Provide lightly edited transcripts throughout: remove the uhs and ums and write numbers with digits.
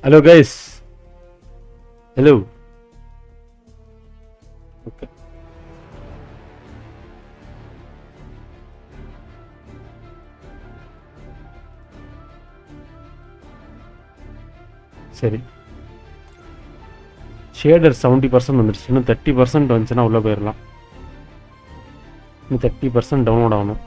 Hello guys. Hello. Okay. சரி shader 70% வந்துருச்சு. இன்னும் 30% வந்துச்சுன்னா உள்ளே போயிடலாம். இன்னும் 30% டவுன்லோட் ஆகணும்.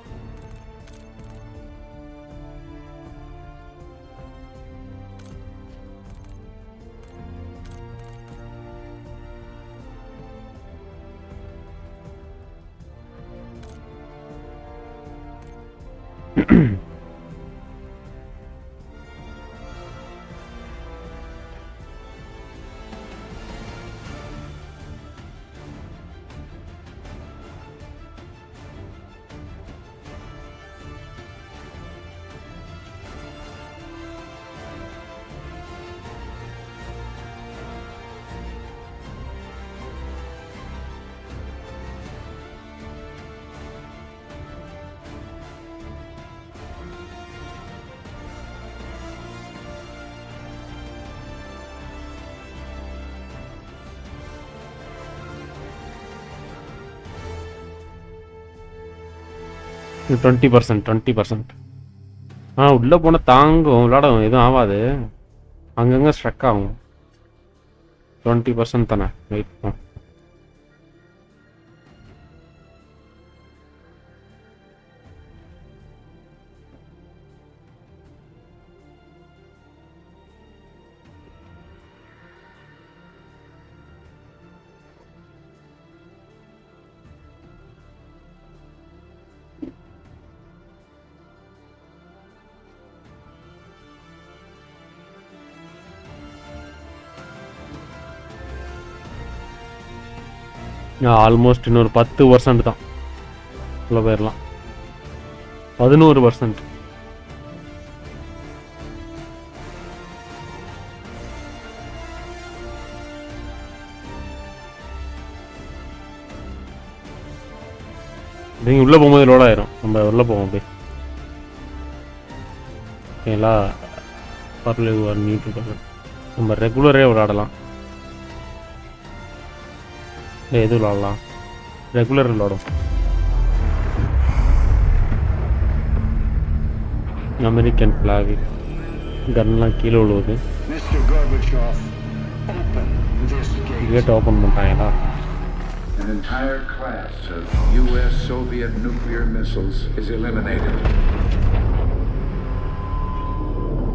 இது 20%. உள்ளே போனால் தாங்கும், விளாடும், எதுவும் ஆகாது. அங்கங்கே ஸ்ட்ரக் ஆகும். 20% தானே. வெயிட் பண்ண ஆல்மோஸ்ட் இன்னொரு 10% தான் உள்ள போயிடலாம். 11%. நீங்கள் உள்ளே போகும்போது லோட் ஆயிரும். நம்ம உள்ளே போவோம் அப்படியே. ஓகேங்களா? பரவாயில்ல, நீட்டு நம்ம ரெகுலரே விளாடலாம். இல்லை எது விளாடலாம்? ரெகுலர் விளாடும். அமெரிக்கன் ஃப்ளாகு கன்லாம் கீழே விழுவுது. கேட் ஓப்பன் பண்ணிட்டாங்களா? An entire class of U.S. Soviet nuclear missiles is eliminated.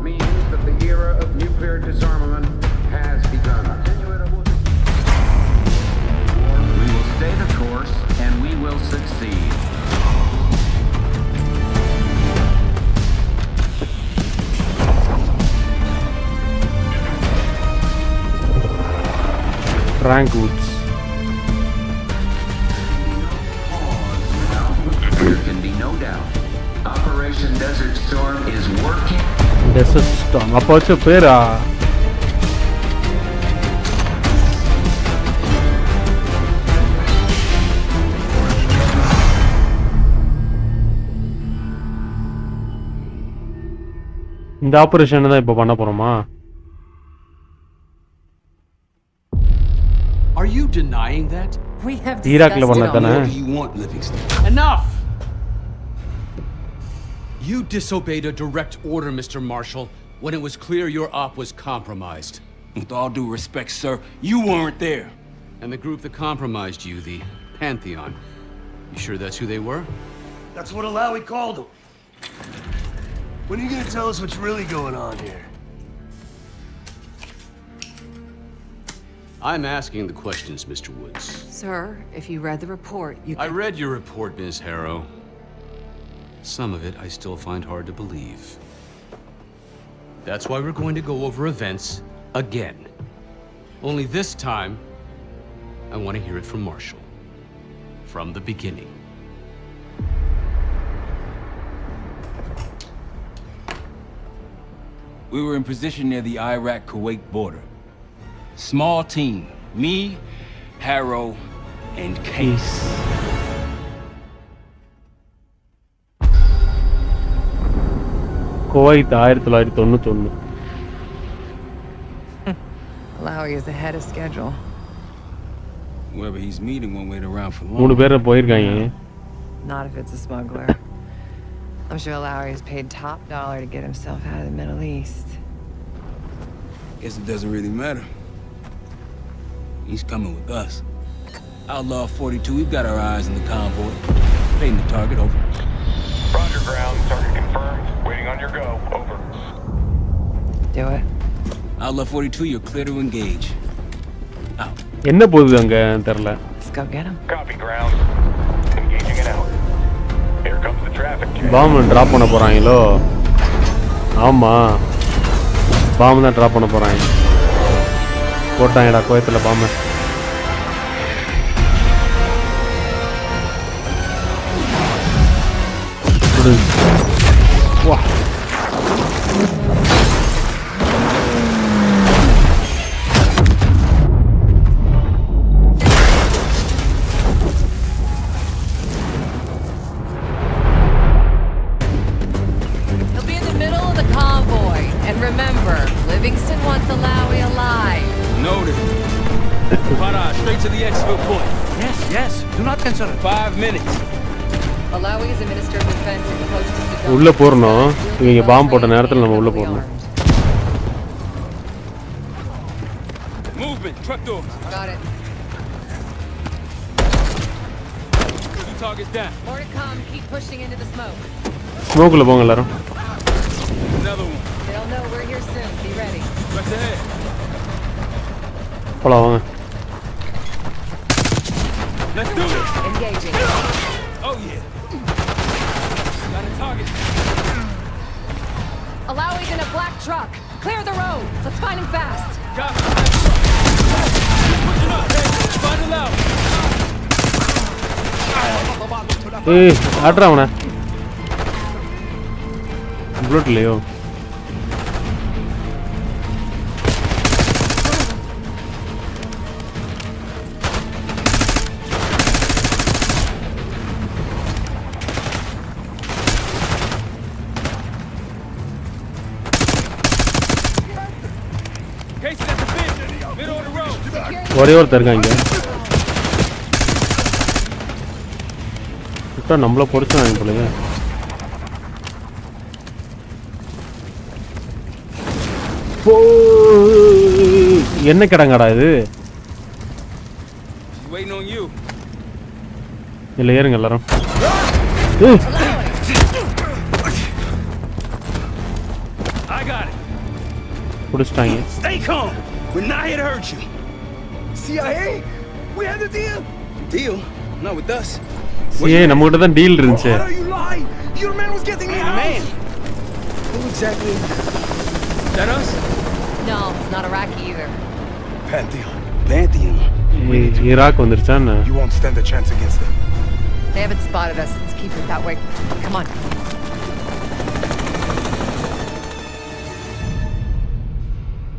Means that the era of nuclear disarmament has begun. We will stay the course and we will succeed. Rank Woods. There can be no doubt. Operation Desert Storm is working. Desert Storm. அப்போ வச்ச பேரா? இந்த operation தான் இப்போ பண்ண போறோமா? Are you denying that? We have ஈராக்ல பண்ணதானே? What do you want, Livingston? Enough! You disobeyed a direct order, Mr. Marshall, when it was clear your op was compromised. With all due respect, sir, you weren't there. And the group that compromised you, the Pantheon, you sure that's who they were? That's what Alawi called them. When are you gonna tell us what's really going on here? I'm asking the questions, Mr. Woods. Sir, if you read the report, you I read your report, Ms. Harrow. Some of it I still find hard to believe. That's why we're going to go over events again. Only this time, I want to hear it from Marshall. From the beginning. We were in position near the Iraq-Kuwait border. Small team. Me, Harrow, and Case. Kuwait 1991. Alawi is ahead of schedule. Whoever he's meeting won't wait around for long. 3 பேர் போயிருக்காங்க. Not if it's a smuggler. I'm sure Alawi has paid top dollar to get himself out of the Middle East. Guess it doesn't really matter. He's coming with us. Outlaw 42, we've got our eyes on the convoy. Painting the target, over. Roger, ground. Target confirmed. Waiting on your go. Over. Do it. Outlaw 42, you're clear to engage. Out. என்ன போகுது அங்க தெரியல. Let's go get him. Copy, ground. Engaging it out. Here comes the traffic jam. Bomb drop பண்ண போறாங்களோ? ஆமா. Bomb தான் drop பண்ண போறாங்க. போட்டாங்கடா கோயத்துல பாம். வா. He'll be in the middle of the convoy. And remember, Livingston wants Alawi alive. Noted. Para, straight to the exfil point. Yes. Do not consider. 5 minutes. Alawi is a minister of defense and close to Saddam. உள்ள போறணும். இவங்க bomb போட்ட நேரத்துல நம்ம உள்ள போறணும். Movement, truck doors. Got it. 2 targets down. More to come. Keep pushing into the smoke. ஸ்மோக்குள்ள போங்க எல்லாரும். Another one. They'll know we're here soon. Be ready. Right ahead. போலாம் வாங்க. Let's do this. Engaging. Oh yeah. Got a target. Alawi's in a black truck. Clear the road. Let's find him fast. Copy. Pushing up. Hey, find it out. ஏய் ஆட்றா அவனை. Bullet இல்லையோ? Casey, that's a bitch. Middle of the road. ஒரே ஒருத்தர் இருக்காங்க. விட்டா நம்மள பொறுச்சாங்க போலயே. என்ன கிடங்கடா இது? She's waiting on you. இல்ல ஏறுங்க எல்லாரும். I got it. புடிச்சிட்டாங்க. Stay calm. We're not here to hurt you. CIA? We had a deal. Deal? Not with us. ஏய் நம்ம கிட்ட தான் டீல் இருந்துச்சு. What are you lying? Your man was getting me out. Man. Who exactly? Is that us? No, not Iraqi either. Pantheon. Pantheon. Iraq வந்துருச்சான்னு. You won't stand a chance against them. They haven't spotted us. Let's keep it that way. Come on.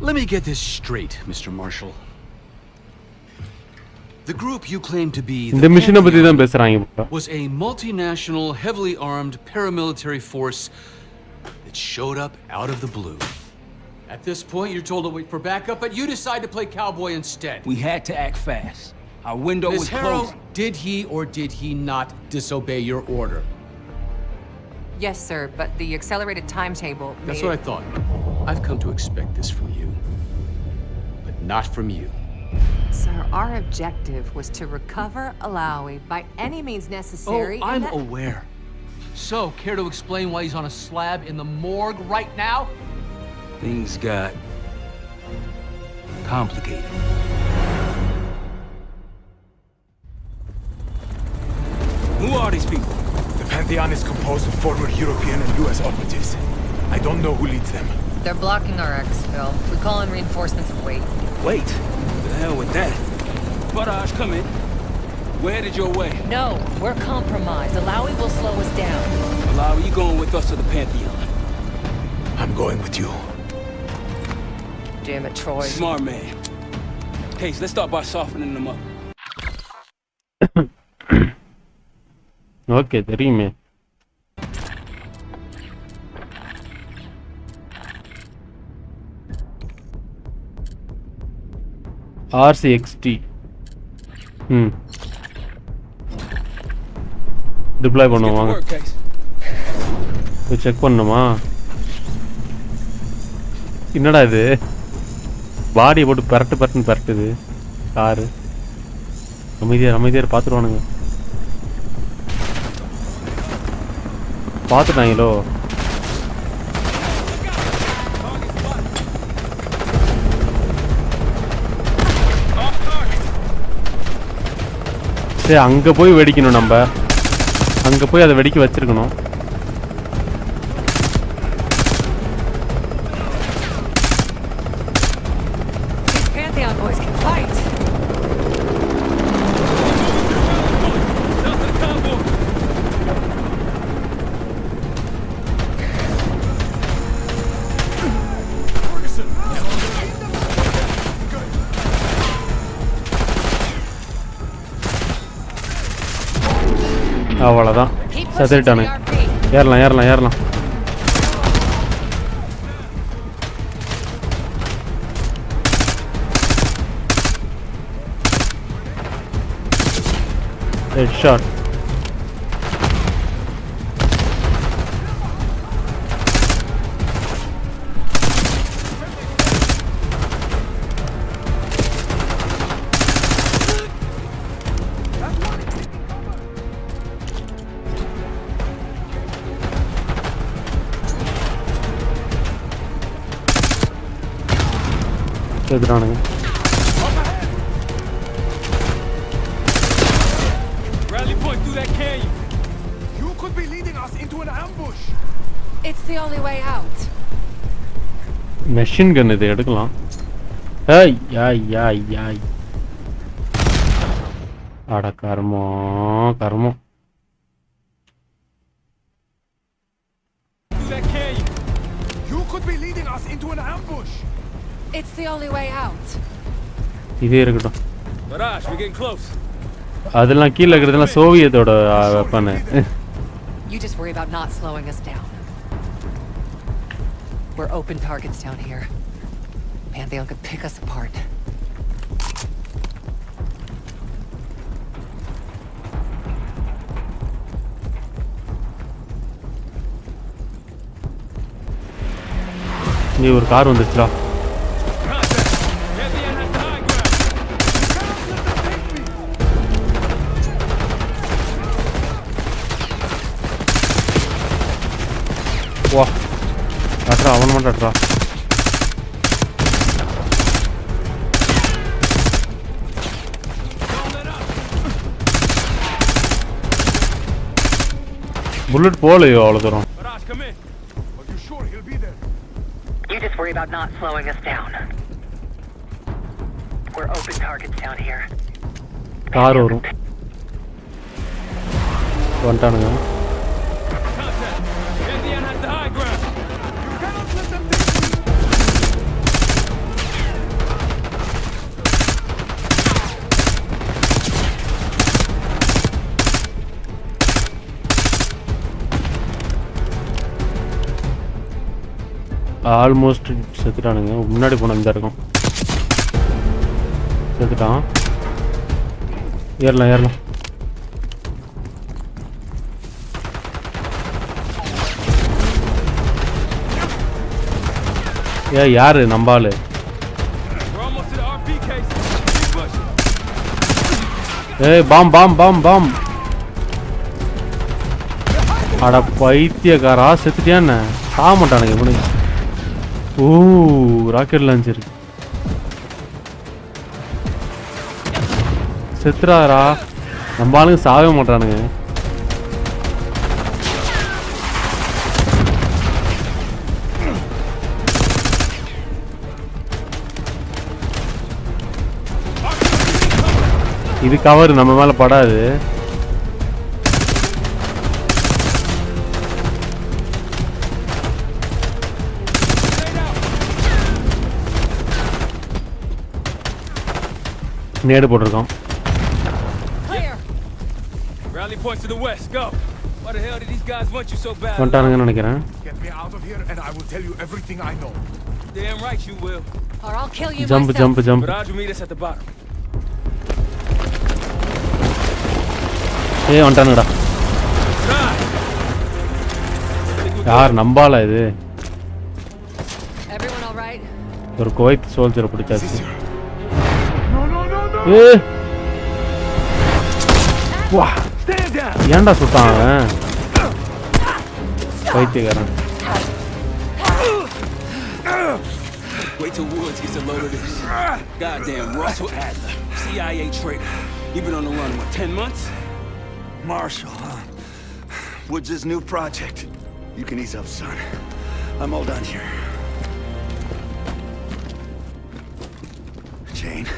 Let me get this straight, Mr. Marshall. The group you claim to be இந்த மிஷனை பத்தி தான் பேசுறாங்க இப்போ. was a multinational, heavily armed paramilitary force that showed up out of the blue. At this point, you're told to wait for backup, but you decide to play cowboy instead. We had to act fast. Our window Ms. was Harrow, closing. did he or did he not disobey your order? Yes, sir, but the accelerated timetable That's what I thought. I've come to expect this from you, but not from you. Sir, our objective was to recover Alawi by any means necessary. Oh, I'm aware. So, care to explain why he's on a slab in the morgue right now? Things got complicated. Who are these people? The Pantheon is composed of former European and U.S. operatives. I don't know who leads them. They're blocking our exfil. We call in reinforcements and wait. Wait. The hell with that. Barrage, come in. We're headed your way. No, we're compromised. Alawi will slow us down. Alawi, you going with us to the Pantheon? I'm going with you. Damn it, Troy. Smart man. Case, let's start by softening them up. Okay தெரியுமே. RCXT. Deploy பண்ணுவோம் வாங்க. Check பண்ணணுமா? என்னடா இது பாடியை போட்டு பரட்டுன்னு பரட்டுது car. அமைதியார் பார்த்துருவானுங்க. பார்த்துட்டாங்களோ? சரி அங்கே போய் வெடிக்கணும். நம்ம அங்கே போய் அதை வெடிக்க வச்சிருக்கணும். அவ்வளோதான், செத்துட்டானுங்க. ஏறலாம். Head shot. செத்துட்டானுங்க. Rally point through that canyon. You could be leading us into an ambush. It's the only way out. Machine gun இது எடுக்கலாம். ஏய் அட கர்மம். Through that canyon. You could be leading us into an ambush. It's the only way out. இதே இருக்கட்டும். Mirage, we're getting close. அதெல்லாம் கீழே இருக்கிறதெல்லாம் சோவியத்தோட weapon. You just worry about not slowing us down. We're open targets down here. Pantheon could pick us apart. நீ ஒரு car வந்துச்சுடா. வா அட்ரா, அவன் மட்டும் அட்ரா. புல்லட் போலையோ அவ்வளோ தூரம். You just worry about not slowing us down. We're open targets down here. Car வரும். வந்துட்டானுங்க. ஆல்மோஸ்ட் செத்துட்டானுங்க. முன்னாடி போன இந்த இருக்கும். செத்துட்டான். ஏறலாம். யாரு நம்பாளு? பாம். அட பைத்தியக்காரா, செத்துட்டியான்னு சாக மாட்டானுங்க இவனுங்க. ஓ, ராக்கெட் லான்ச்சர் செத்துறாரா. நம்ம ஆளுங்க சாகவே மாட்டானுங்க. இது கவர் நம்ம மேல படாது. நேடு போட்டிருக்கோம். Rally points to the west. Go. Why the hell did these guys want you so bad? வந்துட்டானுங்கன்னு நினைக்கிறேன். Get me out of here and I will tell you everything I know. Damn right you will. Or I'll kill you Jump, myself. jump, jump. But Audrey meet us at the bottom. ஏய் வந்துட்டானுடா. யார் நம்பால இது? Everyone all right? ஒரு Kuwait soldier பிடிச்சாச்சு. வா. ஏன்டா சுட்டான் அவன்? பைத்தியக்காரன். Wait till Woods gets a load of this. Goddamn Russell Adler, CIA traitor. You been on the run, what, 10 months? Marshall, huh? Woods' new project. You can ease up, son. I'm all done here. Jane?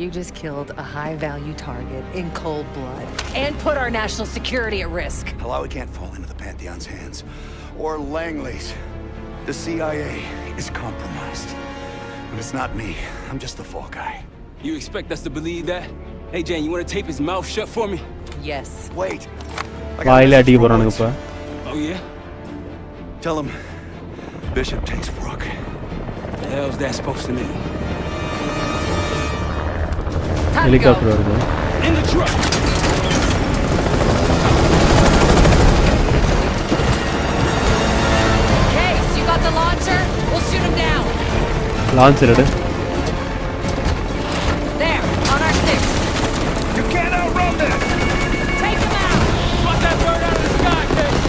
You just killed a high-value target in cold blood and put our national security at risk. Alawi can't fall into the Pantheon's hands. Or Langley's. The CIA is compromised. But it's not me. I'm just the fall guy. You expect us to believe that? Hey, Jane, you want to tape his mouth shut for me? Yes. Wait. வாயில அடி போறானுங்க இப்ப. Oh, yeah? Tell him Bishop takes Rook. What the hell's that supposed to mean? Helicopter வருது. In the truck! Case, you got the launcher? We'll shoot him down. Launcher எடு. There, on our six. You can't outrun this! Take him out. Shot that bird out of the sky, Case.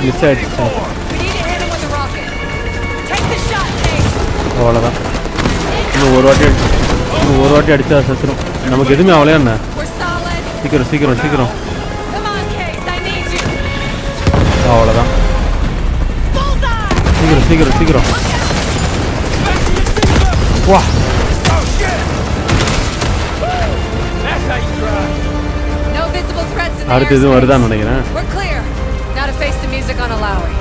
Miss ஆயிடுச்சு. We need to hit him with a rocket. Take the shot, Case. அவ்வளோதான். இன்னும் ஒரு வாட்டி அடிச்சா செத்துரும். நமக்கு எதுவுமே அவளையா என்ன? We're solid. சீக்கிரம். Come on, Case. I need you. அவ்வளோதான். Bullseye. சீக்கிரம். வா. That's how you drive. No visible threats in the அடுத்து எதுவும் airspace. வருதான்னு நினைக்கிறேன். We're clear. Now to face the music on Alawi.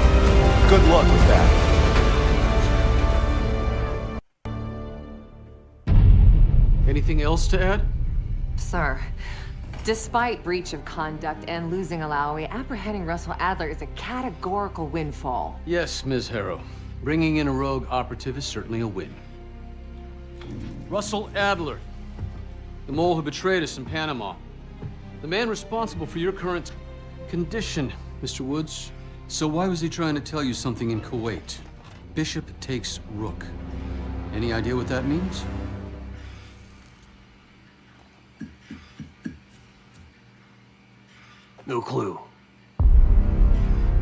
Good luck with that. Anything else to add? Sir, despite breach of conduct and losing Alawi, apprehending Russell Adler is a categorical windfall. Yes, Ms. Harrow. Bringing in a rogue operative is certainly a win. Russell Adler, the mole who betrayed us in Panama. The man responsible for your current condition, Mr. Woods. So why was he trying to tell you something in Kuwait? Bishop takes Rook. Any idea what that means? No clue.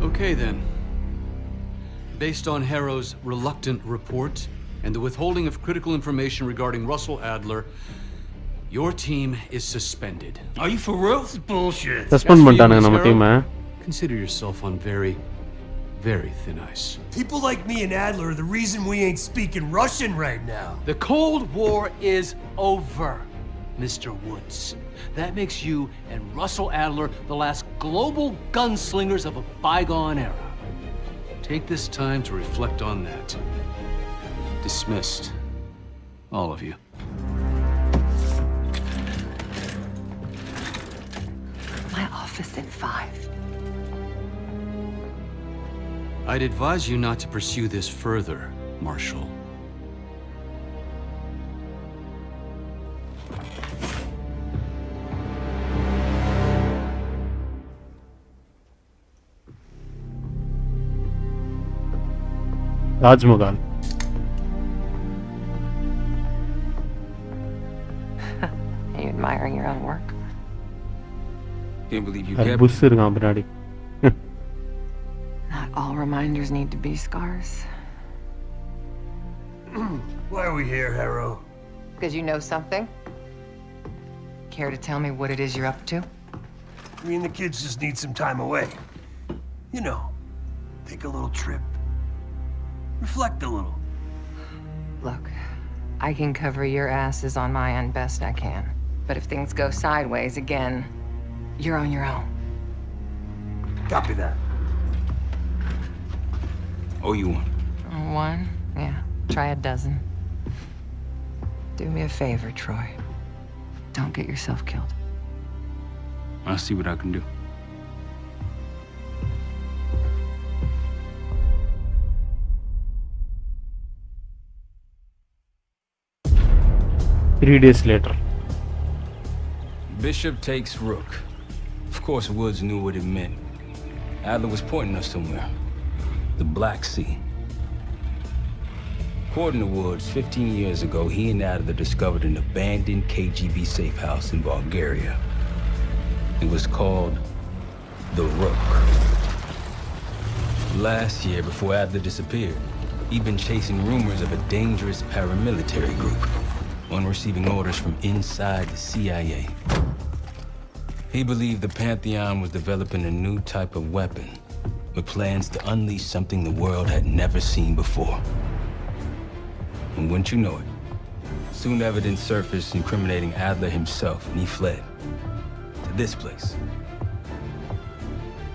Okay then. Based on Harrow's reluctant report and the withholding of critical information regarding Russell Adler, your team is suspended. Are you for real? This is bullshit. Suspend பண்ணிட்டானுங்க நம்ம டீமை. Consider yourself on very, very thin ice. People like me and Adler are the reason we ain't speaking Russian right now. The Cold War is over, Mr. Woods. That makes you and Russell Adler the last global gunslingers of a bygone era. Take this time to reflect on that. Dismissed. All of you. My office in 5. I'd advise you not to pursue this further, Marshal. Taj Mahal. Are you admiring your own work? Can't believe you அது kept push இருக்கான் பின்னாடி. Not all reminders need to be scars. Why are we here, Harrow? Because you know something? Care to tell me what it is you're up to? Me and the kids just need some time away. You know, take a little trip. Reflect a little. Look, I can cover your asses on my end best I can. But if things go sideways again, you're on your own. Copy that. Oh, you one. One? Yeah. Try a dozen. Do me a favor, Troy. Don't get yourself killed. I'll see what I can do. 3 days later. Bishop takes Rook. Of course, Woods knew what it meant. Adler was pointing us somewhere. The Black Sea. According to Woods, 15 years ago, he and Adler discovered an abandoned KGB safe house in Bulgaria. It was called the Rook. Last year, before Adler disappeared, he'd been chasing rumors of a dangerous paramilitary group, one receiving orders from inside the CIA. He believed the Pantheon was developing a new type of weapon, with plans to unleash something the world had never seen before. And wouldn't you know it, soon evidence surfaced incriminating Adler himself, and he fled to this place.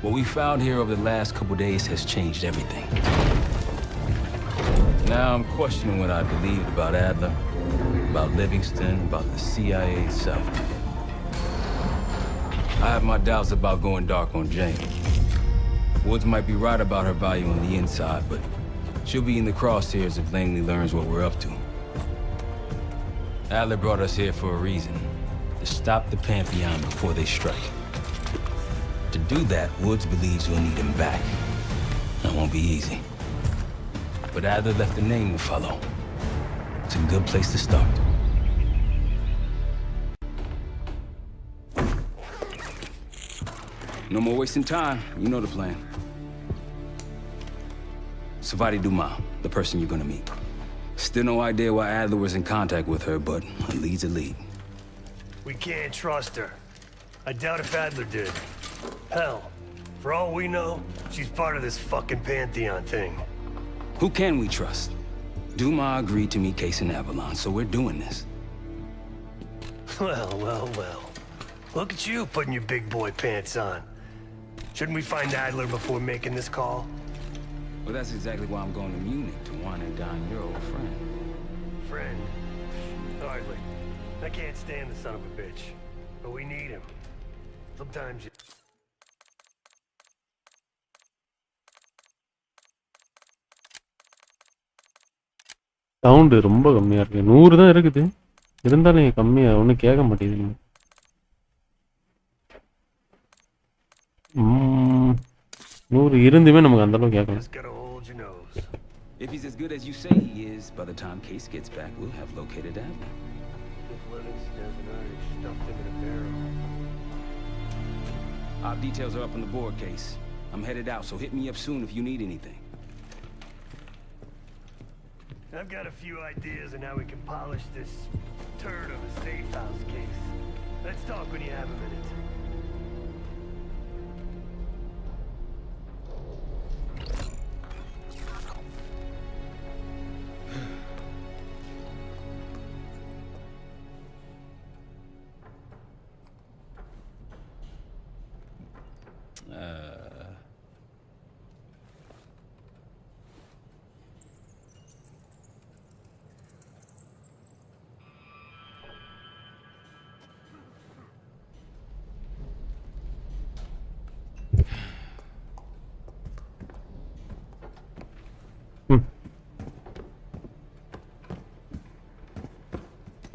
What we found here over the last couple days has changed everything. Now I'm questioning what I believed about Adler, about Livingston, about the CIA itself. I have my doubts about going dark on Jane. Woods might be right about her value on the inside, but she'll be in the crosshairs if Langley learns what we're up to. Adler brought us here for a reason, to stop the Pantheon before they strike. To do that, Woods believes we'll need him back. That won't be easy. But Adler left a name to follow. It's a good place to start. No more wasting time. You know the plan. Savati Dumas, the person you're gonna meet. Still no idea why Adler was in contact with her, but a lead's a lead. We can't trust her. I doubt if Adler did. Hell, for all we know, she's part of this fucking Pantheon thing. Who can we trust? Dumas agreed to meet Case in Avalon, so we're doing this. Well. Look at you putting your big boy pants on. Shouldn't we find Adler before making this call? Well, that's exactly why I'm going to Munich, to wine and dine your old friend. Friend? Hardly. I can't stand the son of a bitch. But we need him. Sometimes you... sound ரொம்ப கம்மியாக இருக்குது. 100 தான் இருக்குது, இருந்தாலும் கம்மியாக ஒன்றும் கேட்க மாட்டேங்குது. 100 இருந்துமே நமக்கு அந்த அளவுக்கு கேட்கலாம். If he's as good as you say he is, by the time Case gets back, we'll have located Adler. Our details are up on the board, Case. I'm headed out, so hit me up soon if you need anything. I've got a few ideas on how we can polish this turd of a safe house case. Let's talk when you have a minute.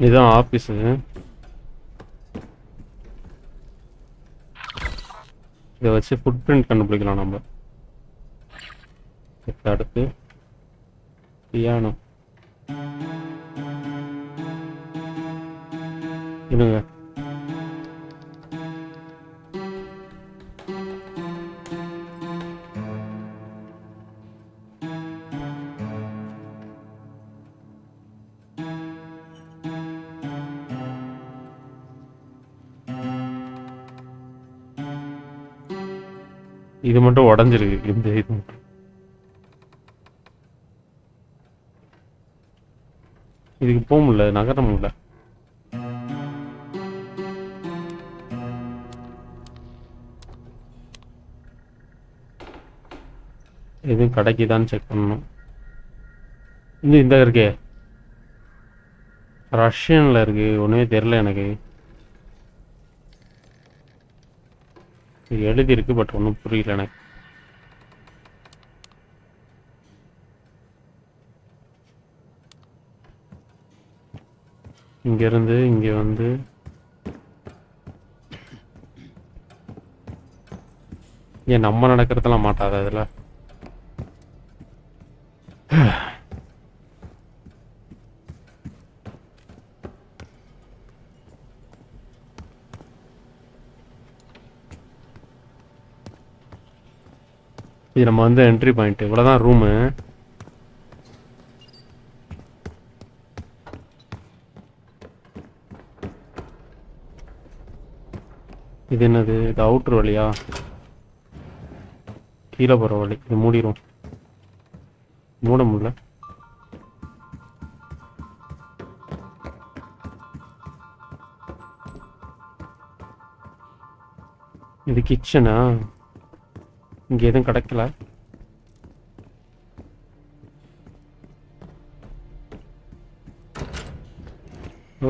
இதுதான் office. இதை வச்சு food print கண்டுபிடிக்கலாம் நம்ம. அடுத்து piano. இருங்க, இது மட்டும் உடஞ்சிருக்கு. இந்த இது மட்டும் இதுக்கு போக முடியல, நகர முடியல. எதுவும் கிடைக்குதான்னு செக் பண்ணணும். இந்த இருக்கே, ரஷ்யனில் இருக்கு, ஒன்றுமே தெரில எனக்கு. எழுதியிருக்கு, பட் ஒன்றும் புரியல எனக்கு. இங்க இருந்து இங்க வந்து ஏன் நம்ம நடக்கிறதெல்லாம் மாட்டாத இதுல. இது நம்ம வந்து என்ட்ரி பாயிண்ட். இவ்வளவுதான் ரூமு. இது என்னது? இது அவுட்டர் வழியா? கீழே போற வழி. இது மூடிரும். மூட முடியல. இது கிச்சனா? இங்க எதுவும் கிடைக்கல.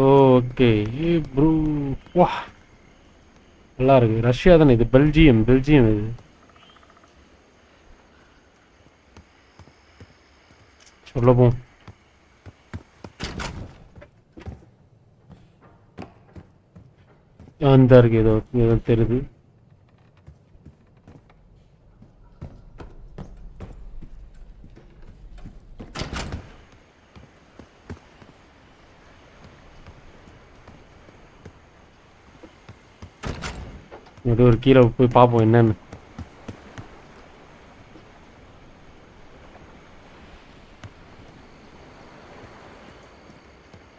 Okay bro. வா, நல்லா இருக்கு. ரஷ்யா தானே இது? பெல்ஜியம் இது. சொல்லப்போம். அந்த இருக்கு ஏதோ தெரியுது. ஏதோ ஒரு கீழே போய் பார்ப்போம் என்னன்னு.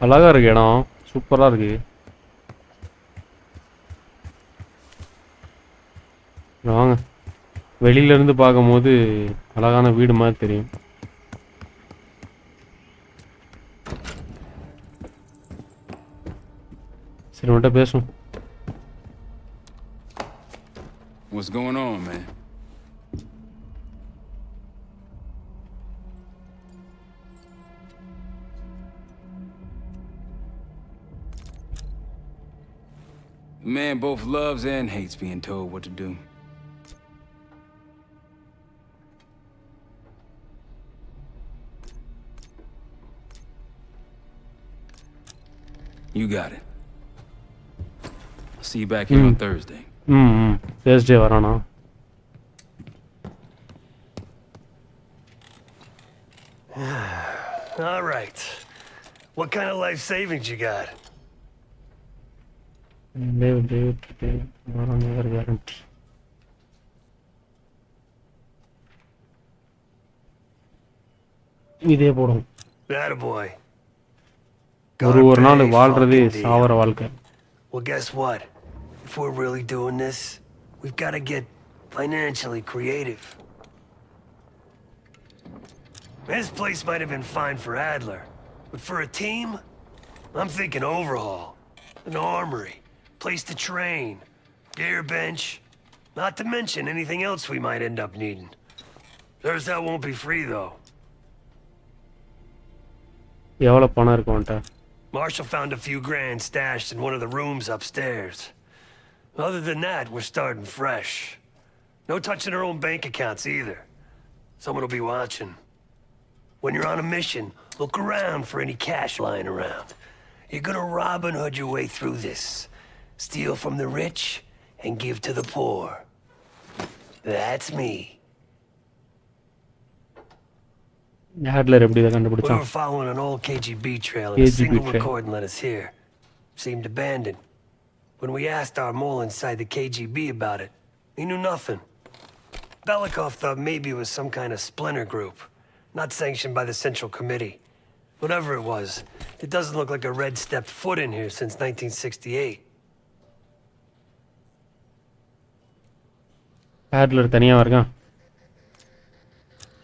அழகா இருக்கு இடம். சூப்பரா இருக்கு. வாங்க. வெளியில இருந்து பார்க்கும்போது அழகான வீடு மாதிரி தெரியும். சரி, உன்கிட்ட பேசும். What's going on, man? Man both loves and hates being told what to do. You got it. I'll see you back here on Thursday. Thursday வரானா? All right. What kind of life savings you got? Never guarantee. இதே போடும். Attaboy. ஒரு நாள் வாழ்றதே சாவற வாழ்க்கை. Well, guess what? If we're really doing this, we've got to get financially creative. This place might have been fine for Adler, but for a team, I'm thinking overhaul, an armory, place to train, gear bench, not to mention anything else we might end up needing. There's that won't be free though. எவ்வளவு பணம் இருக்கும்ட்ட? Marshall found a few grand stashed in one of the rooms upstairs. Other than that, we're starting fresh. No touching our own bank accounts either. Someone will be watching. When you're on a mission, look around for any cash lying around. You're gonna Robin Hood your way through this. Steal from the rich and give to the poor. That's me. Adler எப்படி இத We கண்டுபிடிச்சான்? were following an old KGB trail and a single recording led us here. Seemed abandoned. When we asked our mole inside the KGB about it, he knew nothing. Belikov thought maybe it was some kind of splinter group, not sanctioned by the Central Committee. Whatever it was, it doesn't look like a red stepped foot in here since 1968. Adler தனியா இருக்கான்.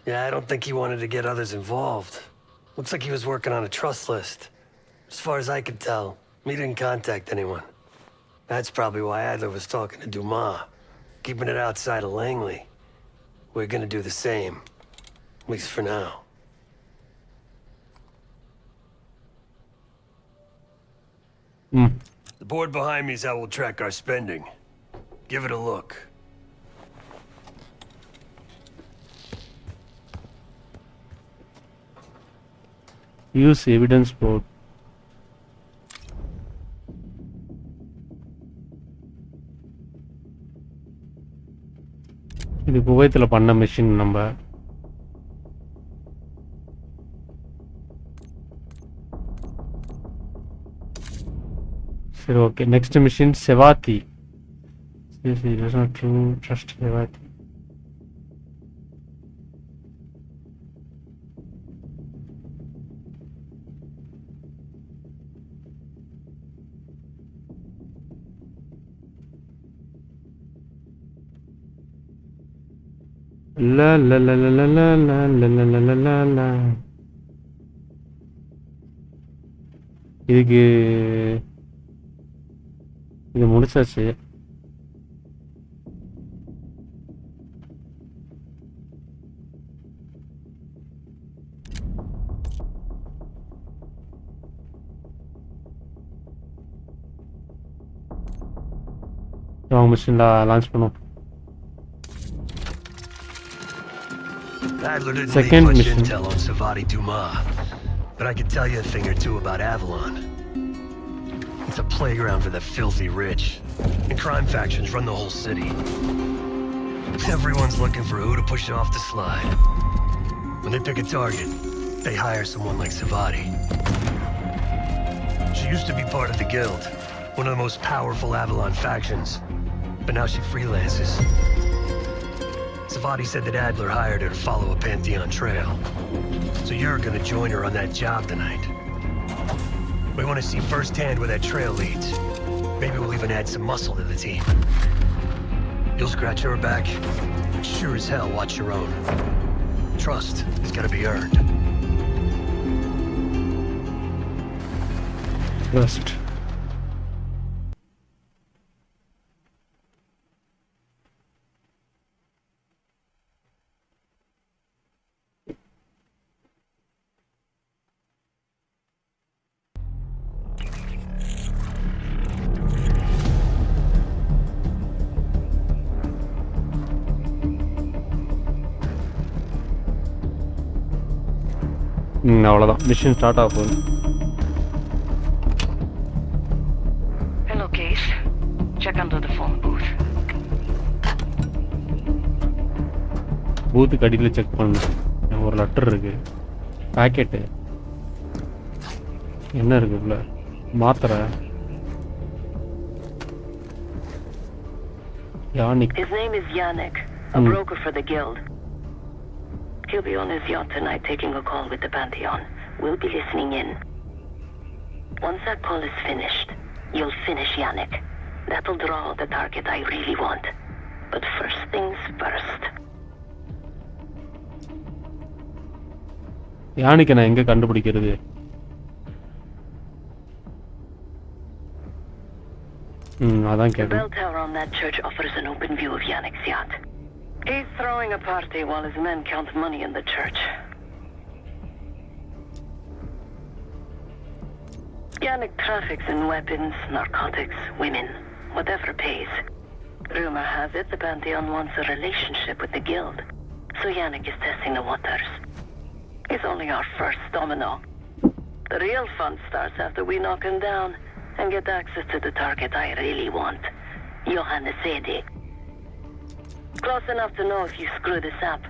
Yeah, I don't think he wanted to get others involved. Looks like he was working on a trust list. As far as I could tell, he didn't contact anyone. That's probably why Adler was talking to Dumas, keeping it outside of Langley. We're gonna do the same, at least for now. The board behind me is how we'll track our spending. Give it a look. Use evidence board. இது குவைத்தில் பண்ண mission நம்ம. சரி okay, next mission செவாத்தி. Trust செவாத்தி. La la la la la la la la la la la la. இதுக்கு இது முடிச்சாச்சு. மிஷின்ல லான்ச் பண்ணுவோம். Adler didn't Second leave much mission. intel on Savati Dumas, but I can tell you a thing or two about Avalon. It's a playground for the filthy rich, and crime factions run the whole city. Everyone's looking for who to push off the slide. When they pick a target, they hire someone like Savati. She used to be part of the Guild, one of the most powerful Avalon factions, but now she freelances. Savati said that Adler hired her to follow a Pantheon trail. So you're gonna join her on that job tonight. We want to see firsthand where that trail leads. Maybe we'll even add some muscle to the team. You'll scratch her back, but sure as hell watch your own. Trust has gotta be earned. Trust. அவ்வளோதான், machine start ஆக போகுது. Hello, Case. Check under the phone booth. பூத்துக்கு அடியில் check பண்ணு. ஒரு letter இருக்கு, packet என்ன இருக்கு உள்ள? மாத்திரை. Yannick. His name is Yannick, a broker for the Guild. He'll be on his yacht tonight taking a call with the Pantheon. We'll be listening in. Once that call is finished, you'll finish Yannick. That'll draw the target I really want. But first things first. யானிக்கு நான் எங்க கண்டுபிடிக்கிறது? அதான் The bell tower on that church offers an open view of Yannick's yacht. He's throwing a party while his men count money in the church. Yannick traffics in weapons, narcotics, women, whatever pays. Rumor has it the Pantheon wants a relationship with the Guild, so Yannick is testing the waters. He's only our first domino. The real fun starts after we knock him down and get access to the target I really want, Johannes Edi. Close enough to know if you screw this up.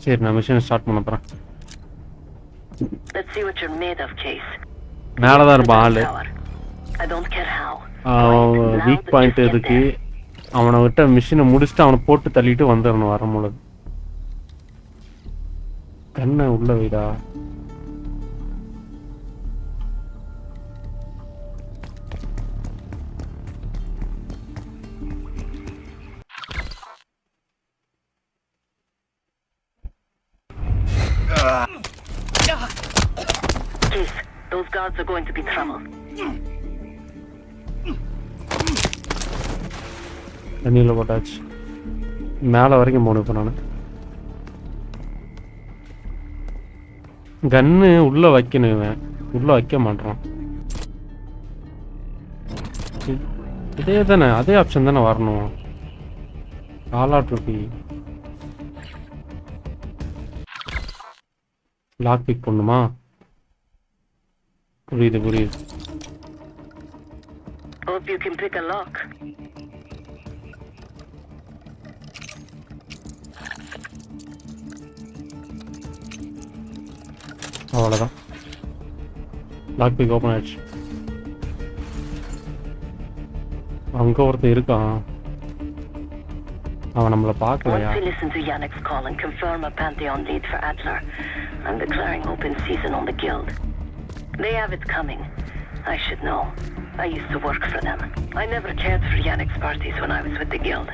சரி, நான் mission start பண்ண போறேன். Let's see what you're made of, Case. மேல தான் இருப்பான் ஆளு. I don't care how. Weak point இருக்கு. அவனை விட்ட மிஷினை முடிச்சுட்டு அவனை போட்டு தள்ளிட்டு வந்துடணும் வரும்பொழுது. கண்ணை உள்ள வைடா. Case, those guards are going to be trouble. தண்ணியில் போட்டாச்சு. மேலே வரைக்கும் போகணும் இப்போ நான். கன்னு உள்ள வைக்கணும், இவன் உள்ள வைக்க மாட்டான். இதே தானே, அதே ஆப்ஷன் தானே வரணும். ஆல் அவுட் ருபி லாக் பிக் பண்ணுமா? புரியுது புரியுது. Hope you can pick a lock. அவ்வளோதான். லாக் பிக் ஓப்பன் ஆயிடுச்சு. அங்கே ஒருத்தர் இருக்கான். அவன் நம்மளை பார்க்கலையா? Once we listen to Yannick's call and confirm a Pantheon lead for Adler, I'm declaring open season on the guild. They have it coming. I should know. I used to work for them. I never cared for Yannick's parties when I was with the guild.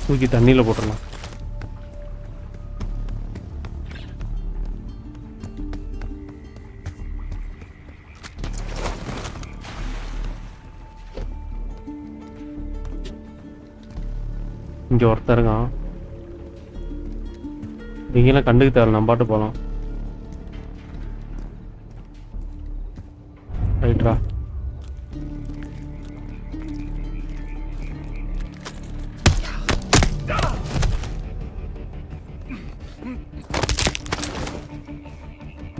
தூக்கி தண்ணியில் போட்டுடலாம். இங்கே ஒருத்தர் இருக்கான். நீங்களாம் கண்டுக்க தேவை, நம்ம பாட்டு போகலாம். ரைட்ரா.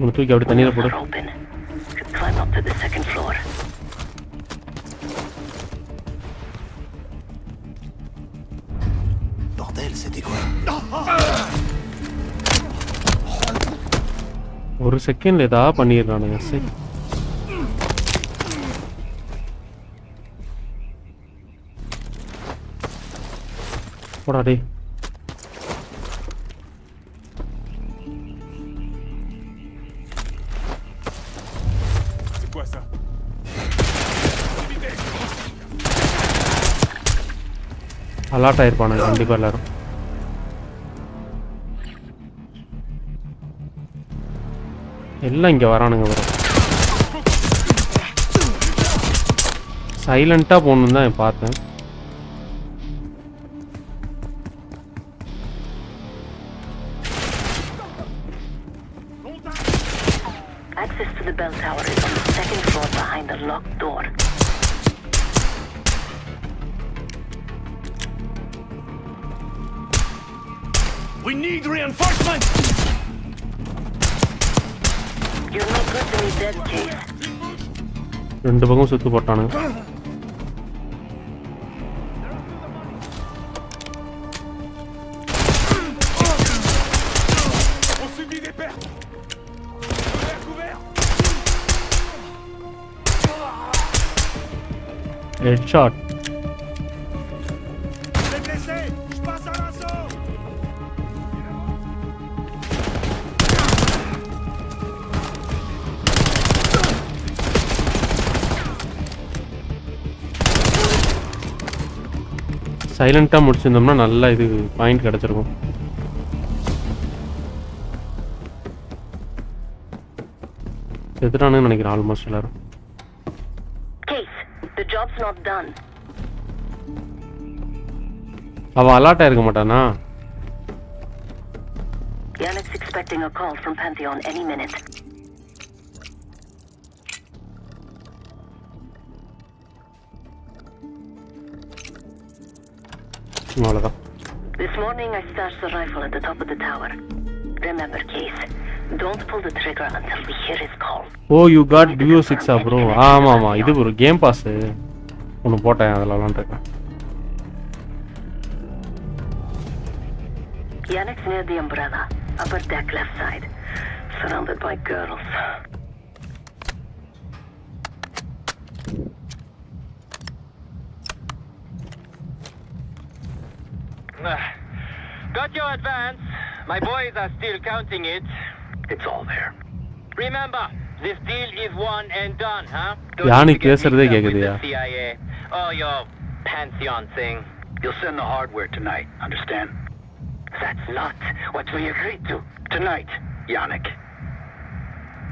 உன்னை தூக்கி அப்படி தண்ணியில் போடு. Climb up to the second floor. Bordel, c'était quoi? ஒரு செகண்ட்ல ஏதாவது பண்ணிடுறானுங்க. சரி, போடா டே. அலாட் ஆயிருப்பானுங்க கண்டிப்பா எல்லாரும். எல்லாம் இங்க வரானுங்க. வரும் சைலண்டா போகணுன்னு தான் பார்த்தேன். Access to the bell tower is on the second floor behind the locked door. We need reinforcements! You're not good to me dead, Case. ரெண்டு பக்கம் சுத்து போட்டானுங்க. Headshot. சைலண்டா முடிச்சிருந்தோம்னா நல்லா இது பாயிண்ட் கிடைச்சிருக்கும். செத்துட்டானுன்னு நினைக்கிறேன் ஆல்மோஸ்ட் எல்லாரும். The job's not done. அவன் அலர்ட் ஆயிருக்க மாட்டானா? Yannick's expecting a call from Pantheon any minute. அவ்வளோதான். This morning I stashed the rifle at the top of the tower. Remember, Case, don't pull the trigger until we hear his call. Oh, you got Duo 6 bro. ஆமா இது ஒரு game pass ஒன்று போட்டேன், அதில் விளாண்டுருக்கேன். Yannick's near the umbrella, upper deck left side, surrounded by girls. Got your advance. My boys are still counting it. It's all there. Remember, this deal is one and done, huh? Yannick பேசுறதே கேக்குதுயா. CIA. Oh, your Pantheon thing. You'll send the hardware tonight, understand? That's not what we agreed to. Tonight, Yannick.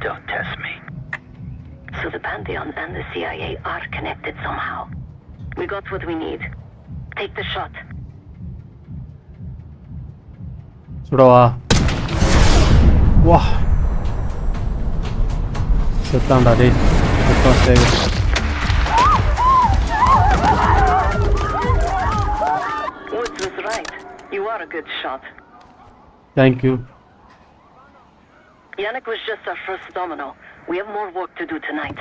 Don't test me. So the Pantheon and the CIA are connected somehow. We got what we need. Take the shot. சுடவா. வா. செத்தாண்டா டேய். Woods was right. You are a good shot. Thank you. Yannick was just our first domino. We have more work to do tonight.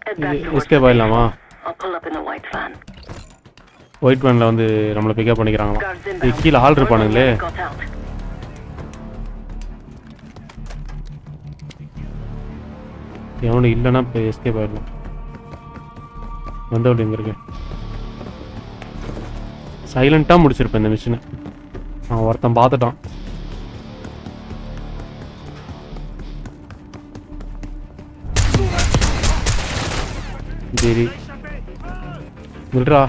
Head back to escape ஆயிடலாமா? I'll pull up in the white van. White வேன்ல வந்து நம்மள pickup பண்ணிக்கறாங்களா? கீழ ஆள் இருப்பானுங்களே. எவனும் இல்லனா escape ஆயிடலாம். வந்தவள எங்க இருக்கு? சைலண்டா முடிச்சிருப்பேன் இந்த மிஷனை. அவன் ஒருத்தன் பார்த்துட்டான். சரி நில்றா.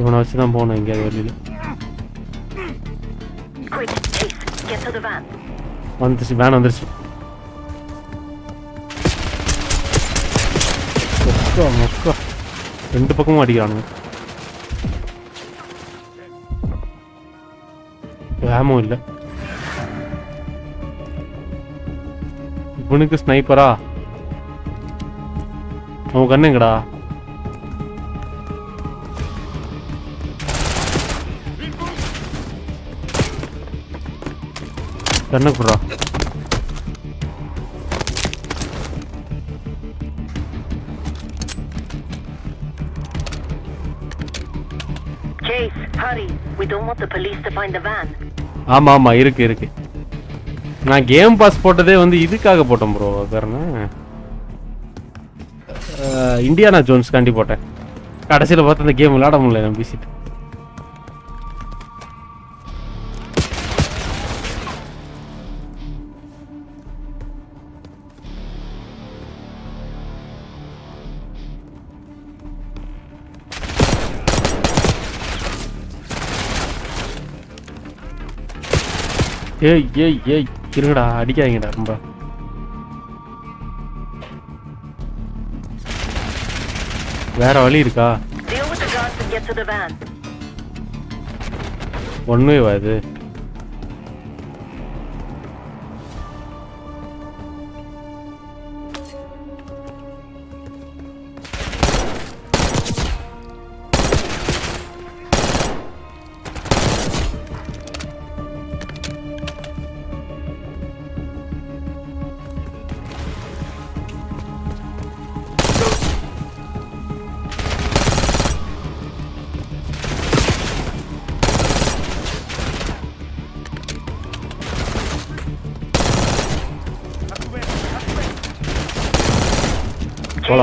இவனை வச்சுதான் போனேன் எங்கேயாவது வெளியில. வந்துருச்சு, வேன் வந்துருச்சு. மொக்கா ரெண்டு பக்கமும் அடிக்கிறானுங்க. வேமும் இல்லை. இவனுக்கு ஸ்னைப்பரா? அவன் கண்ணுங்கடா. கண்ணு குடுறா. Chase, hurry. We don't want the police to find the van. ஆமா ஆமா இருக்கு. நான் கேம் பாஸ் போட்டதே வந்து இதுக்காக போட்டேன் ப்ரோ. வேற என்ன? இந்தியானா ஜோன்ஸ் காண்டி போட்டேன். கடைசியில் பார்த்து அந்த கேம் விளையாட முடியல நான் பேசிட்டு. ஏய் இருங்கடா, அடிக்காதீங்கடா ரொம்ப. வேற வழி இருக்கா? ஒன்னுமே வாது.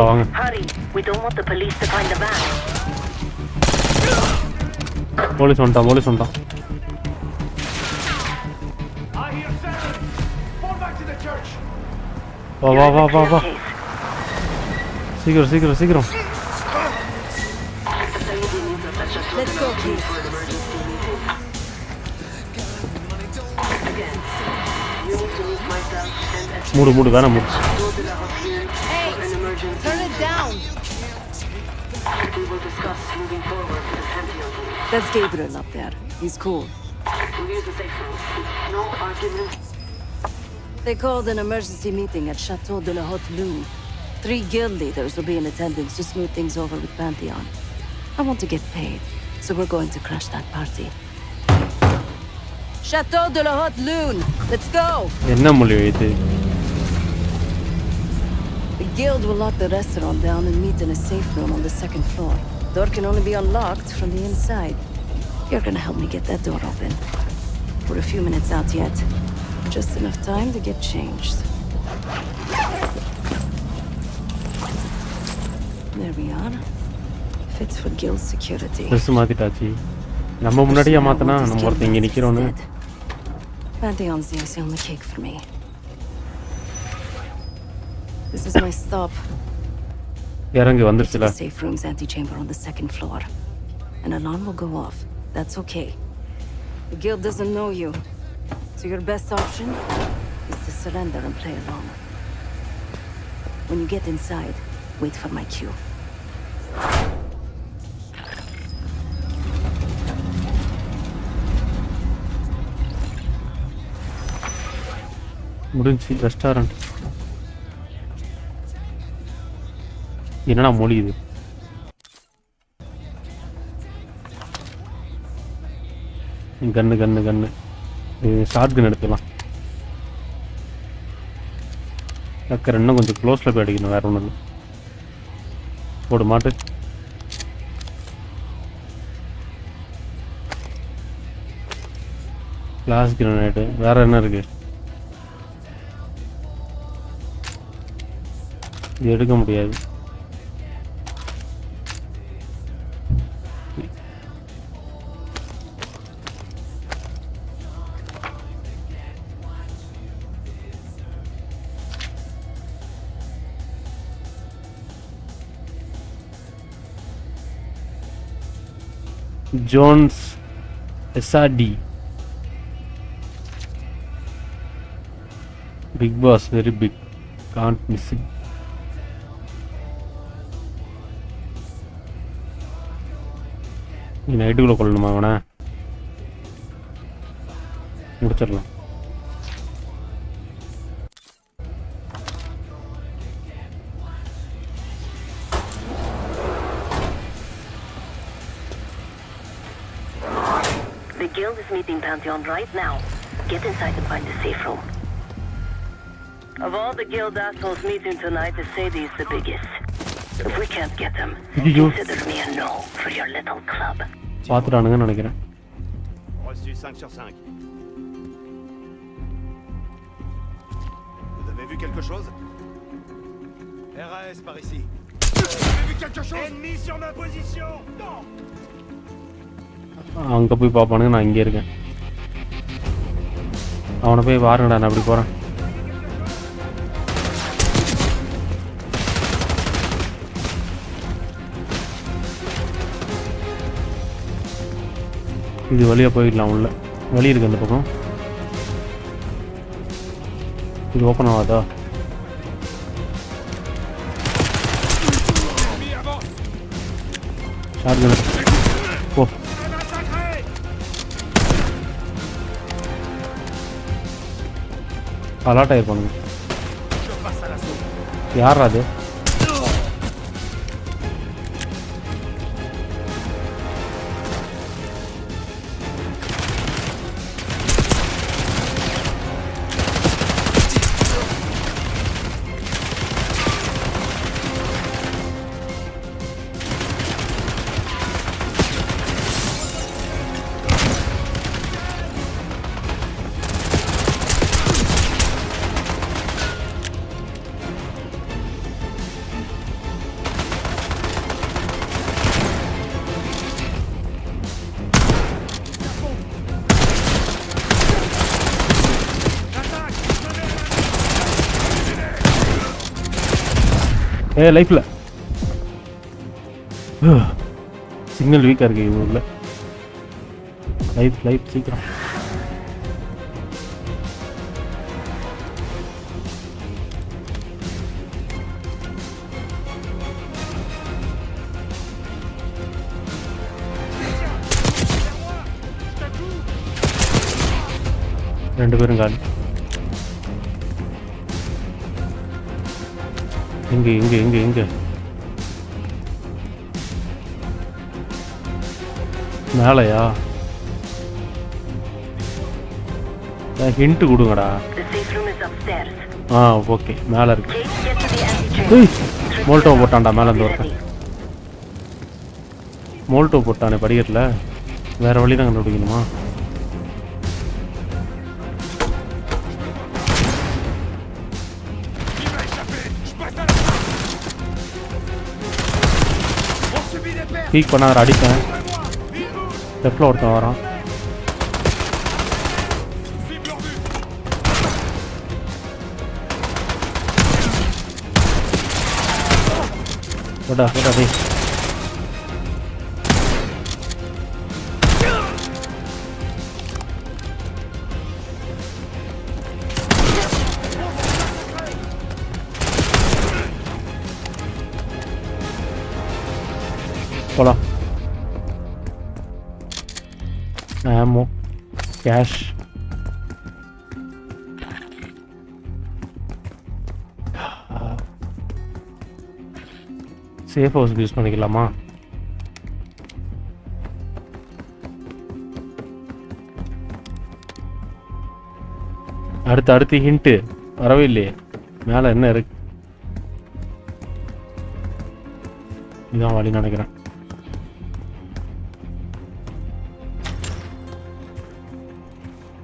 வாங்க. போலீஸ் வந்துட்டான். வா. சீக்கிரம். மூடு வேணாம் மூடு. Turn it down. We will discuss moving forward with the Pantheon. That's Gabriel up there. He's cool. We'll use the safe room. No arguments. They called an emergency meeting at Chateau de la Haute Lune. 3 guild leaders will be in attendance to smooth things over with Pantheon. I want to get paid, so we're going to crash that party. Chateau de la Haute Lune. Let's go. என்ன மொழி இது? The guild will lock the restaurant down and meet in a safe room on the 2nd floor. Door can only be unlocked from the inside. You're gonna help me get that door open. We're a few minutes out yet. Just enough time to get changed. There we are. Fits for guild security. This மாத்திட்டாச்சி. நம்ம முன்னாடியே மாத்தனா நம்ம ஒருத்தங்க இங்க நிக்கிறோன்னு. Pantheon's the icing on the cake for me. This is my stop. இறங்கி வந்துருச்சுல. Safe room's antechamber on the 2nd floor. An alarm will go off. That's okay. The guild doesn't know you, so your best option is to surrender and play along. When you get inside, wait for my cue. முடிஞ்சு restaurant. என்னடா மொழி இது? கன்னு short கன் எடுத்துக்கலாம். டக்கர் இன்னும் கொஞ்சம் க்ளோஸில் போய் அடிக்கணும், வேறு ஒன்றும் இல்லை. போடு மாட்டு. Glass grenade. வேறு என்ன இருக்கு? இது எடுக்க முடியாது. Jones SRT big boss very big can't missing. நீ நைட்டுக்குள்ளே கொள்ளணுமா அவனை? முடிச்சிடலாம். The guild is meeting Pantheon right now. Get inside and find a safe room. Of all the guild assholes meeting tonight, the Sadie is the biggest. If we can't get them, consider me a no for your little club. பாத்துட்டானுங்க நினைக்கிறேன். Reçu 5 sur 5. Vous avez vu quelque chose? RAS par ici. Vous avez vu quelque chose? Ennemi sur ma position. Non. அங்கே போய் பார்ப்பானுங்க, நான் இங்கே இருக்கேன். அவனை போய் பாருங்கடா, நான் அப்படி போகிறேன். இது வழியாக போயிடலாம். உள்ள வழி இருக்கு அந்த பக்கம். இது ஓப்பன் ஆகாதா? ஷார்ட் போ. அலாட் ஆகிருப்பானுங்க. யார் அது? லைஃப்ல சிக்னல் வீக்காக இருக்கு இவங்க ஊரில். லைஃப் சீக்கிரம். ரெண்டு பேரும் காலி. எங்க மேலையா? ஹிண்ட் கொடுங்கடா. ஓகே, மேலே இருக்கு. மோல்டோ போட்டான்டா மேலே இருந்து ஒருத்தன். மோல்டோ போட்டானே படிக்கட்டில். வேற வழி தான் கண்டுபிடிக்கணுமா? பீக் பண்ண அவர் அடிப்பேன். லெஃப்டில் ஒருத்தன் வரான். போடா டேய். போலாம். ammo, cash. Safe house use பண்ணிக்கலாமா? அடுத்து ஹிண்ட்டு வரவே இல்லையே. மேலே என்ன இருக்கு? இதான் வழி நினைக்கிறேன்.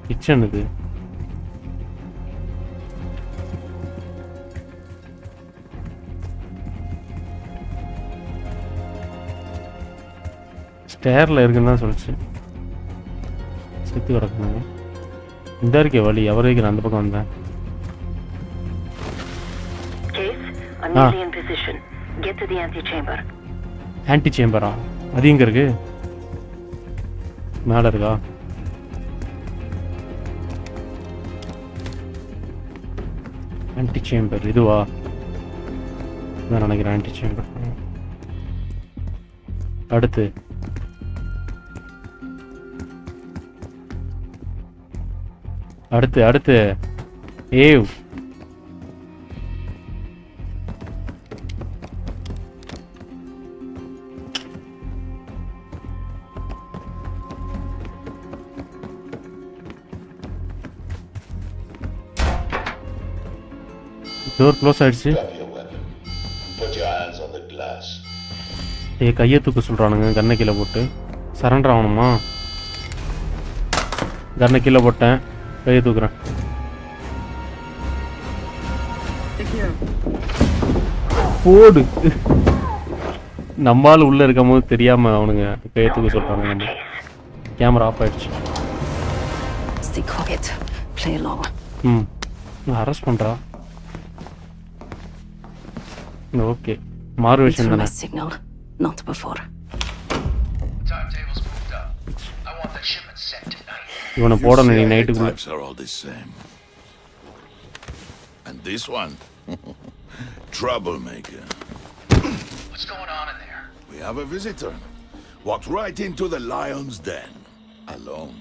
கிச்சன் இது. ஸ்டேரில் இருக்குன்னு தான் சொல்லிச்சு. செத்து கிடக்குங்க. இந்த இருக்கே வழி. எவர் வைக்கிற அந்த பக்கம் வந்தேன். ஆன்டி சேம்பரா? அது எங்க இருக்கு? மேலே இருக்கா? ஆன்டி சேம்பர் இதுவா? நான் நினைக்கிறேன் ஆன்டி சேம்பர். அடுத்து ஏவ். டோர் க்ளோஸ் ஆயிடுச்சு. கையை தூக்க சொல்றானுங்க. கண்ணை கீழே போட்டு சரண்டர் ஆகணுமா? கண்ணை கீழே போட்டேன். கையை தூக்குறேன். போடு. நம்மால் உள்ள இருக்கும் போது தெரியாம அவனுங்க கையை தூக்க சொல்றானுங்க. நம்ம கேமரா ஆஃப் ஆயிடுச்சு. அரெஸ்ட் பண்றா. ஓகே, மாறு விஷயம் தானே. இவனை போடணும் நீ நைட்டுக்குள்ள. And this one, troublemaker. What's going on in there? We have a visitor. Walked right into the lion's den, alone.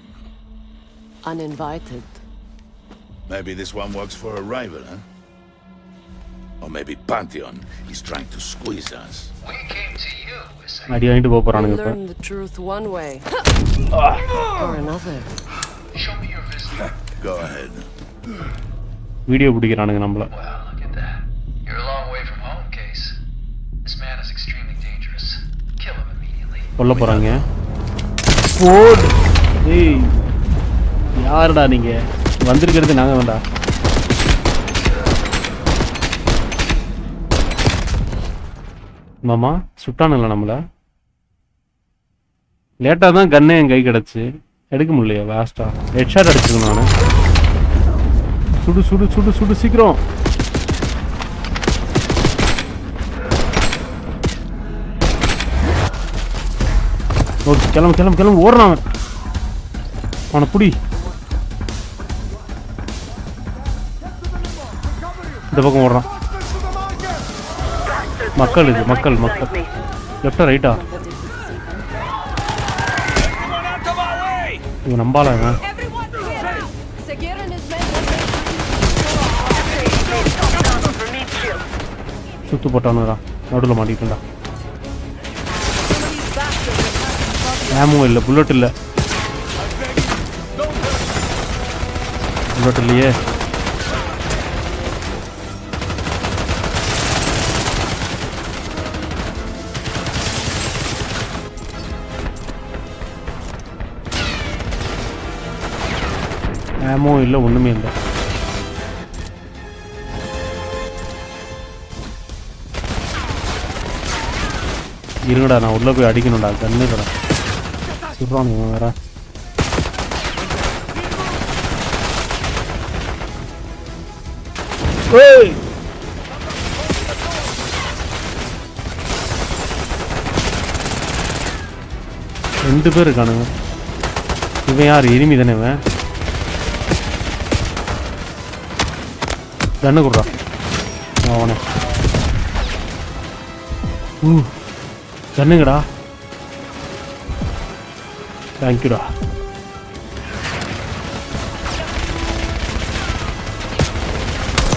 Uninvited. Maybe this one works for a rival, huh? Or maybe Pantheon is trying to squeeze us. We came to you. அடி வாங்கிட்டு போக போறானுங்க. Learn the truth one way or another. Show me your visitor. Go ahead. Video பிடிக்கிறானுங்க நம்மள. Well, look at that. You're a long way from home, Case. This man is extremely dangerous. Kill him immediately. கொல்ல போறாங்க. போடு. ஏய், யாருடா நீங்க? வந்திருக்கிறது நாங்க வேண்டா. மாமா சுட்டானுங்களா நம்மள? லேட்டாக தான் கன்னே என் கை கிடச்சி. எடுக்க முடியலையா? லாஸ்டா ஹெட்ஷாட் அடிச்சிருக்கேன் நான். சுடு சுடு சுடு சுடு சீக்கிரம். ஓகே, கிளம்பு கிளம்பு கிளம்பு. ஓடுறான் அவனை புடி. இந்த பக்கம் ஓடுறான். மக்கள் இது மக்கள் மக்கள். லெஃப்டா ரைட்டா? இவன் நம்பால. சுத்து போட்டானுடா. நடுவில் மாட்டிக்கிட்டா. ஆமோ இல்லை, புல்லட் இல்லை. புல்லட் இல்லையே. ஆமோ இல்லை, ஒன்றுமே இல்லை. இருங்கடா, நான் உள்ளே போய் அடிக்கணும்டா. கண்ணு கடை சொல்கிறானுங்க வேற. ரெண்டு பேர் இருக்கானுங்க. இவன் யார்? எனிமி தானே இவன். கண்ணு கொடுறா அவனை. கண்ணுங்கடா. தேங்க்யூடா.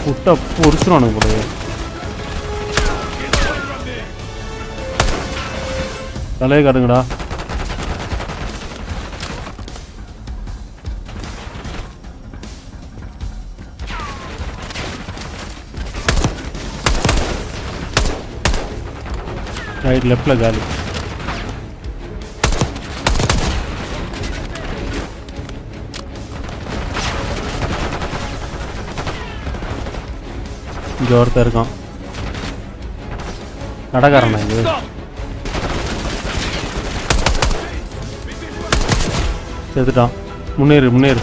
விட்டா பொறிச்சிருவானுங்க போல. தலையை காட்டுங்கடா. ரைட் லெஃப்ட்ல காலி. இங்க ஒருத்தர் இருக்கான். கடைக்காரனா இது? செத்துட்டான். முன்னேறு முன்னேறு.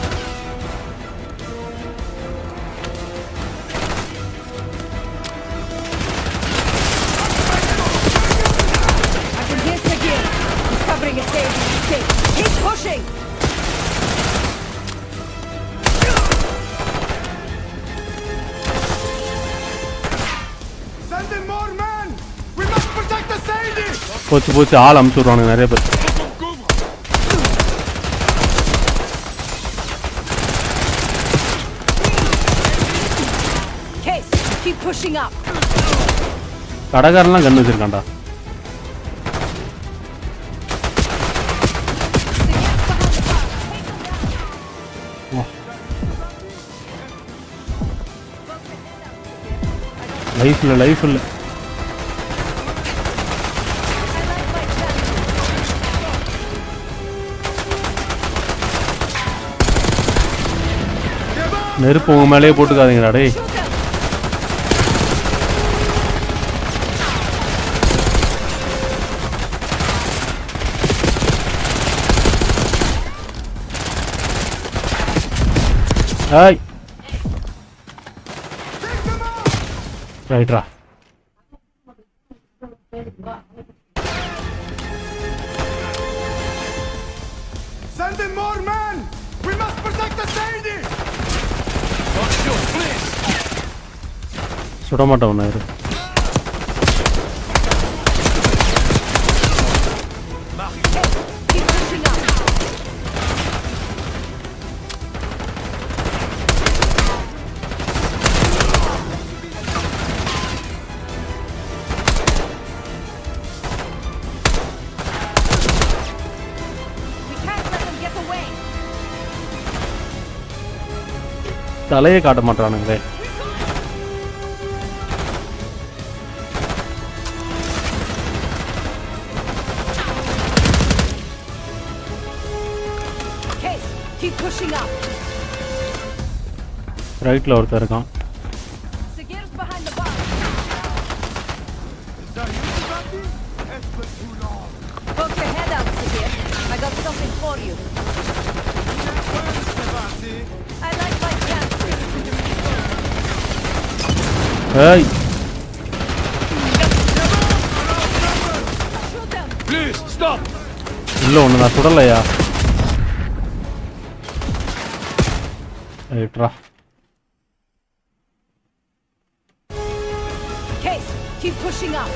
போச்சு போச்சு, ஆள் அமுச்சு விடுவானுங்க நிறைய பேர். கடைக்காரன்லாம் கண்ணு வச்சிருக்கான்டா. லைஃப் இல்லை லைஃப் இல்லை. நெருப்பு உங்க மேலேயே போட்டுக்காதீங்கடா டேய். Hi ரைட்ரா. Send in more men! We must protect the city! சுட மாட்டேன் ஒன்று. தலையே காட்ட மாட்டானுங்களே. ரைட்ல ஒருத்தர் இருக்கான். ஏய் இல்ல ஒண்ணு நான் சுடலையா. ரைட்ரா. Keep pushing up.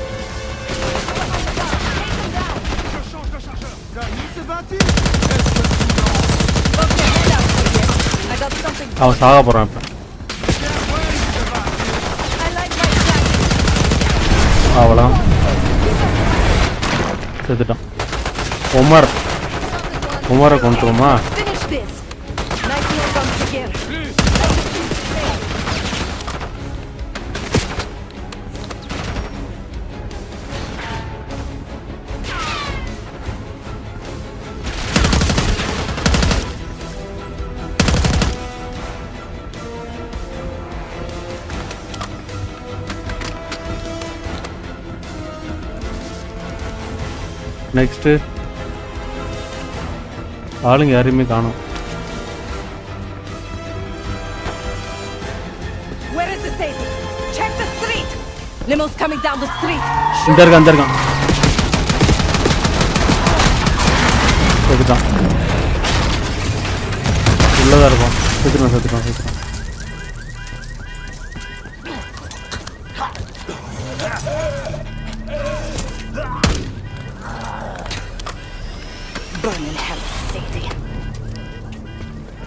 அவன் சாக போறான் இப்ப. அவ்வளோ செத்துட்டான். உமரை கொண்டுருமா? நெக்ஸ்ட்டு ஆளுங்க யாரையுமே காணும். இந்த இருக்கான் இந்த இருக்கான். செத்துட்டான். உள்ளதான் இருக்கும். செத்துட்டான்.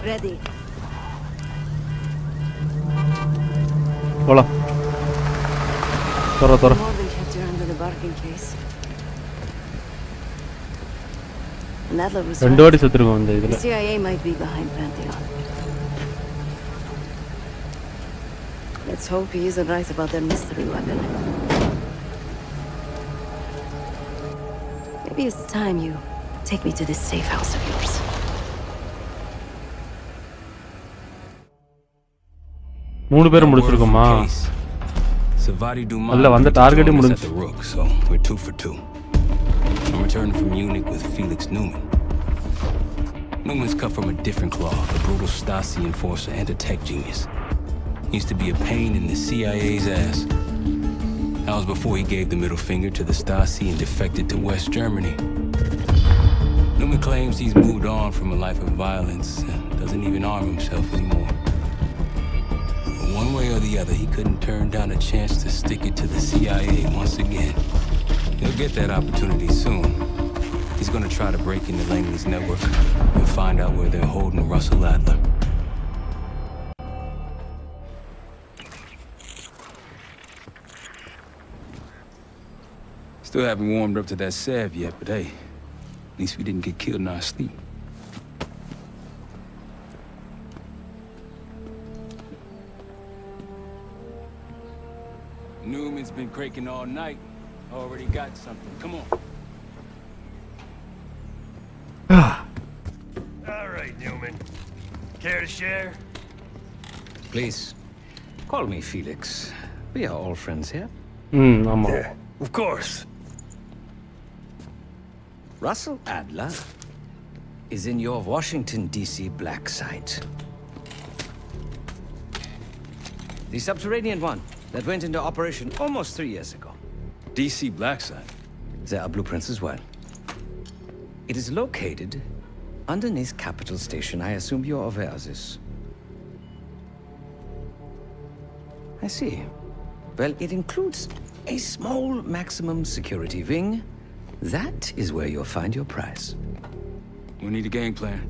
Ready. போலாம். தர More than kept you under the barking case. And Adler was ரெண்டு வாட்டி right. செத்துருக்கோம் இந்த The இதுல. CIA might be behind Pantheon. Let's hope he isn't right about their mystery weapon. Maybe it's time you take me to this safe house of yours. மூணு பேரும் முடிச்சிருக்கோமா? அல்ல வந்த டார்கெட்டே முடிஞ்சு. So we're 2 for 2. I'm returning from Munich with Felix Newman. Newman's cut from a different cloth, a brutal Stasi enforcer and a tech genius. He used to be a pain in the CIA's ass. That was before he gave the middle finger to the Stasi and defected to West Germany. Newman claims he's moved on from a life of violence and doesn't even arm himself anymore. But one way or the other, he couldn't turn down a chance to stick it to the CIA once again. He'll get that opportunity soon. He's gonna try to break into Langley's network and find out where they're holding Russell Adler. Still haven't warmed up to that salve yet, but hey, at least we didn't get killed in our sleep. Newman's been cranking all night. Already got something. Come on. All right, Newman. Care to share? Please, call me Felix. We are all friends here. ஆமா. Of course. Russell Adler is in your Washington, D.C. black site. The subterranean one that went into operation almost 3 years ago. DC black site? There are blueprints as well. It is located underneath Capitol Station. I assume you're aware of this. I see. Well, it includes a small maximum security wing. That is where you'll find your prize. We need a game plan.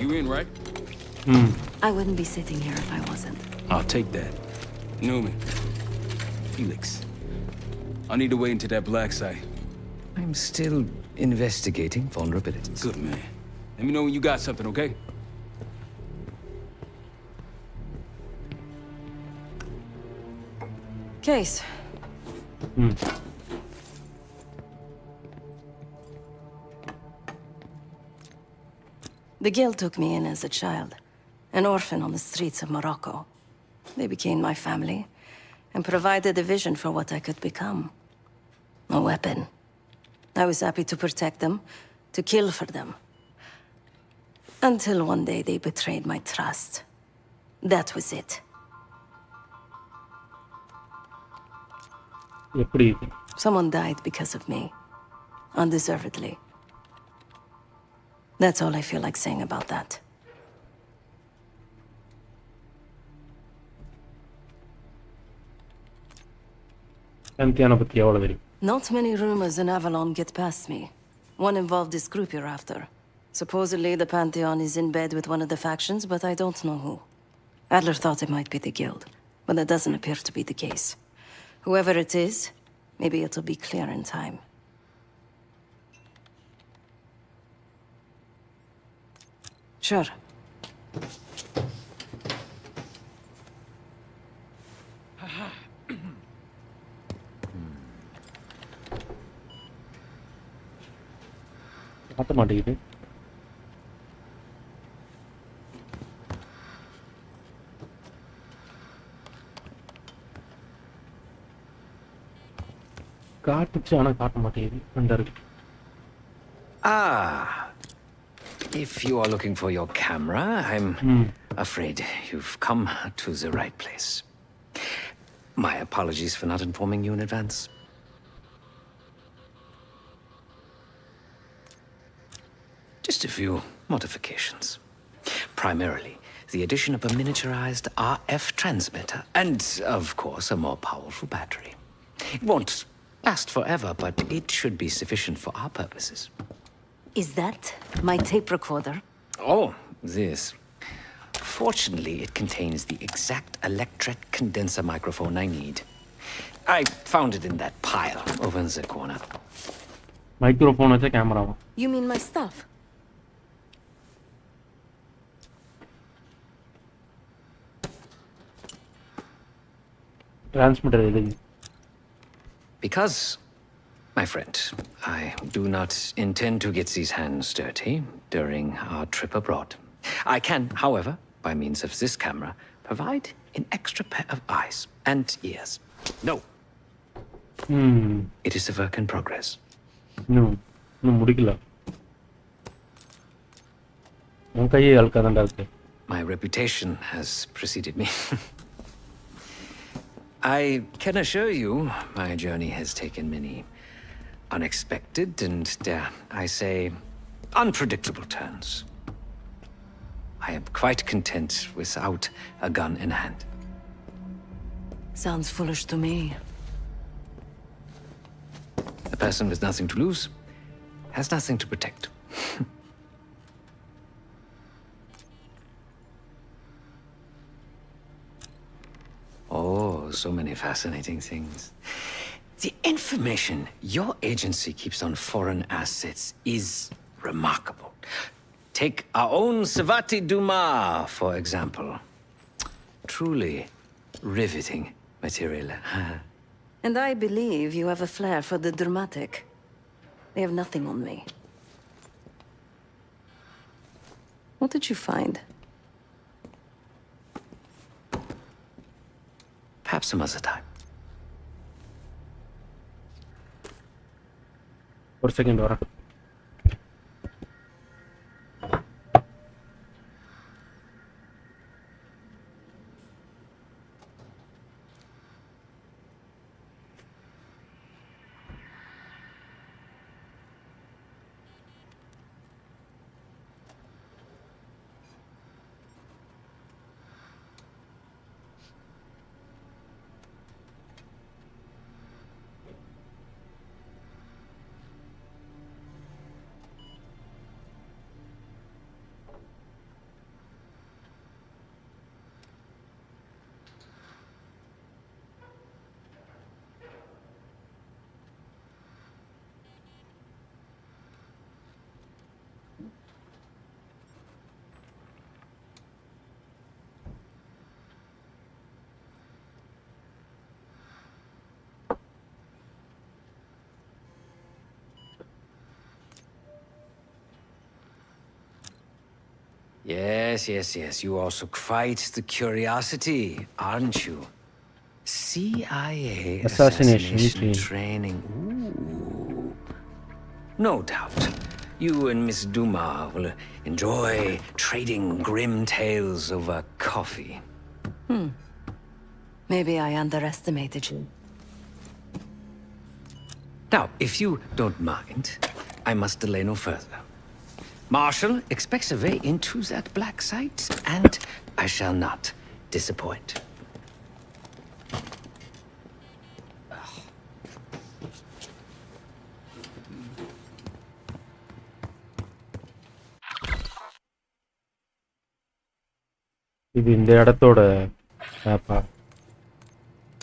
You in, right? I wouldn't be sitting here if I wasn't. I'll take that. Newman. Felix. I need to wait into that black site. I'm still investigating vulnerabilities. Good, man. Let me know when you got something, okay? Case. The guild took me in as a child, an orphan on the streets of Morocco. They became my family and provided a vision for what I could become. A weapon. I was happy to protect them, to kill for them. Until one day they betrayed my trust. That was it. எப்படி? Someone died because of me. Undeservedly. That's all I feel like saying about that. Pantheon பத்தி எவ்வளவு தெரியும்? Not many rumors in Avalon get past me. One involved this group you're after. Supposedly the Pantheon is in bed with one of the factions, but I don't know who. Adler thought it might be the guild, but that doesn't appear to be the case. Whoever it is, maybe it'll be clear in time. Sure. காட்ட மாட்டேங்குது. காட்டுச்சு ஆனா காட்ட மாட்டேங்குது. அந்த இருக்கு. If you are looking for your camera, I'm afraid you've come to the right place. My apologies for not informing you in advance. Just a few modifications. Primarily, the addition of a miniaturized RF transmitter, and, of course, a more powerful battery. It won't last forever, but it should be sufficient for our purposes. Is that my tape recorder? Oh, this. Fortunately, it contains the exact electret condenser microphone I need. I found it in that pile over in the corner. Microphone வச்ச கேமராவா? You mean my stuff? Transmitter எதுக்கு? Because, my friend, I do not intend to get these hands dirty during our trip abroad. I can, however, by means of this camera, provide an extra pair of eyes and ears. No. It is a work in progress. இன்னும் முடிக்கல. உன் கையை அழுக்காதான்டா இருக்கு. My reputation has preceded me. I can assure you, my journey has taken many unexpected and, dare I say, unpredictable turns. I am quite content without a gun in hand. Sounds foolish to me. A person with nothing to lose has nothing to protect. Oh, so many fascinating things. The information your agency keeps on foreign assets is remarkable. Take our own Savati Duma, for example. Truly riveting material. And I believe you have a flair for the dramatic. They have nothing on me. What did you find? Perhaps some other time. ஒரு second வரேன். Yes. You also quite the curiosity, aren't you? CIA assassination training. Ooh. No doubt. You and Miss Duma will enjoy trading grim tales over coffee. Maybe I underestimated you. Now, if you don't mind, I must delay no further. Marshall expects a way into that black site, and I shall not disappoint. இது இந்த இடத்தோட மேப்பா?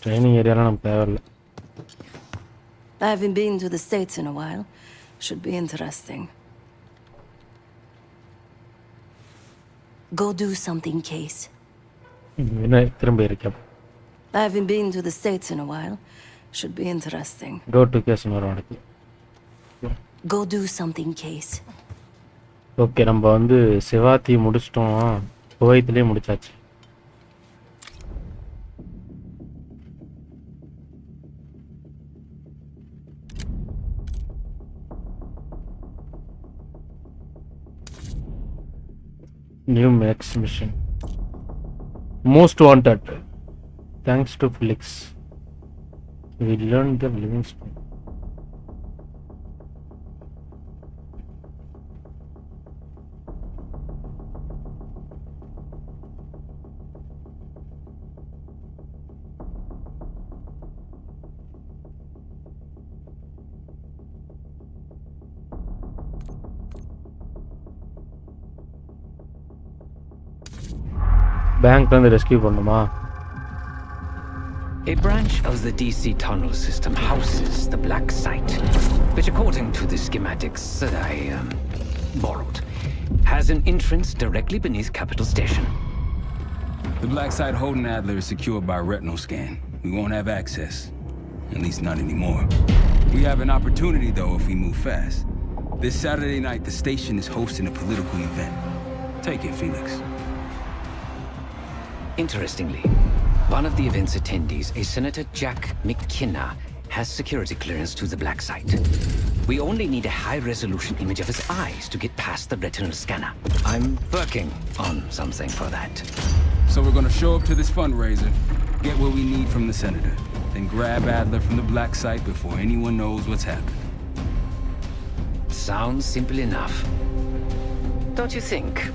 Training ஏரியாலாம் நமக்கு தேவையில்லை. I haven't been to the States in a while. Should be interesting. Go do something, Case. என்ன திரும்ப இருக்கேன். I haven't been to the States in a while. Should be interesting. Go to Case வரும் அடுத்து. Go do something, Case. Okay, நம்ம வந்து சிவாத்தி முடிச்சிட்டோம். குவைத்திலே முடிச்சாச்சு. New Max mission. Most wanted. Thanks to Felix. We learned the living spring. பேங்க்ல இருந்து rescue பண்ணுமா? A branch of the DC tunnel system houses the black site. which according to the schematics that I borrowed, has an entrance directly beneath Capital Station. The black site holding Adler is secured by retinal scan. We won't have access. At least not anymore. We have an opportunity, though, if we move fast. This Saturday night, the station is hosting a political event. Take it, Felix. Interestingly, one of the event's attendees, a Senator Jack McKenna, has security clearance to the black site. We only need a high-resolution image of his eyes to get past the retinal scanner. I'm working on something for that. So we're gonna show up to this fundraiser, get what we need from the senator, then grab Adler from the black site before anyone knows what's happened. Sounds simple enough. Don't you think?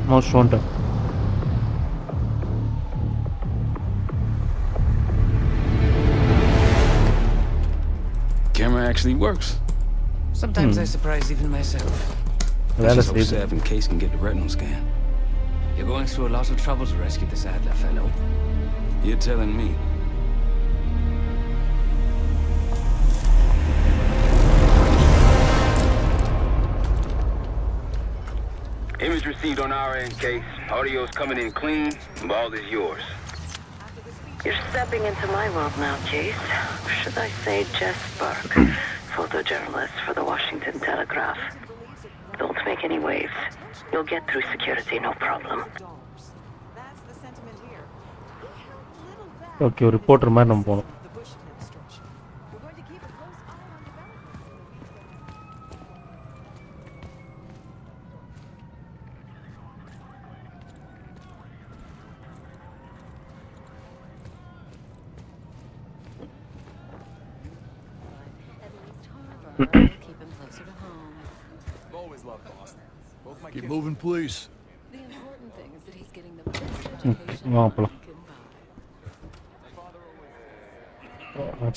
Most wanted. Camera actually works. Sometimes I surprise even myself. I just hope Sav and Case can get the retinal scan. You're going through a lot of trouble to rescue this Adler fellow. You're telling me. Image received on our end, Case. Audio's coming in clean. Ball is yours. You're stepping into my world now, Case. Should I say Jess Burke, photojournalist for the Washington Telegraph. Don't make any waves. You'll get through security, no problem. Okay, ஒரு reporter மாதிரி நம்ம போகணும். Keep moving, please. The important thing is that he's getting the best education. வாங்கலாம்.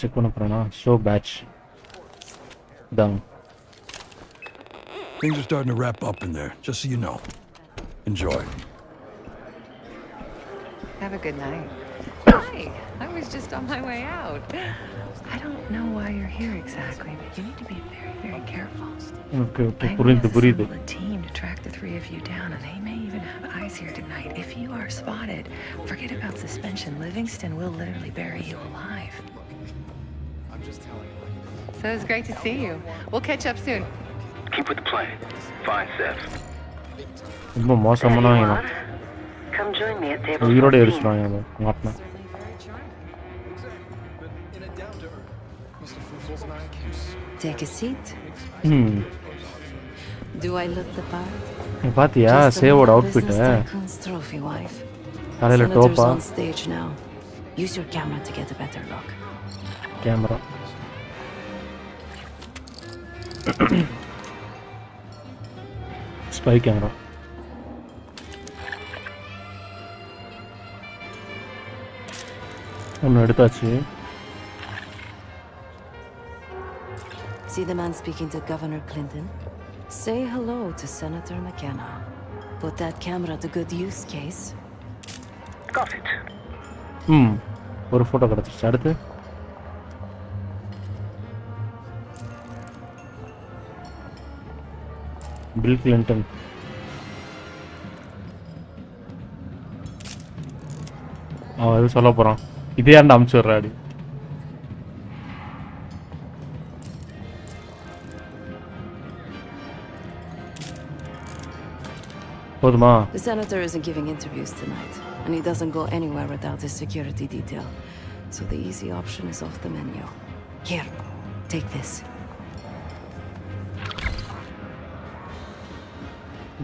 Check பண்ண போறேனா show batch down. Things are starting to wrap up in there, just so you know. Enjoy. Have a good night. Hi, I was just on my way out. I don't know why you're here exactly, but you need to be very, very careful. Okay, I'm புரியுது gonna புரியுது. assemble a team to track the three of you down, and they may even have eyes here tonight. If you are spotted, forget about suspension. Livingston will literally bury you alive. I'm just telling you. So it's great to see you. We'll catch up soon. Keep with the plan. Find Seth. ரொம்ப மோசமானவங்க. Come join me at table உயிரோட 14. எரிச்சுறாங்க மாட்டனா. Take a seat. Do I look the part? பாத்தியா சேவோட outfit Trophy wife. தலையில Senator's டோப்பா on stage now. Use your camera to get a better look. Camera spy camera ஒன்று எடுத்தாச்சு. See the man speaking to Governor Clinton? Say hello to Senator McKenna. Put that camera to good use, Case. Got it. ஒரு photo கிடச்சிருச்சு. அடுத்து bill Clinton. அவன் எதுவும் சொல்ல போகிறான். இதே ஆண்டு அமுச்சு விட்றாடி. போதுமா? The senator isn't giving interviews tonight, and he doesn't go anywhere without his security detail. So the easy option is off the menu. Here, take this.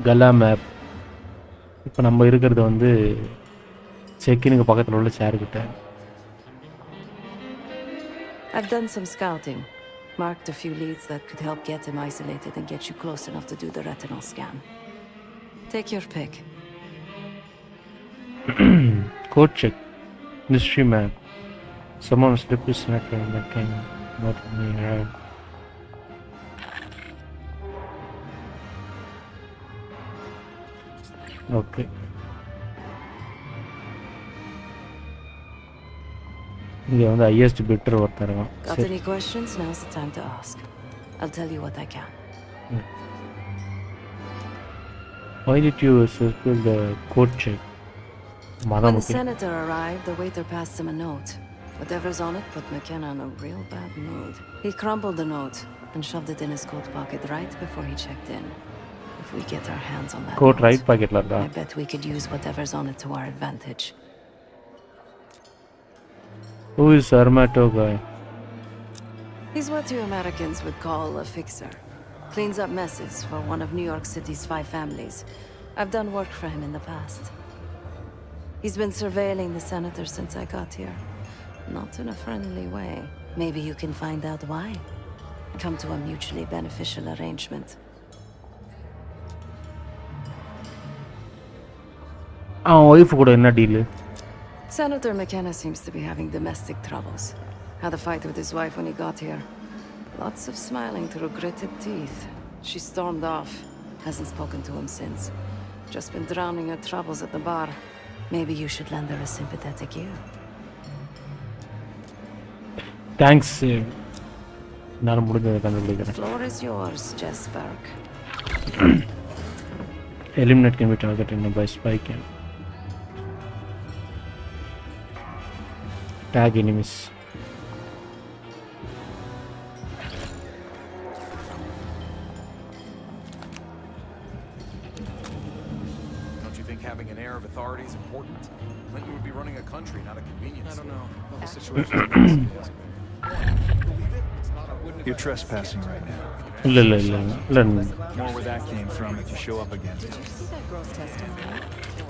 Kala map. இப்போ நம்ம இருக்கிறது வந்து செக்கினுக்கு பக்கத்தில் உள்ள சேர் கிட்ட. I've done some scouting. Marked a few leads that could help get him isolated and get you close enough to do the retinal scan. Take your pick. Code check. Mystery map. Someone slipped his senator and that came not me around. Okay. இங்கே வந்து highest bidder ஒருத்தர் இருக்கான். Got any questions? Now's the time to ask. I'll tell you what I can. Why did you circle the code check? When the senator arrived, the waiter passed him a note. Whatever's on it put McKenna in a real bad mood. He crumpled the note and shoved it in his coat pocket right before he checked in. If we get our hands on that coat note, right pocket ladda. I bet we could use whatever's on it to our advantage. Who is Armato guy? He's what you Americans would call a fixer. Cleans up messes for one of New York City's 5 families. I've done work for him in the past. He's been surveilling the senator since I got here. Not in a friendly way. Maybe you can find out why. Come to a mutually beneficial arrangement. Wife கூட என்ன deal? Senator McKenna seems to be having domestic troubles. Had a fight with his wife when he got here. Lots of smiling through gritted teeth. She stormed off. Hasn't spoken to him since. Just been drowning her troubles at the bar. Maybe you should lend her a sympathetic ear. Thanks. நான் முடிஞ்சதை கண்டுபிடிக்கிறேன். Floor is yours, Jessberg. Eliminate can be targeted by spike and tag enemies. Don't you think having an air of authority is important? Clinton would be running a country, not a convenience. I don't know. The situation is. You're trespassing right now. இல்ல. More where that came from if you show up again. Did you see that girl's testimony?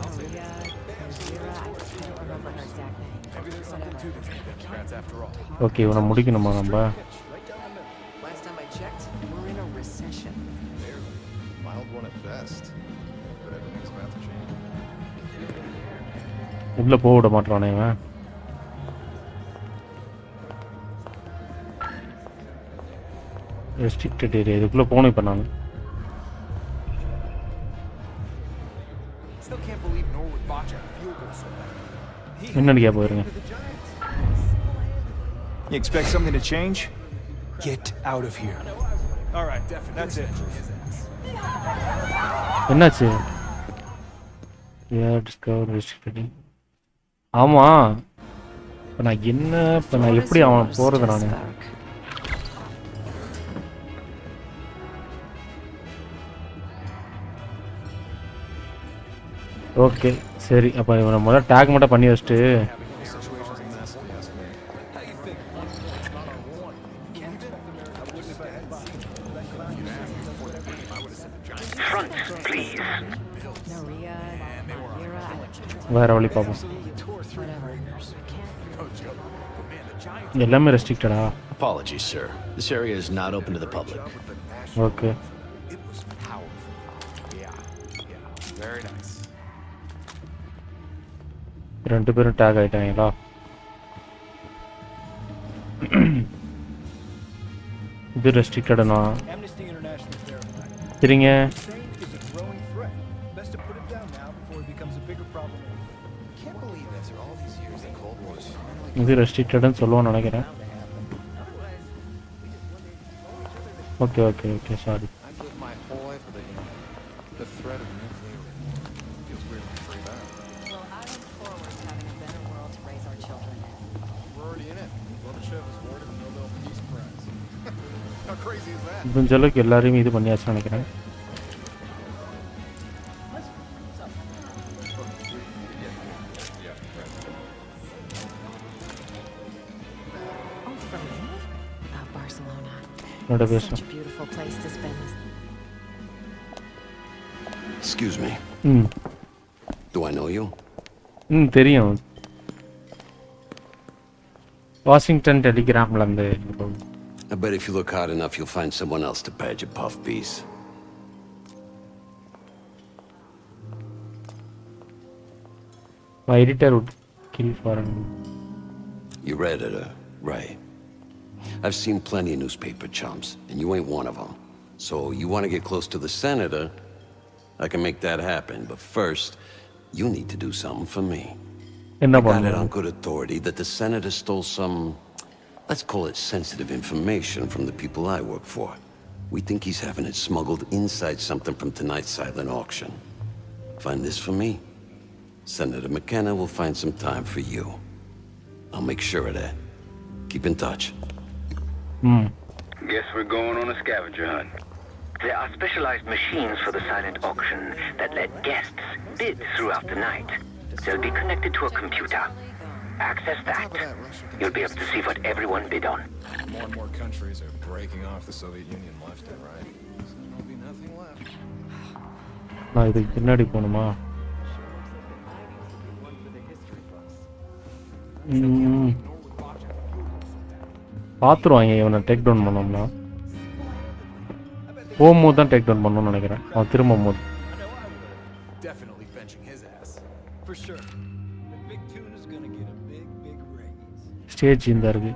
Maria, I don't remember her exact name. Maybe there's something to these Democrats after all. Okay இவனை முடிக்கணுமா நம்ம? Last time I checked, we're in a recession. Mild one at best. But everything's about to change. உள்ள போக விட மாட்டானே இவன். Restricted area இதுக்குள்ள போகணும் இப்போ நான். Still can't believe Norwood botched a field goal so bad. என்னன்னு கேட்ப போயிருங்க. You expect something to change? Get out of here. All right, definitely. That's it. என்னாச்சு? Discover restricted. ஆமா. இப்போ நான் எப்படி அவன் போறது நானு? ஓகே சரி அப்போ இவனை முதல்ல டேக் மட்டும் பண்ணி வச்சுட்டு வேற வழி பார்ப்போம். எல்லாமே ரெஸ்ட்ரிக்டடா? Apologies, sir. This area is not open to the public. Okay. It was powerful. Yeah. Very nice. ரெண்டு பேரும் டேக் ஆயிட்டாங்களா? இது ரெஸ்ட்ரிக்டடனா? சரிங்க. இது ரெஸ்ட்ரிக்டட்னு சொல்லுவோன்னு நினைக்கிறேன். Okay sorry. முடிஞ்ச அளவுக்கு எல்லாரையும் இது பண்ணியாச்சுன்னு நினைக்கிறேன். Such a beautiful place to spend this. Excuse me. Do I know you? தெரியும். வாஷிங்டன் டெலிகிராம்ல இருந்து. I bet if you look hard enough you'll find someone else to pad your puff piece. My editor would kill for him. You read it, right? I've seen plenty of newspaper chumps, and you ain't one of them. So you want to get close to the senator? I can make that happen, but first, you need to do something for me. I got it on good authority that the senator stole some, let's call it sensitive information from the people I work for. We think he's having it smuggled inside something from tonight's silent auction. Find this for me. Senator McKenna will find some time for you. I'll make sure of that. Keep in touch. Guess we're going on a scavenger hunt. There are specialized machines for the silent auction that let guests bid throughout the night. They'll be connected to a computer. Access that. You'll be able to see what everyone bid on. More and more countries are breaking off the Soviet Union left and right. So there'll be nothing left. நான் இதுக்கு பின்னாடி போகணுமா? பார்த்துருவாங்க இவனை take down பண்ணோம்னா. போகும்போது தான் take down பண்ணணும்னு நினைக்கிறேன். அவன் திரும்பும் போது. Definitely benching his ass. For sure. The big tune is gonna get a big raise. Stage இந்த இருக்கு.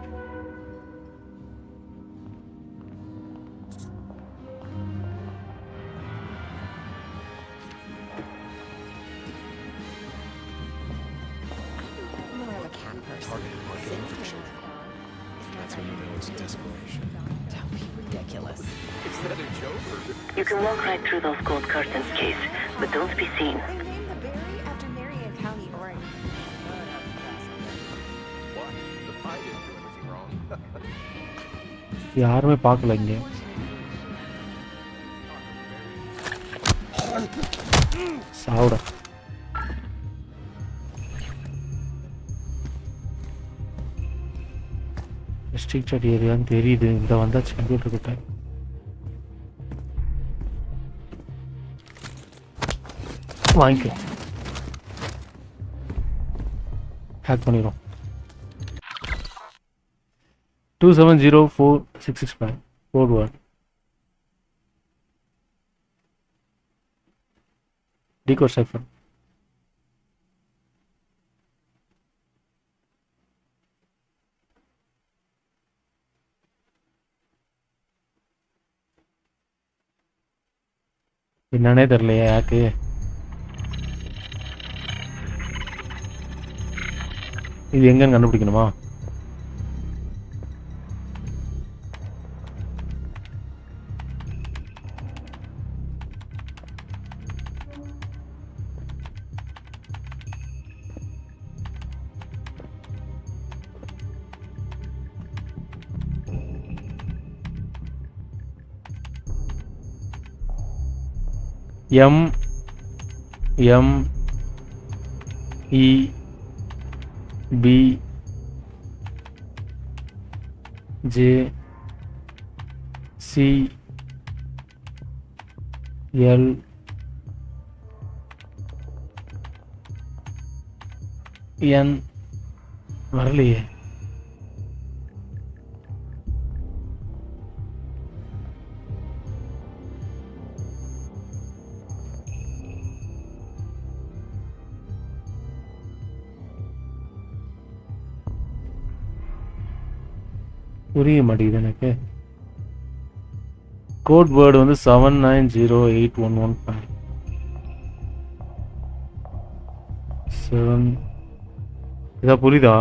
That's when you know it's desperation. Don't be ridiculous. Is that a joke or? You can walk right through those gold curtains, Case, but don't be seen. They named the berry after Marion County, Oregon. What? The pie didn't do anything wrong. யாருமே பார்க்கல இங்க. சாவுடா. Restricted ஏரியான்னு தெரியுது. இந்த வந்தாச்சு computer கிட்ட. வாங்கிக்க. ஹேக் பண்ணிடும். 2704665 code word. Decode cipher. என்னன்னே தெரியலையே யாக்கு. இது எங்கன்னு கண்டுபிடிக்கணுமா? M E B J C L N வரலையே. புரிய மாட்டேங்குது எனக்கு. கோட் வேர்டு வந்து 79081115 7 இதா புரியுதா?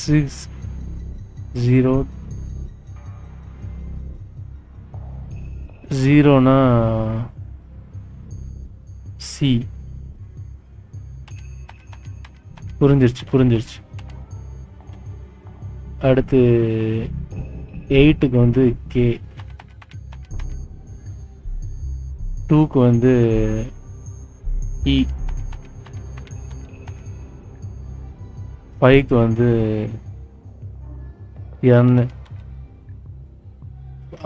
Six 0 சி புரிஞ்சிருச்சு. அடுத்து 8க்கு வந்து கே, 2க்கு வந்து இ, 5க்கு வந்து N,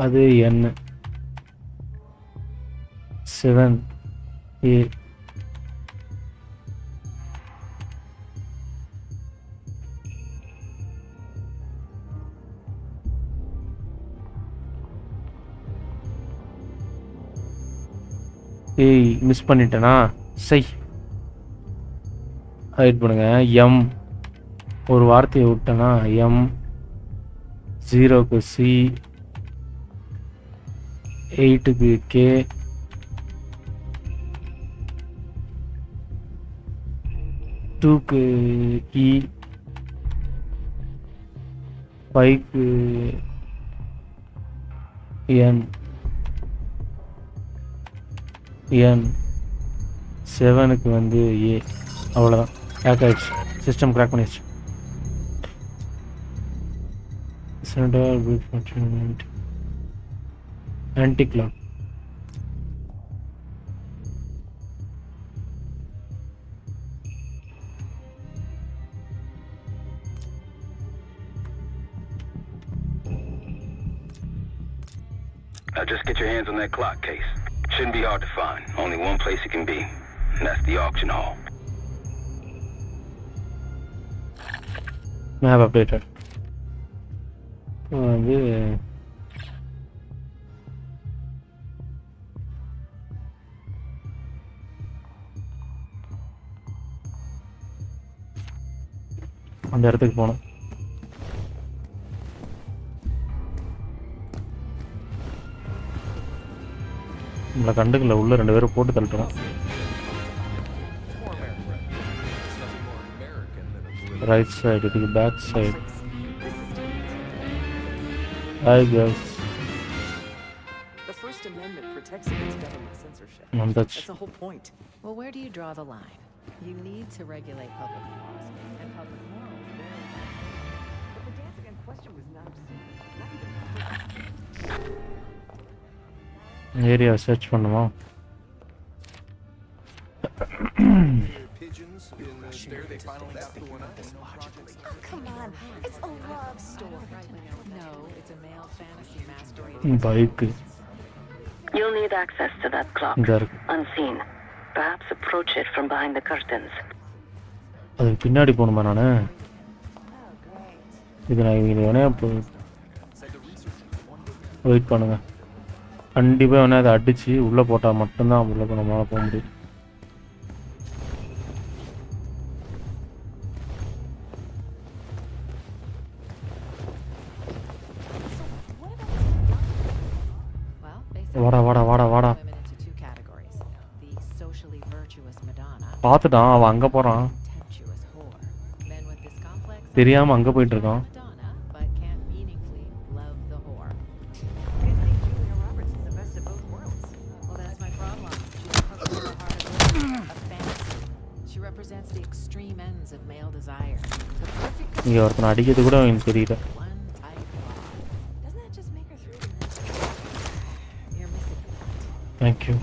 அது N, 7 A, ஏய் மிஸ் பண்ணிட்டேனா? சை வெயிட் பண்ணுங்க. எம் ஒரு வார்த்தையை விட்டேன்னா எம், 0க்கு சி, 8க்கு கே, 2க்கு இ, 5க்கு என், 7க்கு வந்து ஏ. அவ்வளோதான். ஹேக் ஆயிடுச்சு. சிஸ்டம் கிராக் பண்ணிடுச்சு. Anti clock. Now just get your hands on that clock case. Shouldn't be hard to find. Only one place it can be, and that's the auction hall. Map updated. வந்து அந்த இடத்துக்கு போனோம். நம்மளை கண்டுக்கல. உள்ள 2 பேரும் போட்டு தள்ளிட்டோம். ரைட் சைடு, இதுக்கு back side. Hi guys. The First Amendment protects against government censorship. That's the whole point. Well, where do you draw the line? You need to regulate public morals, and public morals vary. But the dancing in question was not obscene. Area search பண்ணுமா? Pigeons in the stair, they finally got the one up. Oh, come on. It's a love story. No, it's a male fantasy masquerade. Bike. You'll need access to that clock, There. unseen. Perhaps approach it from behind the curtains. அதுக்கு பின்னாடி போகணுமா நான்? இது நான் இவங்க வேணா wait பண்ணுங்க. கண்டிப்பாக வேணா அதை அடித்து உள்ளே போட்டால் மட்டும்தான் உள்ளே நம்மளால் போக முடியும். வாடா வாடா வாடா வாடா. பார்த்துட்டான், அவன் அங்கே போகிறான். தெரியாமல் அங்கே போயிட்டுருக்கான். இங்கே ஒருத்தனை அடிக்கிறது கூட அவனுக்கு தெரியல. தேங்க்யூ.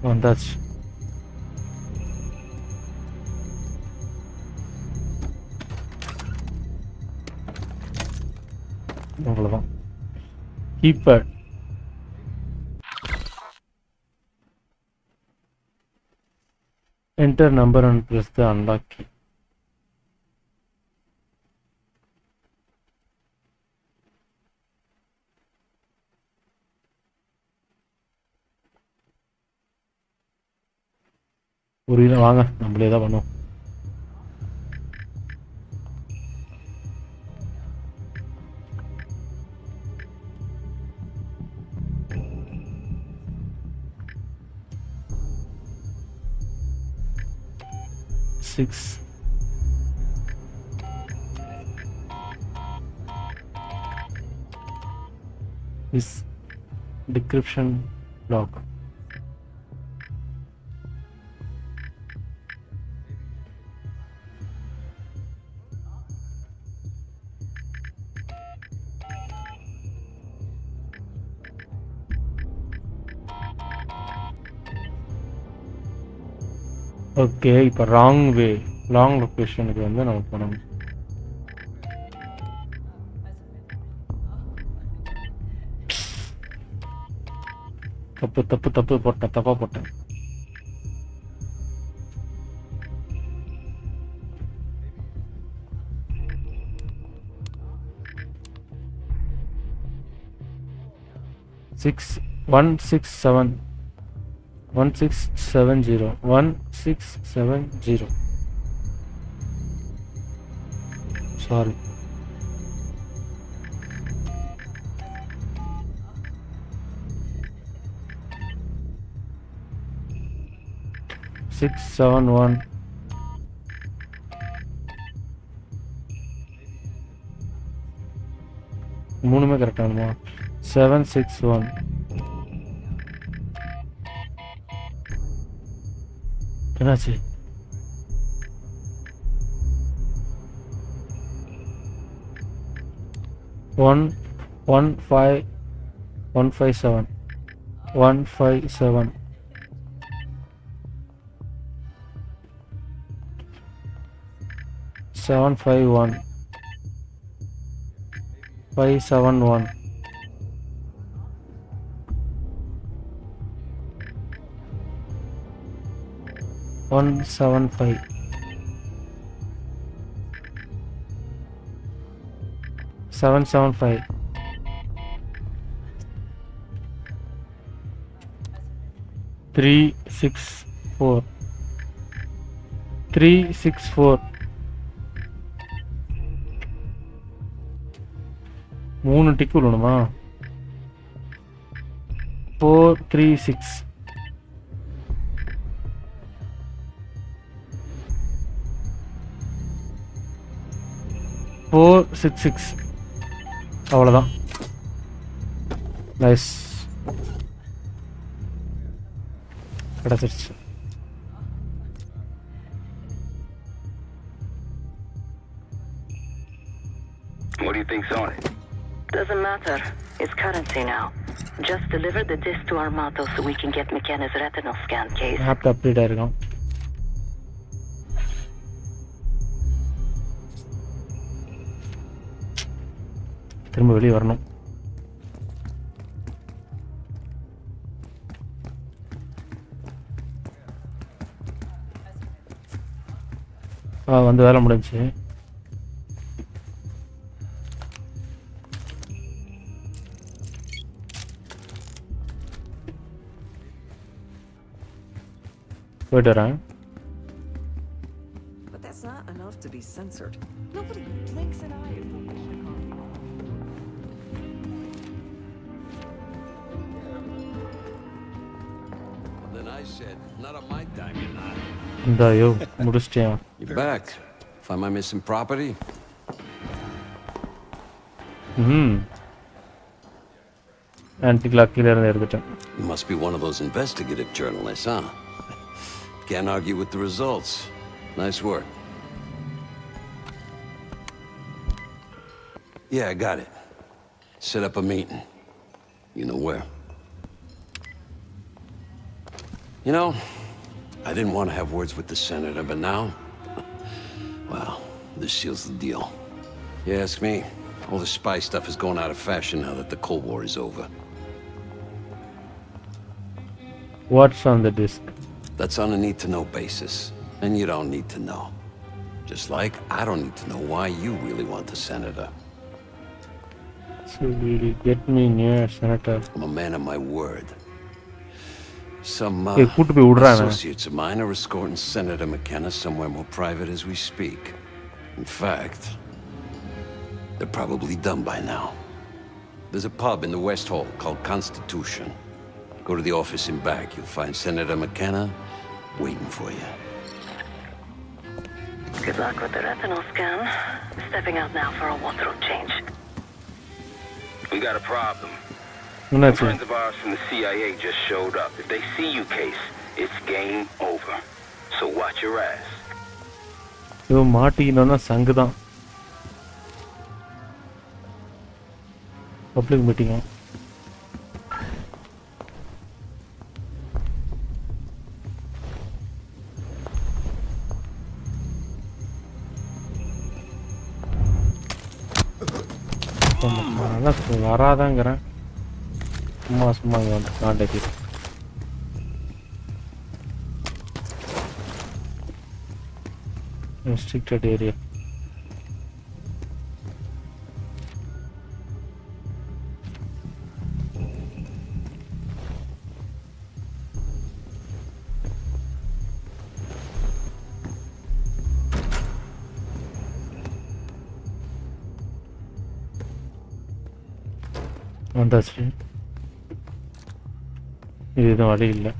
வந்தாச்சு. அவ்வளோதான். Keeper enter number and press the unlock key. புரியல, வாங்க நம்மளே தான் பண்ணுவோம். This decryption lock. ஓகே, இப்போ ராங் லொக்கேஷனுக்கு வந்து நம்ம போனோம். தப்பா போட்டேன். 167 1670 1670. Sorry. Six seven one. மூணுமே கரெக்டா இருக்குமா? 761. என்னாச்சு? 157 157 751 571 175 775 364 364 மூணு டிக்கு விடணுமா? 436 466. அவ்வளோதான். நைஸ், கிடச்சிருச்சு. What do you think's on it? Doesn't matter. It's currency now. Just deliver the disc to Armato so we can get McKenna's retinal scan case. App update ஆயிருக்கும். திரும்ப வெளியே வரணும். வந்து வேலை முடிஞ்சு. போயிட்டு வரேன். But that's not enough to be censored. Nobody blinks an eye if they wish to copy. Then I said, not on my dime, you're not. இந்தாயோ முடிச்சிட்டியா? You're back. Find my missing property? ஆன்டிக்லாக் கீழே இருந்து எடுத்துட்டேன். You must be one of those investigative journalists, huh? Can't argue with the results. Nice work. Yeah, I got it. Set up a meeting. You know where. You know, I didn't want to have words with the senator, but now, well, this seals the deal. You ask me, all the spy stuff is going out of fashion now that the Cold War is over. What's on the disk? That's on a need-to-know basis, and you don't need to know. Just like I don't need to know why you really want the senator. So will you get me near Senator? I'm a man of my word. Some associates of mine are escorting Senator McKenna somewhere more private as we speak. In fact, they're probably done by now. There's a pub in the West Hall called Constitution. Go to the office in back. You'll find Senator McKenna waiting for you. Good luck with the retinal scan. Stepping out now for a wardrobe change. We got a problem. Some friends of ours from the CIA just showed up. If they see you, Case, it's game over. So watch your ass. இவன் மாட்டிக்கினோன்னா சங்கு தான். Public மீட்டிங்கா? வராதாங்கிறேன். சும்மா சும்மா இங்கே வந்து contact restricted area. வந்தாச்சு. இது எதுவும் வழி இல்லை.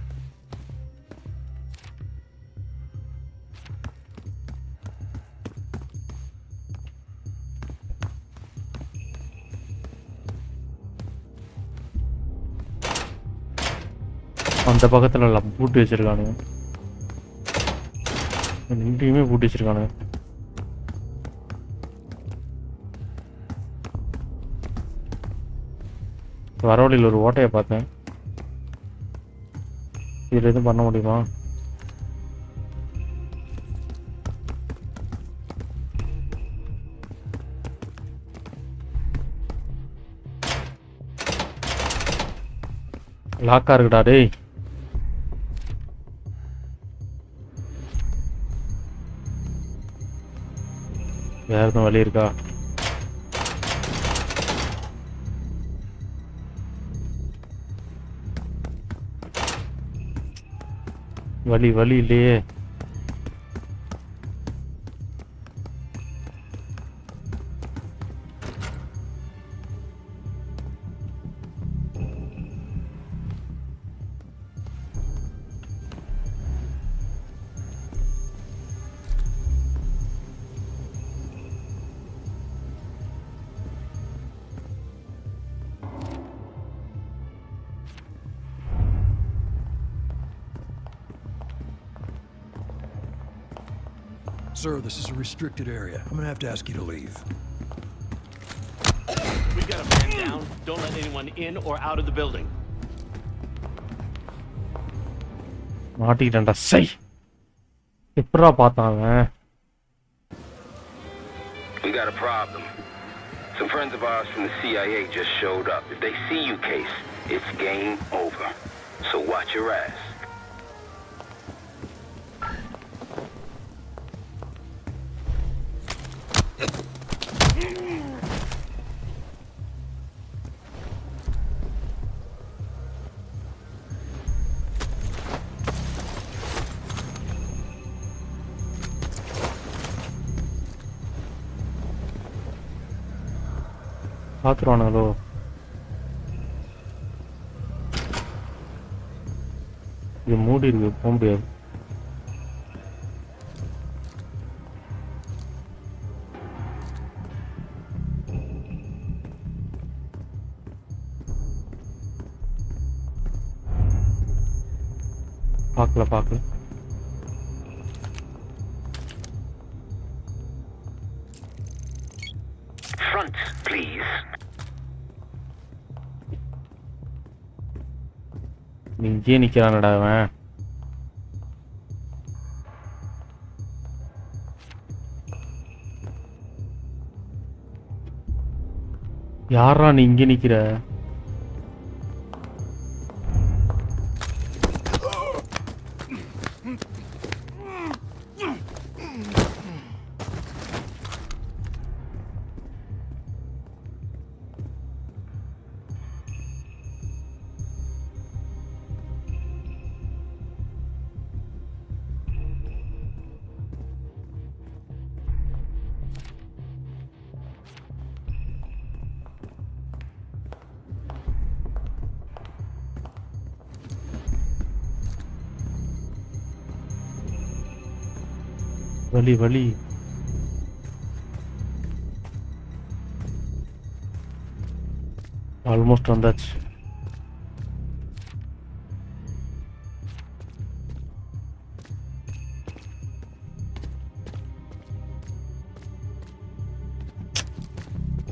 அந்த பக்கத்துல பூட்டி வச்சிருக்கானுங்க. ரெண்டையுமே பூட்டி வச்சிருக்கானுங்க. வர வழியில் ஒரு ஓட்டையை பார்த்தேன். இதில் எதுவும் பண்ண முடியுமா? லாக்கா இருக்குடா டேய். வேற எதுவும் வழி இருக்கா? வழி இல்லையே. Sir, this is a restricted area. I'm gonna have to ask you to leave. We've got a man down. Don't let anyone in or out of the building. மாட்டிக்கிட்டேன்டா. சை, எப்படா பார்த்தான்? We got a problem. Some friends of ours from the CIA just showed up. If they see you, Case, it's game over. So watch your ass. பார்த்துருவானுங்களோ? இது மூடி இருக்கு, போக முடியாது. பார்க்கல. Front, please. இங்கே நிக்கிறானடா அவன். யாரா நீ இங்கே நிக்கிற? வழி ஆல்மோஸ்ட் வந்தாச்சு.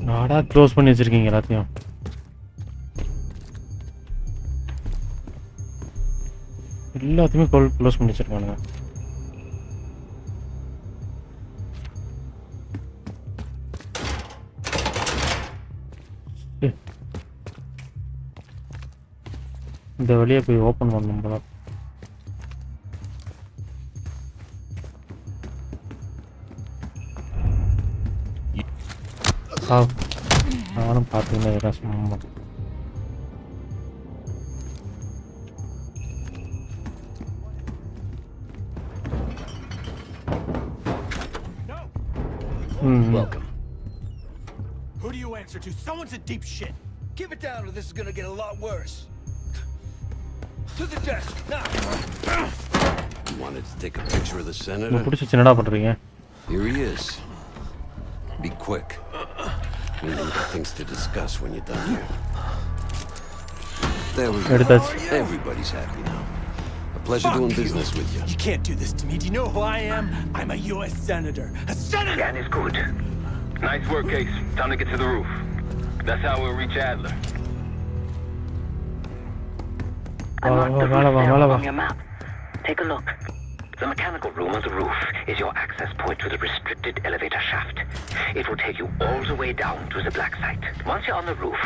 நாடா க்ளோஸ் பண்ணி வச்சிருக்கீங்க எல்லாத்தையும். எல்லாத்தையுமே க்ளோஸ் பண்ணி வச்சிருக்கானுங்க. இந்த வழியை போய் ஓப்பன் பண்ணணும் போல. நானும் பார்த்துக்கிட்டேன் சும்மா. Who do you answer to? Someone's in deep shit. Keep it down or this is gonna get a lot worse. To the desk, now! You wanted to take a picture of the senator? Here he is. Be quick. We've got things to discuss when you're done here. There we go. Everybody's happy now. A pleasure doing business with you. You can't do this to me. Do you know who I am? I'm a U.S. senator. A senator! Scan is good. Nice work, Case. Time to get to the roof. That's how we'll reach Adler. I marked the roof there on your map. Take a look. The mechanical room on the roof is your access point to the restricted elevator shaft. It will take you all the way down to the black site. Once you're on the roof,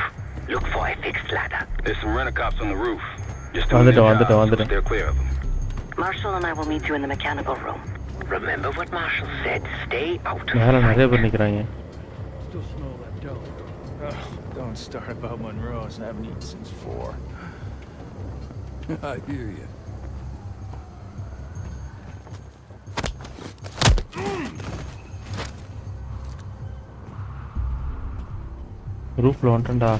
look for a fixed ladder. There's some rent-a-cops on the roof. Just doing their job, so they're clear of them. Marshall and I will meet you in the mechanical room. Remember what Marshall said. Stay out of மேல sight. நிறைய பேர் நிக்கிறாங்க. Still smell that dough. Don't start about Monroe's. I haven't eaten since 4. I hear you. ரூஃப்ல வந்துட்டா.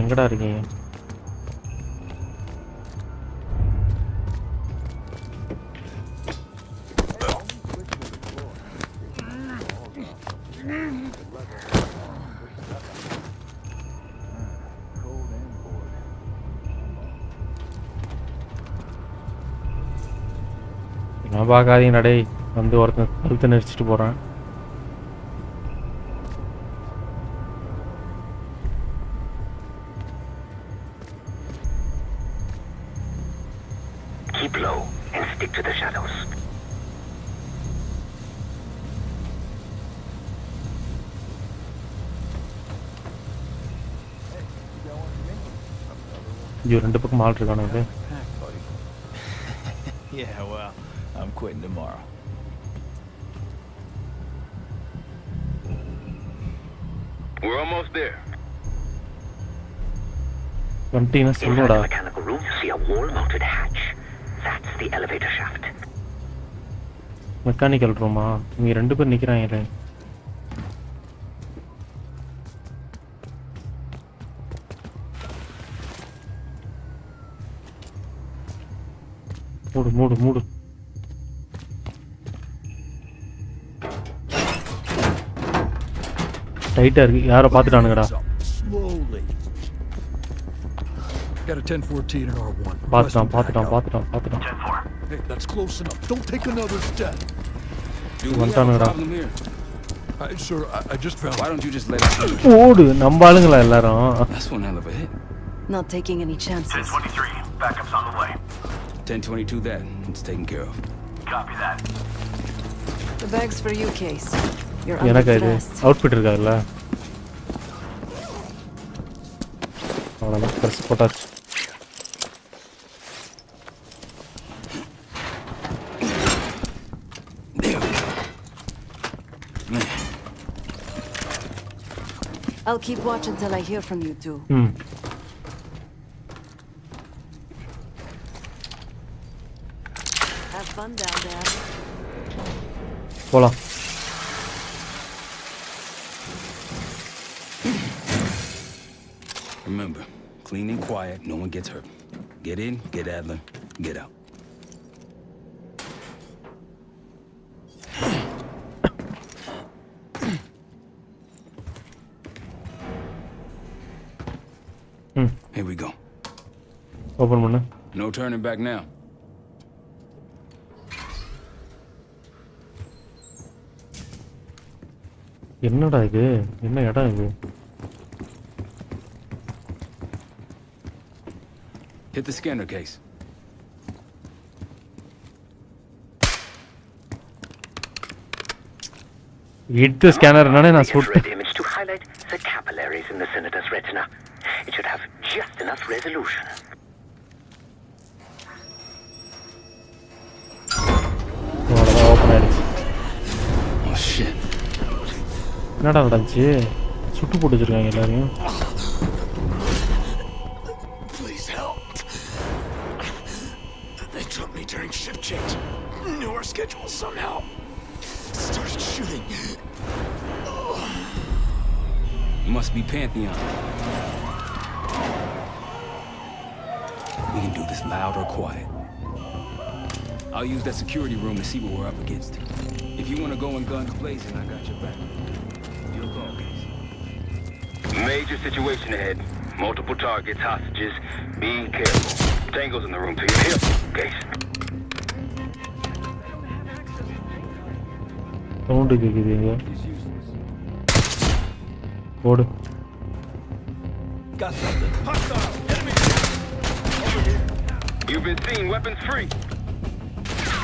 எங்கடா இருக்கீங்க? நான் பார்க்காதீங்கடா டேய், வந்து ஒருத்தன் கழுத்தை நெரிச்சிட்டு போறான். Keep low and stick to the shadows. ஐயோ ரெண்டு பக்கம் ஆள் இருக்கானுங்க. Yeah, well, I'm quitting tomorrow. We're almost there. வந்துட்டீங்கன்னா Inside சொல்லுடா. the mechanical room, you see a wall-mounted hatch. That's the elevator shaft. Mechanical ரூமா? இங்க ரெண்டு பேர் நிக்கிறாங்களே. மூடு மூடு மூடு. டைட்டா இருக்கு. யாரோ பாத்துட்டானுங்கடா. Slowly. Got a 1014 in R1. பாத்துட்டான். Hey, that's close enough. Don't take another step. வந்துட்டானுங்கடா. Sir, I just found. Why don't you just let it ஓடு. நம்ம ஆளுங்களா எல்லாரும். That's one hell of a hit. Not taking any chances. 1023. Backup's on the way. 1022 that. It's taken care of. Copy that. The bag's for you, Case. You're under எனக்கு இது arrest. Outfit இருக்காதுல்ல. அவ்வளோதான் dress போட்டாச்சு. I'll keep watch until I hear from you two. Have fun down there. போலாம். Remember, clean and quiet, no one gets hurt. Get in, get Adler, get out. Here we go. Open பண்ணு. No turning back now. என்னடா இது? என்ன இடம் இது? Hit the scanner case. Hit the scanner நானே நான் Red சுட்டு. image to highlight the capillaries in the senator's retina. It should have just enough resolution. அவ்வளோதான் ஓப்பன் ஆயிடுச்சு. Oh shit. என்னடா நடந்துச்சு? சுட்டு போட்டு வச்சிருக்காங்க எல்லாரையும். Please help. They took me during shift change. Knew our schedule somehow. Started shooting. Must be Pantheon. We can do this loud or quiet. I'll use that security room to see what we're up against. If you want to go in guns blazing, I got your back. You'll go, Case. Major situation ahead. Multiple targets, hostages. Be careful. Tango's in the room to your hip, Case. Sound கேக்குதுங்க. ஓடு. Got something. Hostile. Enemy. Over here. You've been seen. Weapons free.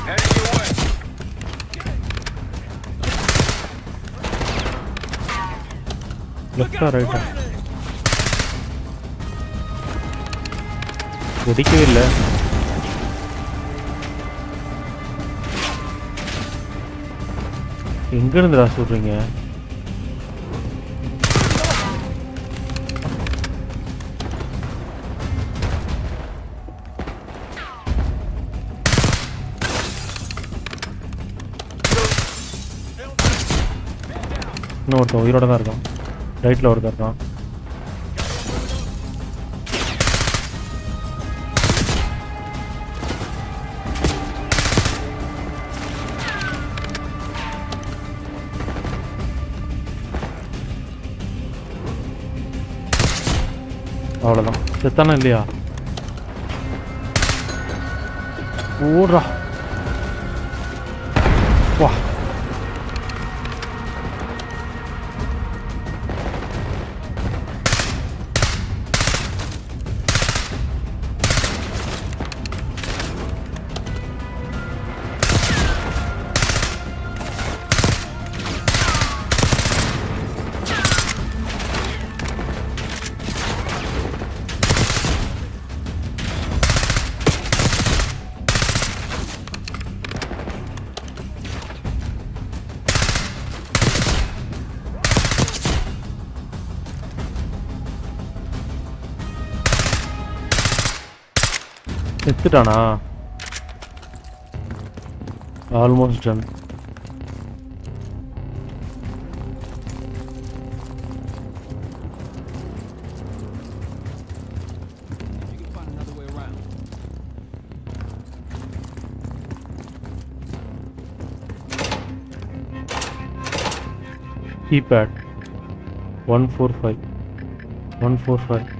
Heading your way. லெஃப்டா ரைட்டா? வெடிக்கவே இல்லை. எங்க இருந்துடா சொல்றீங்க? இன்னொருத்தன் உயிரோட தான் இருக்கான். ரைட்ல ஒருத்தன் இருக்கான். அவ்வளோதான். செத்தானா இல்லையா? ஓடுறா. வா. செத்துட்டானா? Almost done. Keypad 145 145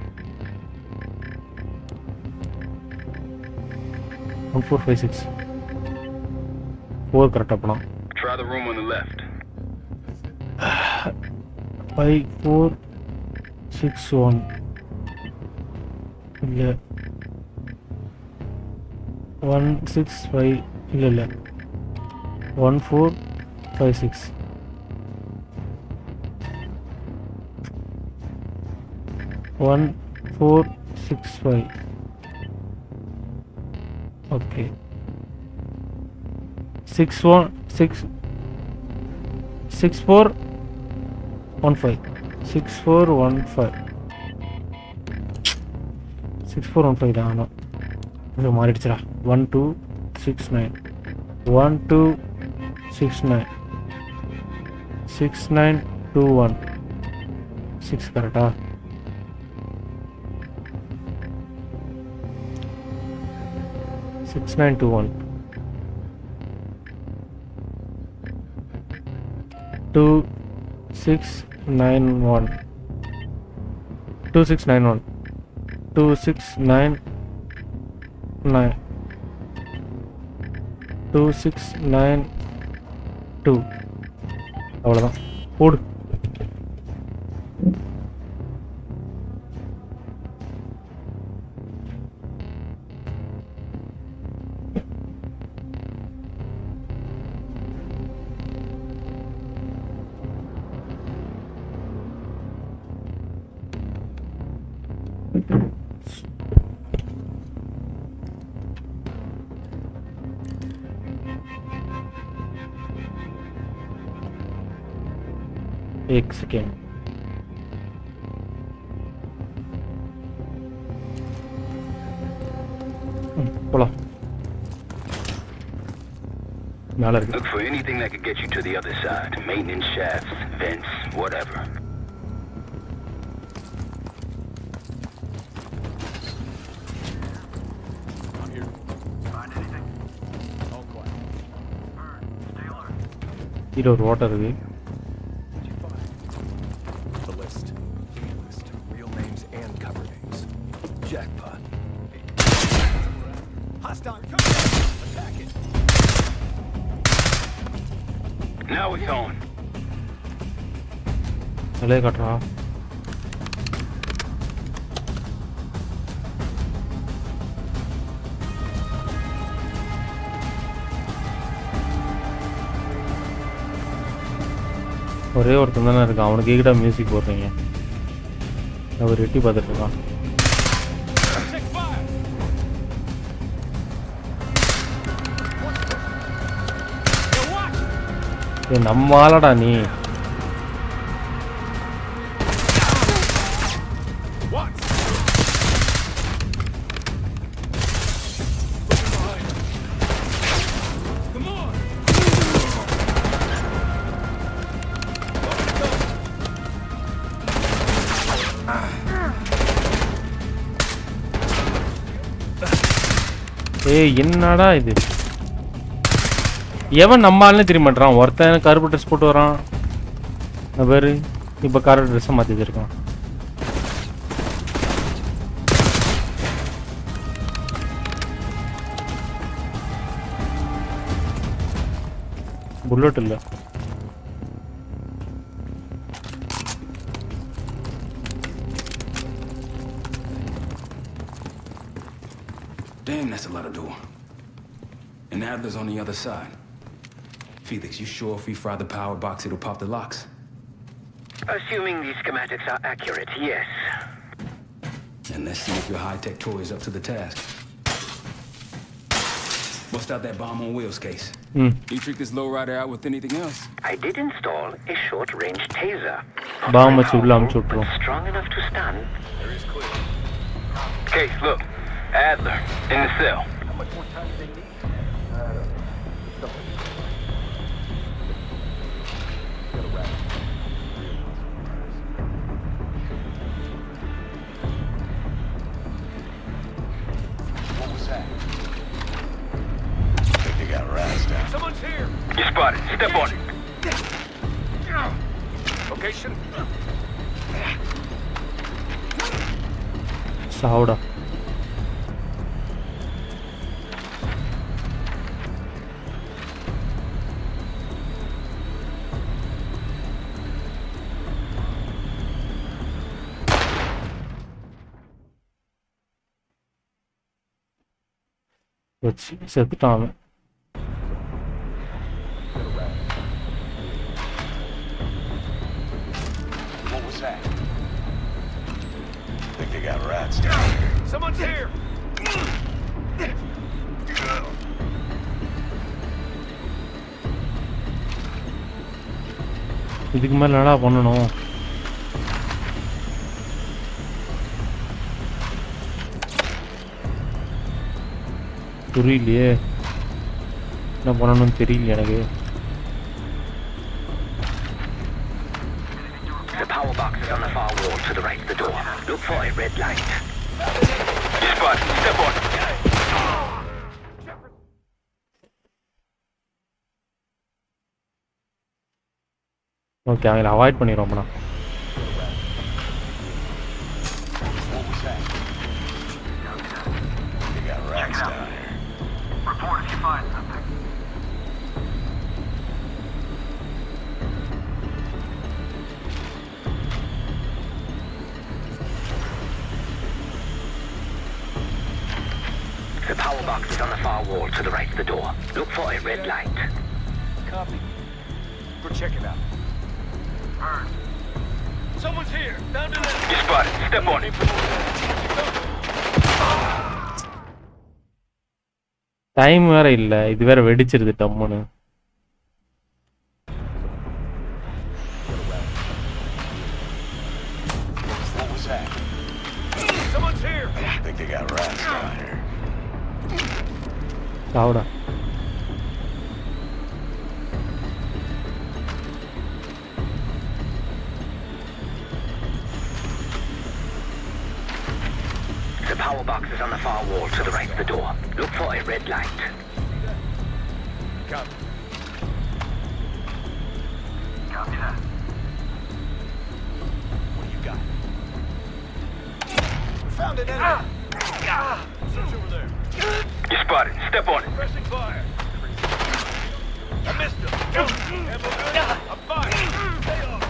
1456 4 கரெக்டா போலாம். Try the room on the left. 5461 இல்ல 165 இல்ல 1456 1465. Okay. 6415 6415 தான். ஆமாம், இது மாறிடுச்சுடா. 1269 1269 6921 6 கரெக்டா? Six nine 2691 2691 2699 2692 அவ்வளோதான். போடு. एक सेकेंड. போலாம். Look for anything that could get you to the other side. Maintenance shafts, vents, whatever. Kilo water இருக்கு. The list. A-list. Real names and cover names. Jackpot. Hostile. Attack it. Now it's on. அலே கட்டறா. ஒரே ஒருத்தன் தானே இருக்கான். அவனுக்கு கேக்கிட்ட music போடுறீங்க. அவர் எட்டி பார்த்துட்டு இருக்கான். நம்ம ஆளடா நீ. ஏய் என்னடா இது? எவன் நம்ம ஆளுன்னு தெரிய மாட்டான். ஒருத்தன் கருப்பு ட்ரெஸ் போட்டு வரான். வேறு இப்போ கருப்பு ட்ரெஸ்ஸை மாற்றி வச்சிருக்கான். புல்லட் இல்லை. Damn, that's a lot of door. And Adler's on the other side. Felix, you sure if we fry the power box, it'll pop the locks? Assuming these schematics are accurate, yes. And let's see if your high-tech toy is up to the task. Bust out that bomb on wheels case. You trick this lowrider out with anything else? I did install a short-range taser. Bomb ulla amchutro. Strong enough to stun. There is clear. Case, look. Adler, in the cell. How much more time do they need? What was that? I think they got rats down. Someone's here! You spotted. Step on it. Location? சாவுடா. வச்சு செத்துட்டான் அவன். What was that? I think they got rats down here. Someone's here! இதுக்கு மேல என்னடா பண்ணணும்? புரியலையே. என்ன பண்ணணும்னு தெரியல எனக்கு. The power box is on the far wall to the right of the door. Look for a red light. You spotted. Step on it. Okay, அவங்கள avoid பண்ணிடுவோம்ண்ணா. What was that? They got rats down here. Report if you find something. The power box is on the far wall to the right of the door. Look for a red light. Copy. Go check it out. Someone's here! Down to left! You spotted. Step on it. Time வேற இல்ல. இது வேற வெடிச்சிருது டம்முன்னு. What was that? Someone's here! I think they got rats down here. சாவுடா. The power box is on the far wall to the right of the door. Look for a red light. Copy. Found an enemy. Search over there. You spotted. Step on it. Pressing fire. I missed him. Ammo good. I'm fine. Stay off.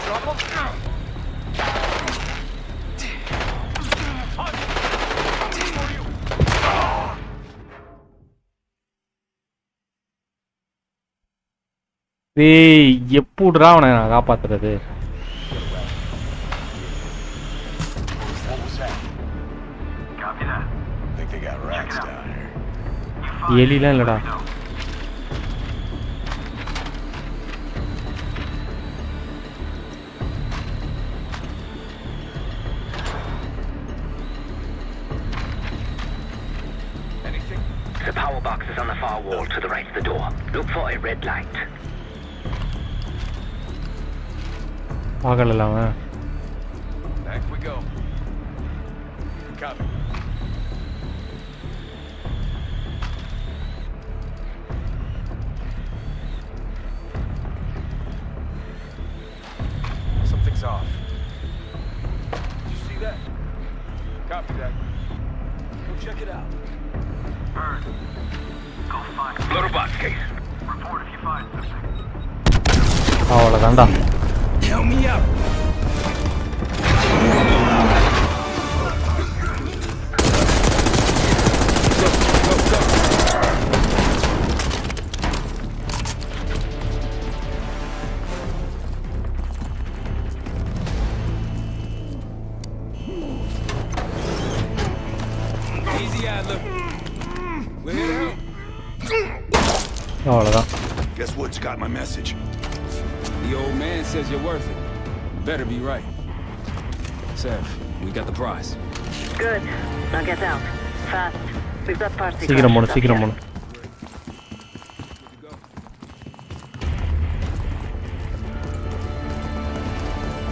Trouble? டேய் எப்படிடா அவனை நான் காப்பாத்துறது? எலிலாம் இல்லடா. The power box is on the far wall to the right of the door. Look for a red light. பார்க்கல அவன். Back we go. Copy. Something's off. Did you see that? Copy that. Go check it out. Bird. Go find. Loader box case. Report if you find something. அவ்வளோதான்டா. Help me out. Easy, Adler. We're here to help. அவ்வளோதான். Guess Wood's got my message. The old man says you're worth it. Better be right. Sev, we got the prize. Good. Now get out. Fast. We've got party. சீக்கிரம் போணும், சீக்கிரம் போணும்.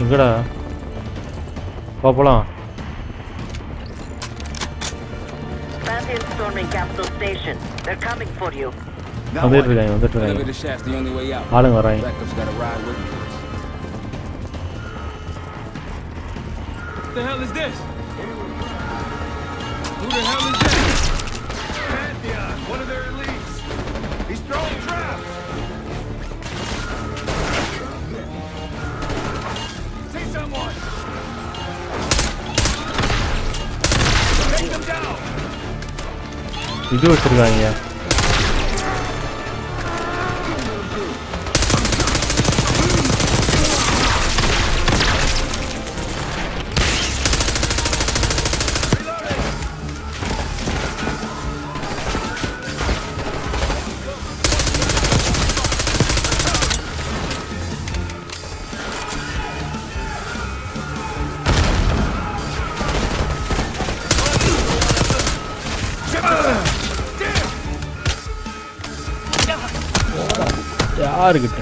எங்கடா? போலாம். Pantheon storming Capital Station. They're coming for you. வந்துட்டு இருக்காங்க. Elevator shaft's the only way out. ஆளுங்க வராங்க. Backup's gotta ride with me. What the hell is this? Who the hell is that? Pantheon, one of their elites. He's throwing traps. See someone. Take them down. இது வச்சிருக்காங்க. யாருக்கிட்ட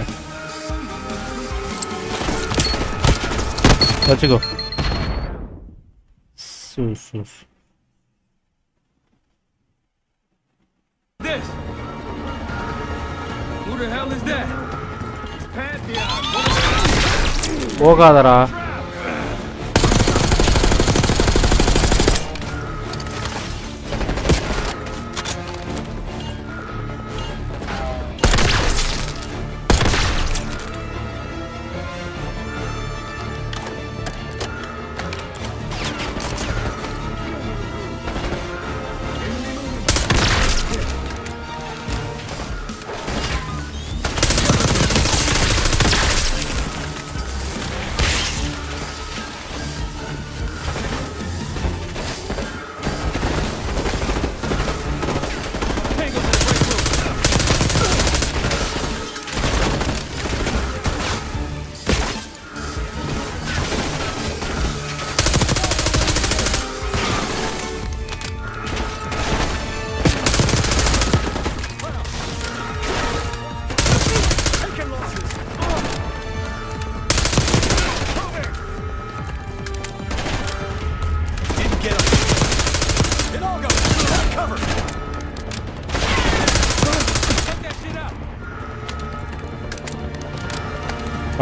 வச்சுக்கோ. This. Who the hell is that? It's Pantheon. போகாதடா.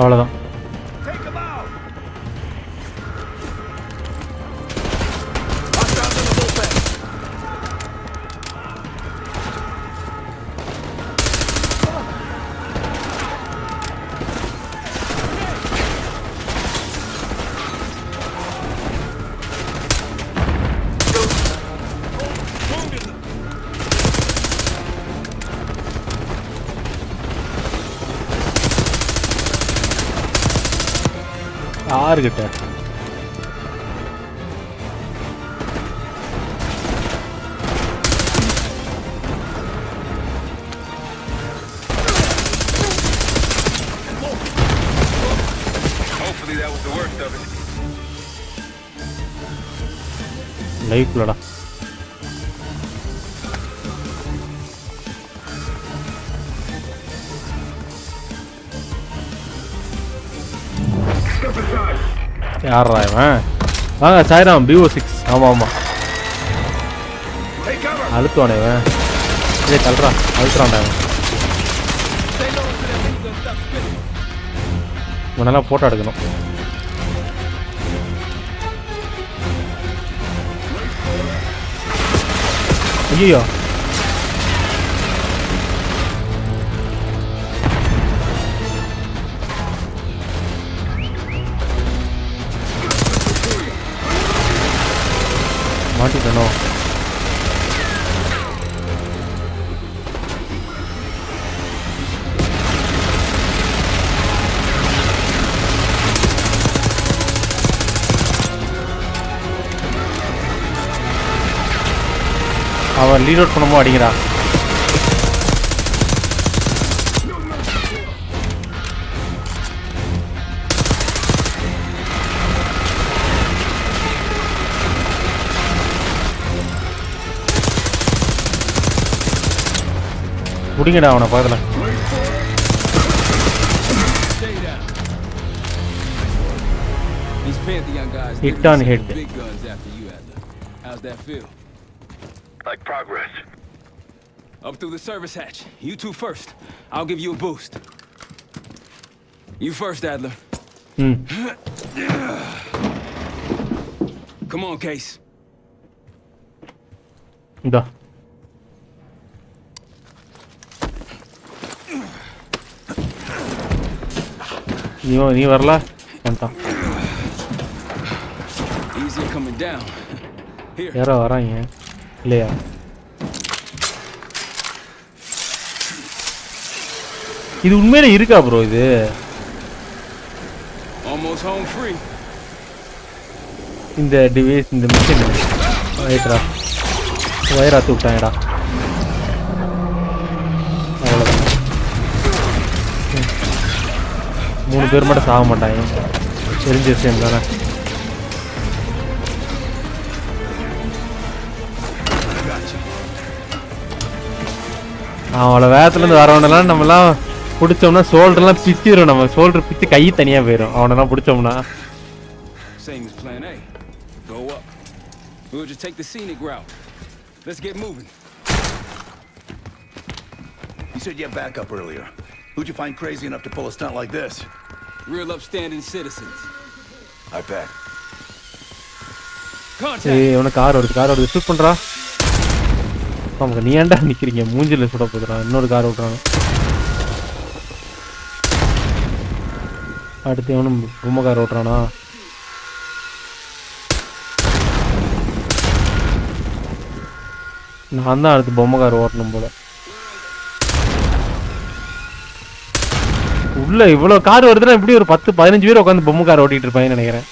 அவ்வளோதான். யாருக்கிட்ட Hopefully that was the worst of it. லைஃப்லடா யாரா இவன் வாங்க Sairam BO6 ஆமாம் ஆமாம் அழுத்துவானே இவன் இதே தள்ளுறா அழுத்துறான்டா இவன் நல்லா போட்டோ எடுக்கணும் ஐயோ மாட்டிட்டனோ அவன் லீட் அவுட் பண்ணமோ அடிக்கிறா முடிங்கடா அவனை பக்கத்தில் hit on head. Big guns after you, Adler. How's that feel? Like progress. Up through the service hatch. You two first. I'll give you a boost. You first, Adler. Come on, Case. Da. நீ வரல வந்துட்டான் Easy coming down. Here. யாரோ வராங்க இல்லையா இது உண்மையில இருக்கா bro இது Almost home free. இந்த டிவைஸ் இந்த மிஷின் ரைட்ரா வயரா தூட்டாங்கடா அவ்வளோதான் 3 பேர் மட்டும் சாக மாட்டாங்க தெரிஞ்ச விஷயம் தானே அவ்வளோ வேகத்துலேருந்து வரவனெல்லாம் நம்மலாம் பிடிச்சோம்னா ஷோல்டர்லாம் பிச்சிடும் நம்ம ஷோல்டர் பிச்சு கை தனியாக போயிடும் அவனெல்லாம் பிடிச்சோம்னா Same as plan A. Go up. We'll just take the scenic route. Let's get moving. You said you had backup earlier. Who'd you find crazy enough to pull a stunt like this? Real upstanding citizens. I bet. ஏய் இவனை car வருது shoot பண்ணுறா நமக்கு நீ ஏன்டா நிற்கிறீங்க மூஞ்சில் சுட போதுறான் இன்னொரு கார் விட்றாங்க அடுத்து எவனும் பொம்மை கார் ஓட்டுறானா நான் தான் அடுத்து பொம்மை கார் ஓட்டணும் போல உள்ள இவ்வளோ கார் வருதுன்னா இப்படி ஒரு 10-15 பேர் உட்காந்து பொம்மை கார் ஓட்டிகிட்டு இருப்பாங்கன்னு நினைக்கிறேன்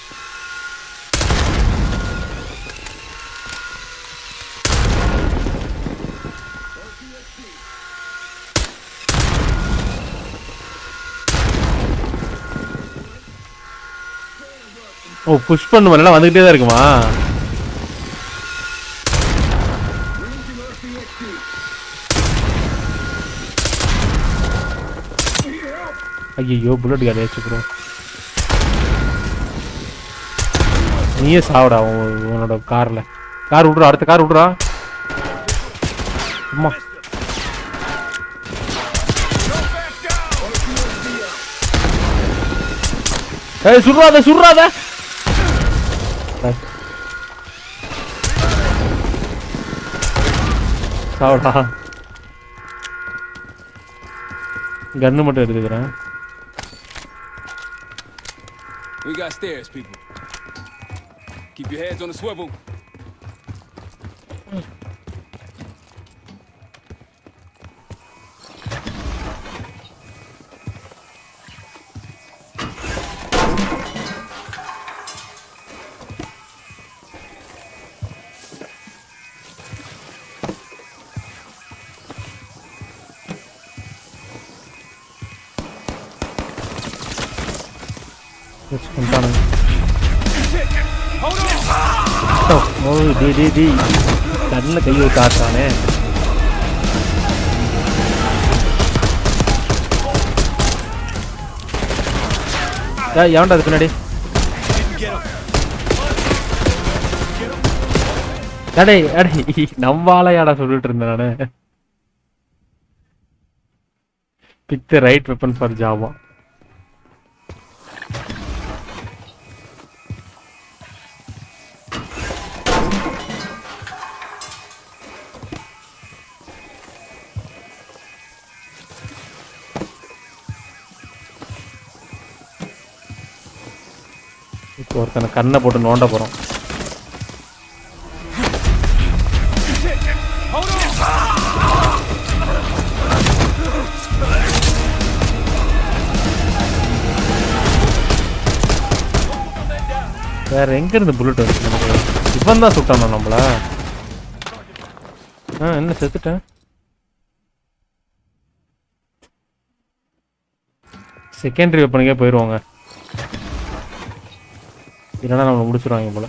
ஓ புஷ் பண்ணுவேன் வந்துகிட்டே தான் இருக்குமா ஐயோ புல்லட் காலி ஆச்சு ப்ரோ நீயே சாவடா உன்னோட கார் விட்றா அடுத்த கார் விட்றா அம்மா ஏய் சுடுறாத சாவடா கன்னு மட்டும் எடுத்துக்கிறேன் We got stairs, people. Keep your heads on the swivel. கொண்டானுங்க. ஓ டி கண்ணில் கை விட்டு ஆட்டானே. எவன்டா அது பின்னாடி? அடே நம்மளாயாடா சொல்லிட்டு இருந்தேன் நானு. Pick the right weapon for Java. இப்போ ஒருத்தனை கண்ணை போட்டு நோண்ட போறோம். வேற எங்க இருந்து புல்லட் வந்து இவன் தான் சுட்டானோ நம்மள? என்ன செத்துட்டேன்? செகண்டரி வெப்பனுக்கே போயிடுவாங்க, இல்லைன்னா நம்ம முடிச்சிடுவாங்க போல.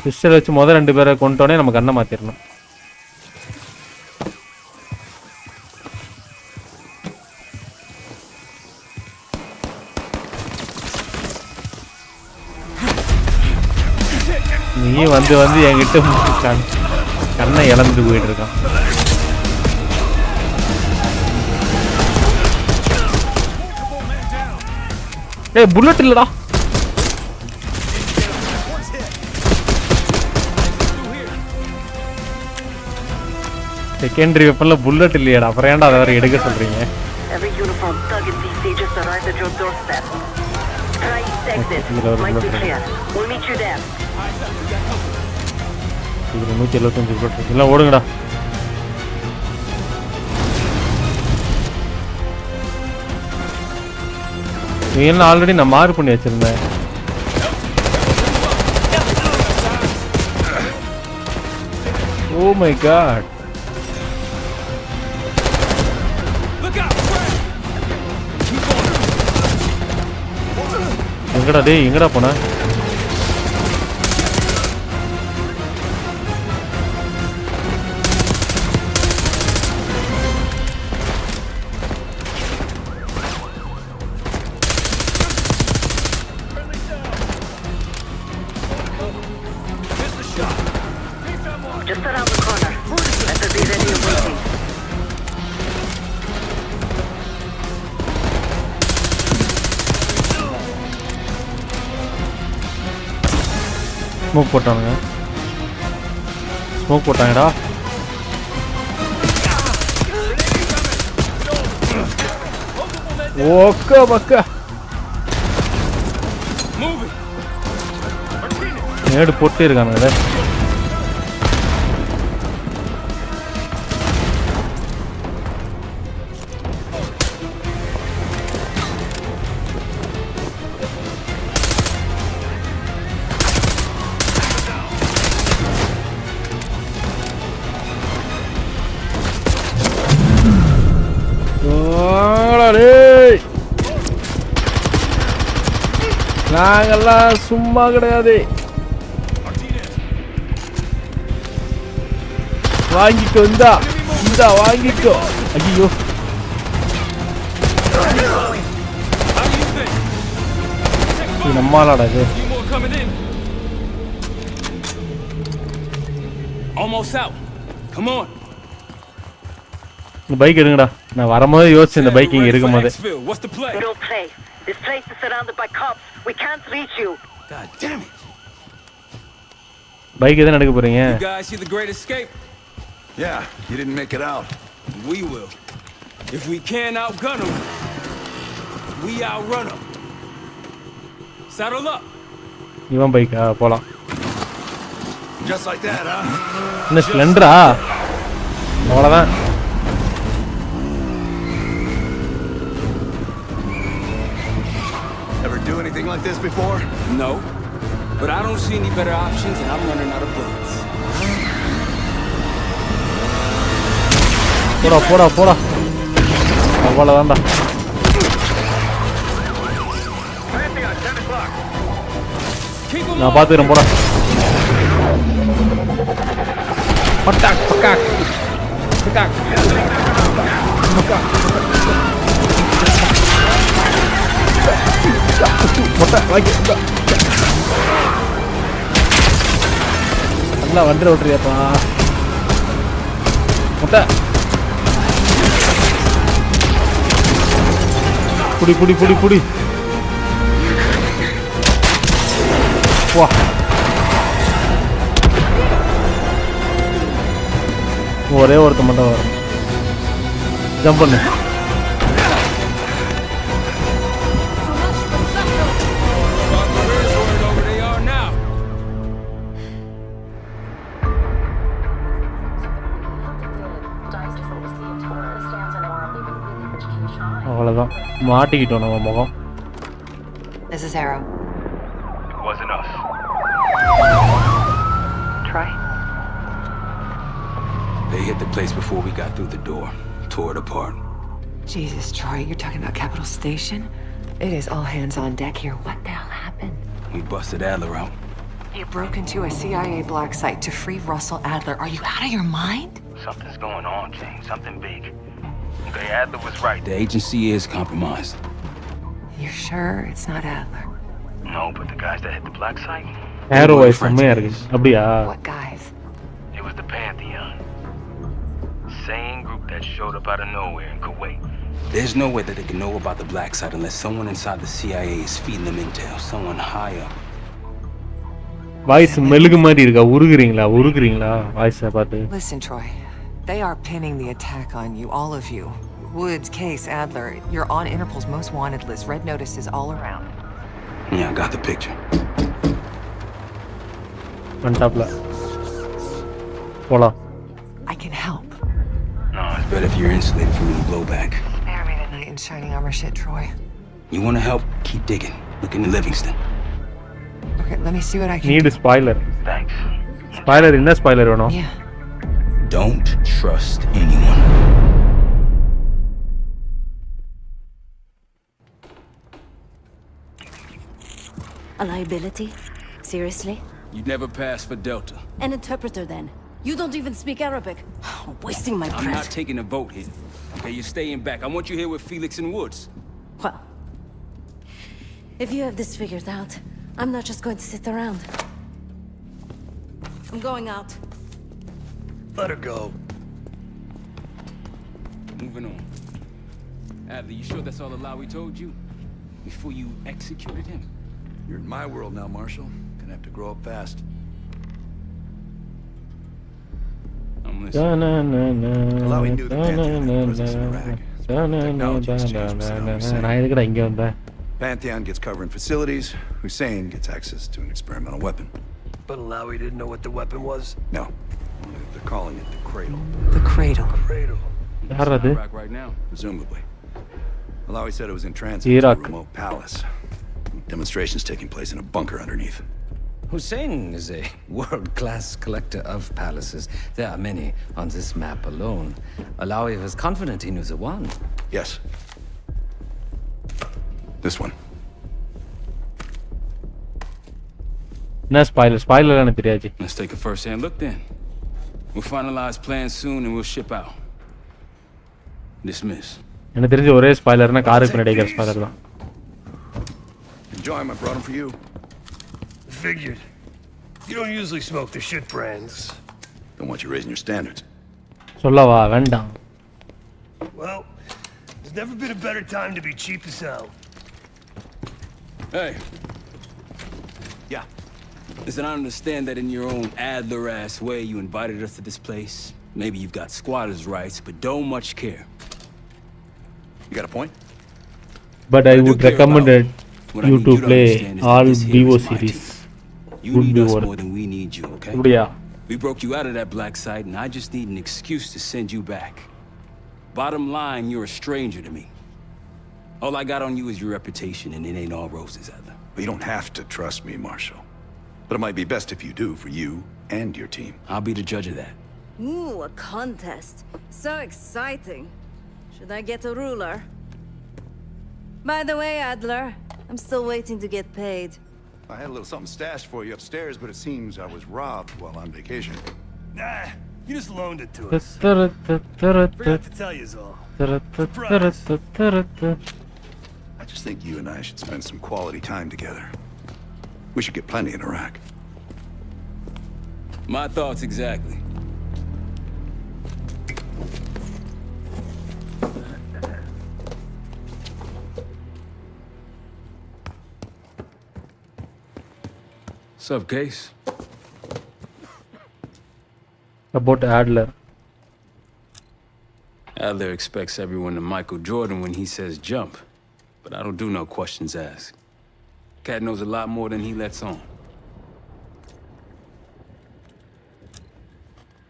பிஸ்டல் வச்சு முதல் 2 பேரை கொண்டோடனே நம்ம கண்ணை மாத்திரணும். நீ வந்து என்கிட்ட கண்ணை இழந்துட்டு போயிட்டு இருக்கான். ஏய் புல்லட் இல்லடா. செகண்டரி வெப்பன்ல புல்லட் இல்லையாடா, அப்புறம் ஏன்டா அதை வேற எடுக்க சொல்றீங்க? இது 175 புல்லட் இல்லை, ஓடுங்கடா. என்ன ஆல்ரெடி நான் மார்க் பண்ணி வச்சிருந்தேன். ஓ மை காட், எங்கடா டேய், எங்கடா போன? ஸ்மோக் போட்டானுங்க, ஸ்மோக் போட்டாங்கடா. ஓகே பக்கா நேடு போட்டே இருக்கானுங்க. நாங்கெல்லாம் சும்மா கிடையாது. வாங்கிக்கோ, இந்தா இந்தா வாங்கிக்கோ. ஐயோ நம்மளாடா இது. இந்த பைக் எடுங்கடா. நான் வரும்போது யோசிச்சு இந்த பைக் இங்க இருக்கும் போது. This place is surrounded by cops. We can't reach you. God damn it. Bike எதை நடக்க போறீங்க? You guys see the great escape? Yeah, you didn't make it out. We will. If we can't outgun them, we outrun them. Saddle up. இவன் பைக்கா போலாம். Just like that, huh? என்ன ஸ்ப்ளெண்டரா? அவ்வளவுதான். Ever do anything like this before? No, but I don't see any better options and I'm running out of bullets. போடா. அவ்வளவுதான்டா. நான் பார்த்துக்கிறேன் போடா. பட்டாக் பட்டாக் பட்டாக் மொட்டை வாங்கி நல்லா வண்டியில் விட்டுறியாப்பா மொட்டை. புடி புடி புடி புடி. வா ஒரே ஒருத்த மட்டும் வரும். ஜம்ப் பண்ணு. அவ்வளோதான் மாட்டிக்கிட்டோம் நம்ம முகம். This is Arrow. It wasn't us. Troy? They hit the place before we got through the door. Tore it apart. Jesus, Troy, you're talking about Capital Station? It is all hands on deck here. What the hell happened? We busted Adler out. You broke into a CIA black site to free Russell Adler. Are you out of your mind? Something's going on, Jane. Something big. Okay, Adler was right. The agency is compromised. You're sure it's not Adler? No, but the guys that hit the black site? Arrow is செம்மையா இருக்கு. அப்படியா? What guys? It was the Pantheon. Same group that showed up out of nowhere in Kuwait. There's no way that they can know about the black site unless someone inside the CIA is feeding them intel. Someone high up. Voice மெழுகு மாதிரி இருக்கா? உருகுறீங்களா வாய்ஸை பார்த்து? Listen, Troy. They are pinning the attack on you, all of you. Woods, Case, Adler. You're on Interpol's most wanted list. Red notices all around. Yeah, I got the picture. On topla. Pola. I can help. No, it's better if you're insulated from any blowback. Spare me tonight in shining armor shit, Troy. You want to help? Keep digging. Look into Livingston. Okay, let me see what I can Need do. a spoiler. Thanks. Spoiler in the spoiler, no? Yeah. Don't trust anyone. A liability? Seriously? You'd never pass for Delta. An interpreter then? You don't even speak Arabic. Wasting my breath. I'm not taking a vote here. Okay, you're staying back. I want you here with Felix and Woods. Well, if you have this figured out, I'm not just going to sit around. I'm going out. Let her go. Moving on. Adler, you sure that's all the lie we told you? Before you executed him? You're in my world now, Marshal. Gonna have to grow up fast. I'm listening. Alawi knew the Pantheon had a presence in Iraq. Technology exchange with Saddam Hussein. Pantheon gets cover in facilities. Hussein gets access to an experimental weapon. But Alawi didn't know what the weapon was? No. They're calling it the Cradle. The Cradle. Cradle. Iraq right now. Presumably. Alawi said it was in transit to a remote palace. Demonstrations taking place in a bunker underneath. Hussein is a world-class collector of palaces. There are many on this map alone. Alawi was confident he knew the one. Yes. This one. No spoiler. Spoiler எனக்கு தெரியாது. Let's take a first-hand look then. We'll finalize plans soon and we'll ship out. Dismiss. எனக்கு தெரிஞ்ச ஒரே ஸ்பாயிலர்னா காருக்கு பின்னாடி இருக்கிற spoiler தான். Enjoy them. I brought them for you. Figured. You don't usually smoke the shit brands. Don't want you raising your standards. சொல்லவா வேண்டாம். Well, there's never been a better time to be cheap as hell. Hey. Yeah. Listen, I understand that in your own Adler-ass way you invited us to this place. Maybe you've got squatters' rights, but don't much care. You got a point? But I would recommend you to play all Devo series. You need us more than we need you, okay? Yeah. We broke you out of that black site, and I just need an excuse to send you back. Bottom line, you're a stranger to me. All I got on you is your reputation, and it ain't all roses, Adler. But you don't have to trust me, Marshal. But it might be best if you do, for you and your team. I'll be the judge of that. Ooh, a contest. So exciting. Should I get a ruler? By the way, Adler, I'm still waiting to get paid. I had a little something stashed for you upstairs, but it seems I was robbed while on vacation. Nah, you just loaned it to us. Forgot to tell you is all. I just think you and I should spend some quality time together. We should get plenty in Iraq. My thoughts exactly. Sup, Case? About Adler. Adler expects everyone to Michael Jordan when he says jump, but I don't do no questions asked. Cat knows a lot more than he lets on.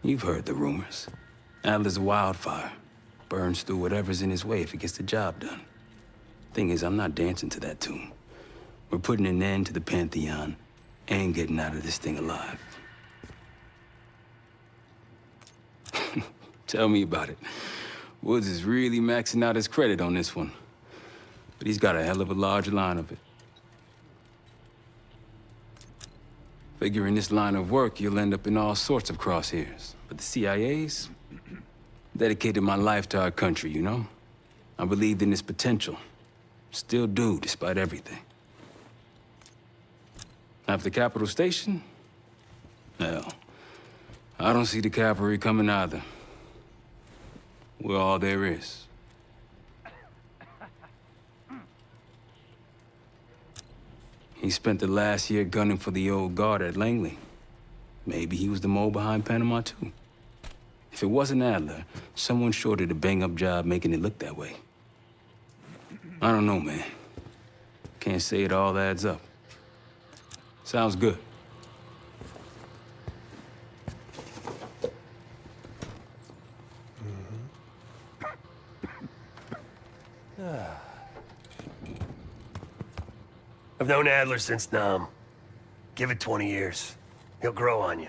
You've heard the rumors. Adler's a wildfire. Burns through whatever's in his way if he gets the job done. Thing is, I'm not dancing to that tune. We're putting an end to the Pantheon and getting out of this thing alive. Tell me about it. Woods is really maxing out his credit on this one. But he's got a hell of a large line of it. Figure in this line of work, you'll end up in all sorts of crosshairs. But the CIA's dedicated my life to our country, you know? I believed in its potential. Still do, despite everything. After Capital Station? Hell, I don't see the cavalry coming either. We're all there is. He spent the last year gunning for the old guard at Langley. Maybe he was the mole behind Panama, too. If it wasn't Adler, someone sure did a bang-up job making it look that way. I don't know, man. Can't say it all adds up. Sounds good. I've known Adler since Nam. Give it 20 years. He'll grow on you.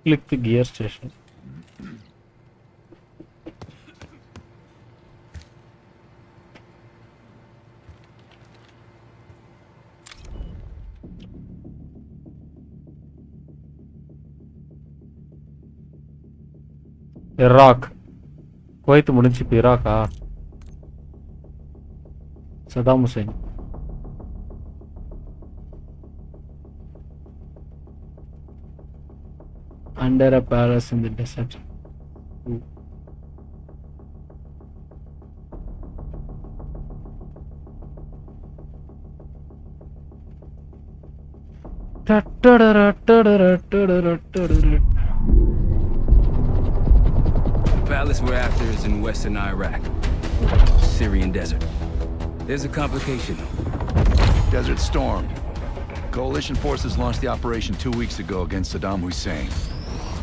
Click the gear station. Iraq. Kuwait முடிஞ்சு இப்போ இராக்கா? Saddam Hussein. Under a palace in the desert. Ooh. The palace we're after is in western Iraq, Syrian desert. There's a complication though. Desert Storm. Coalition forces launched the operation 2 weeks ago against Saddam Hussein.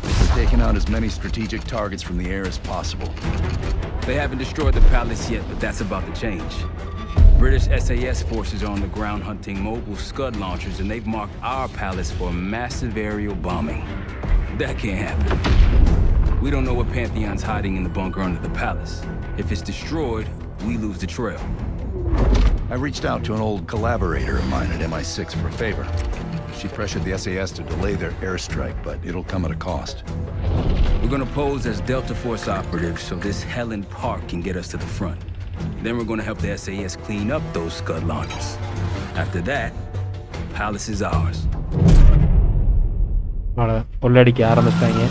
They're taking out as many strategic targets from the air as possible. They haven't destroyed the palace yet, but that's about to change. British SAS forces are on the ground hunting mobile Scud launchers, and they've marked our palace for massive aerial bombing. That can't happen. We don't know what Pantheon's hiding in the bunker under the palace. If it's destroyed, we lose the trail. I reached out to an old collaborator of mine at MI6 for a favor. She pressured the SAS to delay their airstrike, but it'll come at a cost. We're gonna pose as Delta Force operatives so this Helen Park can get us to the front. Then we're gonna help the SAS clean up those Scud launchers. After that, palace is ours. கொள்ளடிக்க ஆரம்பிச்சிட்டாங்க.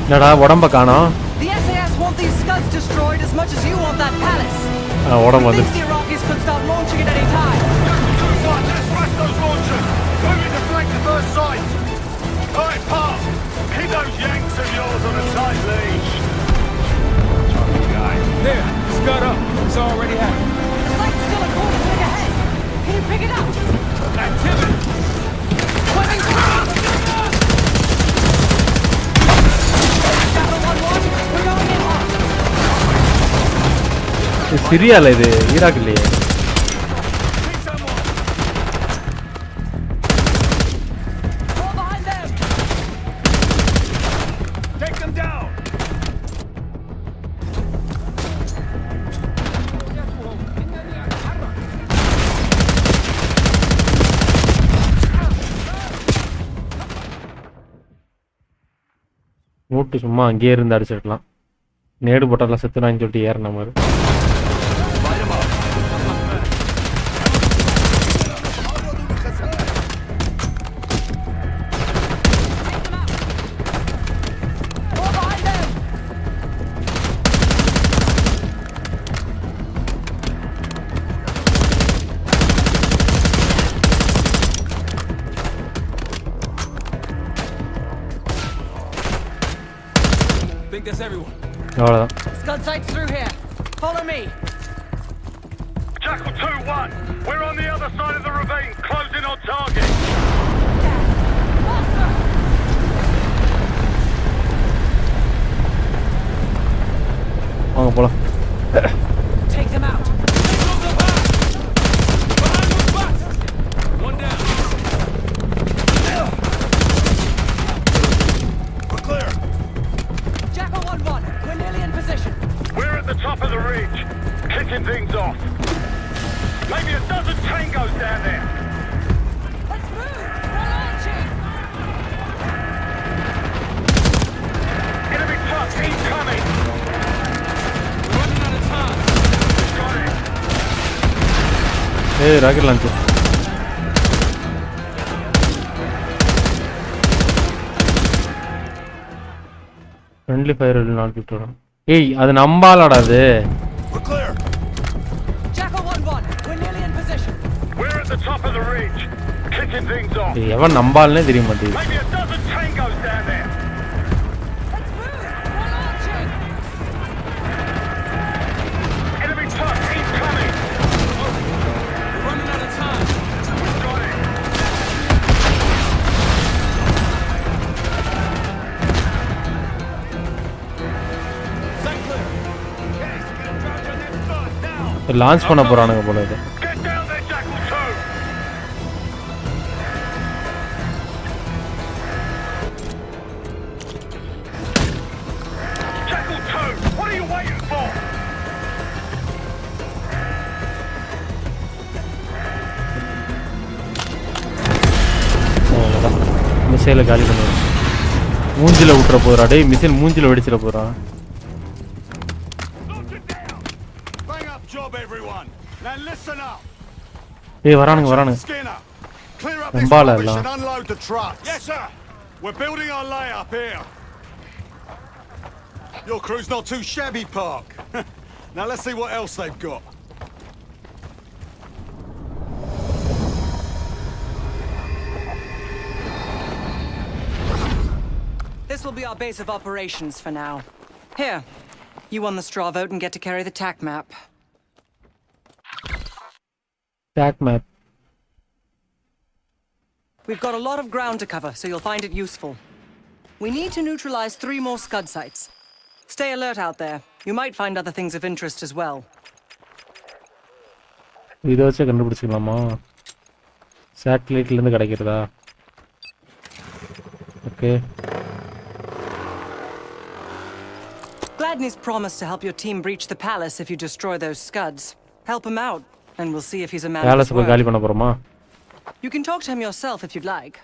என்னடா உடம்ப காணோம்? The SAS want these Scuds destroyed as much as you want that palace. உடம்பு வந்து The Iraqis could start launching at any time. சிரியால இது Iraq இல்லையே. மூட்டு சும்மா அங்கேயே இருந்து அடிச்சிருக்கலாம். நேடு போட்டாலாம் செத்துனான்னு சொல்லிட்டு ஏறின மாதிரி. Think that's everyone. அவ்வளோதான். Scud sights through here. Follow me. Jackal 2-1. We're on the other side of the ravine, closing on target. வாங்க போலாம். Take them out. One down. We're clear. Jackal 1-1. We're nearly in position. We're at the top of the ridge, kicking things off. Maybe a dozen tangos down there. Let's move. We're launching. Enemy truck incoming. We're running out of time. Got it. ஏய் rocket launcher. Friendly fire not விட்டுறோம். ஏய் அது நம்பாலடா அது. We're clear. Jackal 1-1. We're nearly in position. We're at the top of the ridge, kicking things off. ஏய் எவன் நம்பால்னே தெரிய மாட்டேங்குது. Maybe a dozen tangos down there. Let's move. We're launching. Enemy truck incoming. We're running out of time. Got it. Stay clear. Yes, get a charge on that spot now. Launch பண்ண போறானுங்க போல இது. Get down there, Jackal 2. Jackal 2, what are you waiting for? அவ்வளோதான். மிசைலை காலி பண்ணுவோம். மூஞ்சில விட்டுற போறா. டேய் மிசைல் மூஞ்சில வெடிச்சிட போறான். Bang up job, everyone. Now listen up. ஏய் வரானுங்க வரானுங்க. Skinner, clear up this நம்பால rubbish எல்லாம். and unload the trucks. Yes, sir. We're building our layup here. Your crew's not too shabby, Park. Now let's see what else they've got. This will be our base of operations for now. Here, you won the straw vote and get to carry the TAC map. TAC map. We've got a lot of ground to cover, so you'll find it useful. We need to neutralize 3 more Scud sites. Stay alert out there. You might find other things of interest as well. இத வச்சு கண்டுபிடிச்சிக்கலாமா? சேட்டலைட்ல இருந்து கிடைக்கிறதா? Okay. Gladney's promised to help your team breach the palace if you destroy those Scuds. Help him out, and we'll see if he's a man of his palace போய் word. காலி பண்ண போறோமா? You can talk to him yourself if you'd like.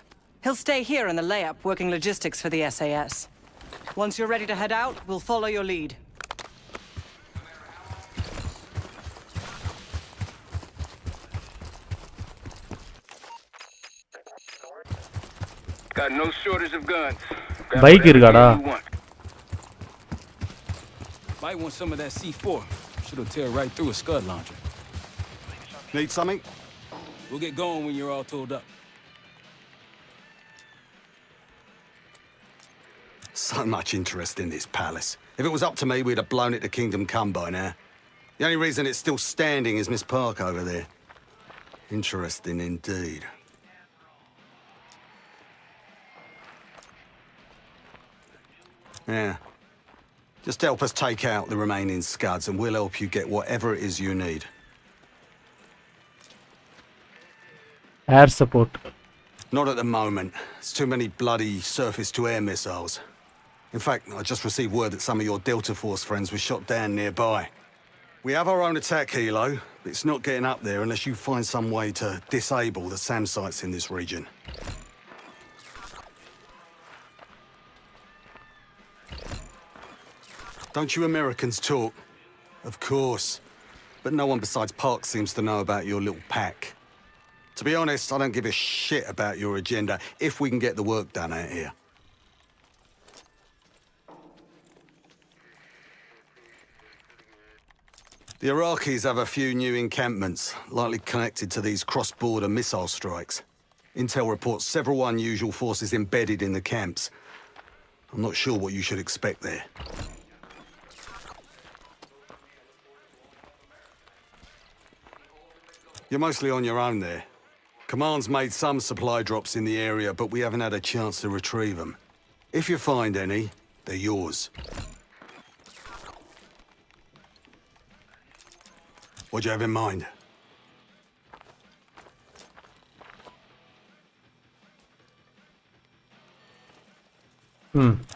He'll stay here in the layup, working logistics for the SAS. Once you're ready to head out, we'll follow your lead. Got no shortage of guns. Bike இருக்காடா? Might want some of that C4. Shit'll tear right through a Scud launcher. Need something? We'll get going when you're all tooled up. So much interest in this palace. If it was up to me, we'd have blown it to Kingdom Come by now. The only reason it's still standing is Miss Park over there. Interesting indeed. Yeah. Just help us take out the remaining scuds and we'll help you get whatever it is you need. Air support. Not at the moment. It's too many bloody surface-to-air missiles. In fact, I just received word that some of your Delta Force friends were shot down nearby. We have our own attack helo, but it's not getting up there unless you find some way to disable the SAM sites in this region. Don't you Americans talk? Of course. But no one besides Park seems to know about your little pack. To be honest, I don't give a shit about your agenda if we can get the work done out here. The Iraqis have a few new encampments, likely connected to these cross-border missile strikes. Intel reports several unusual forces embedded in the camps. I'm not sure what you should expect there. You're mostly on your own there. Command's made some supply drops in the area, but we haven't had a chance to retrieve them. If you find any, they're yours. What do you have in mind?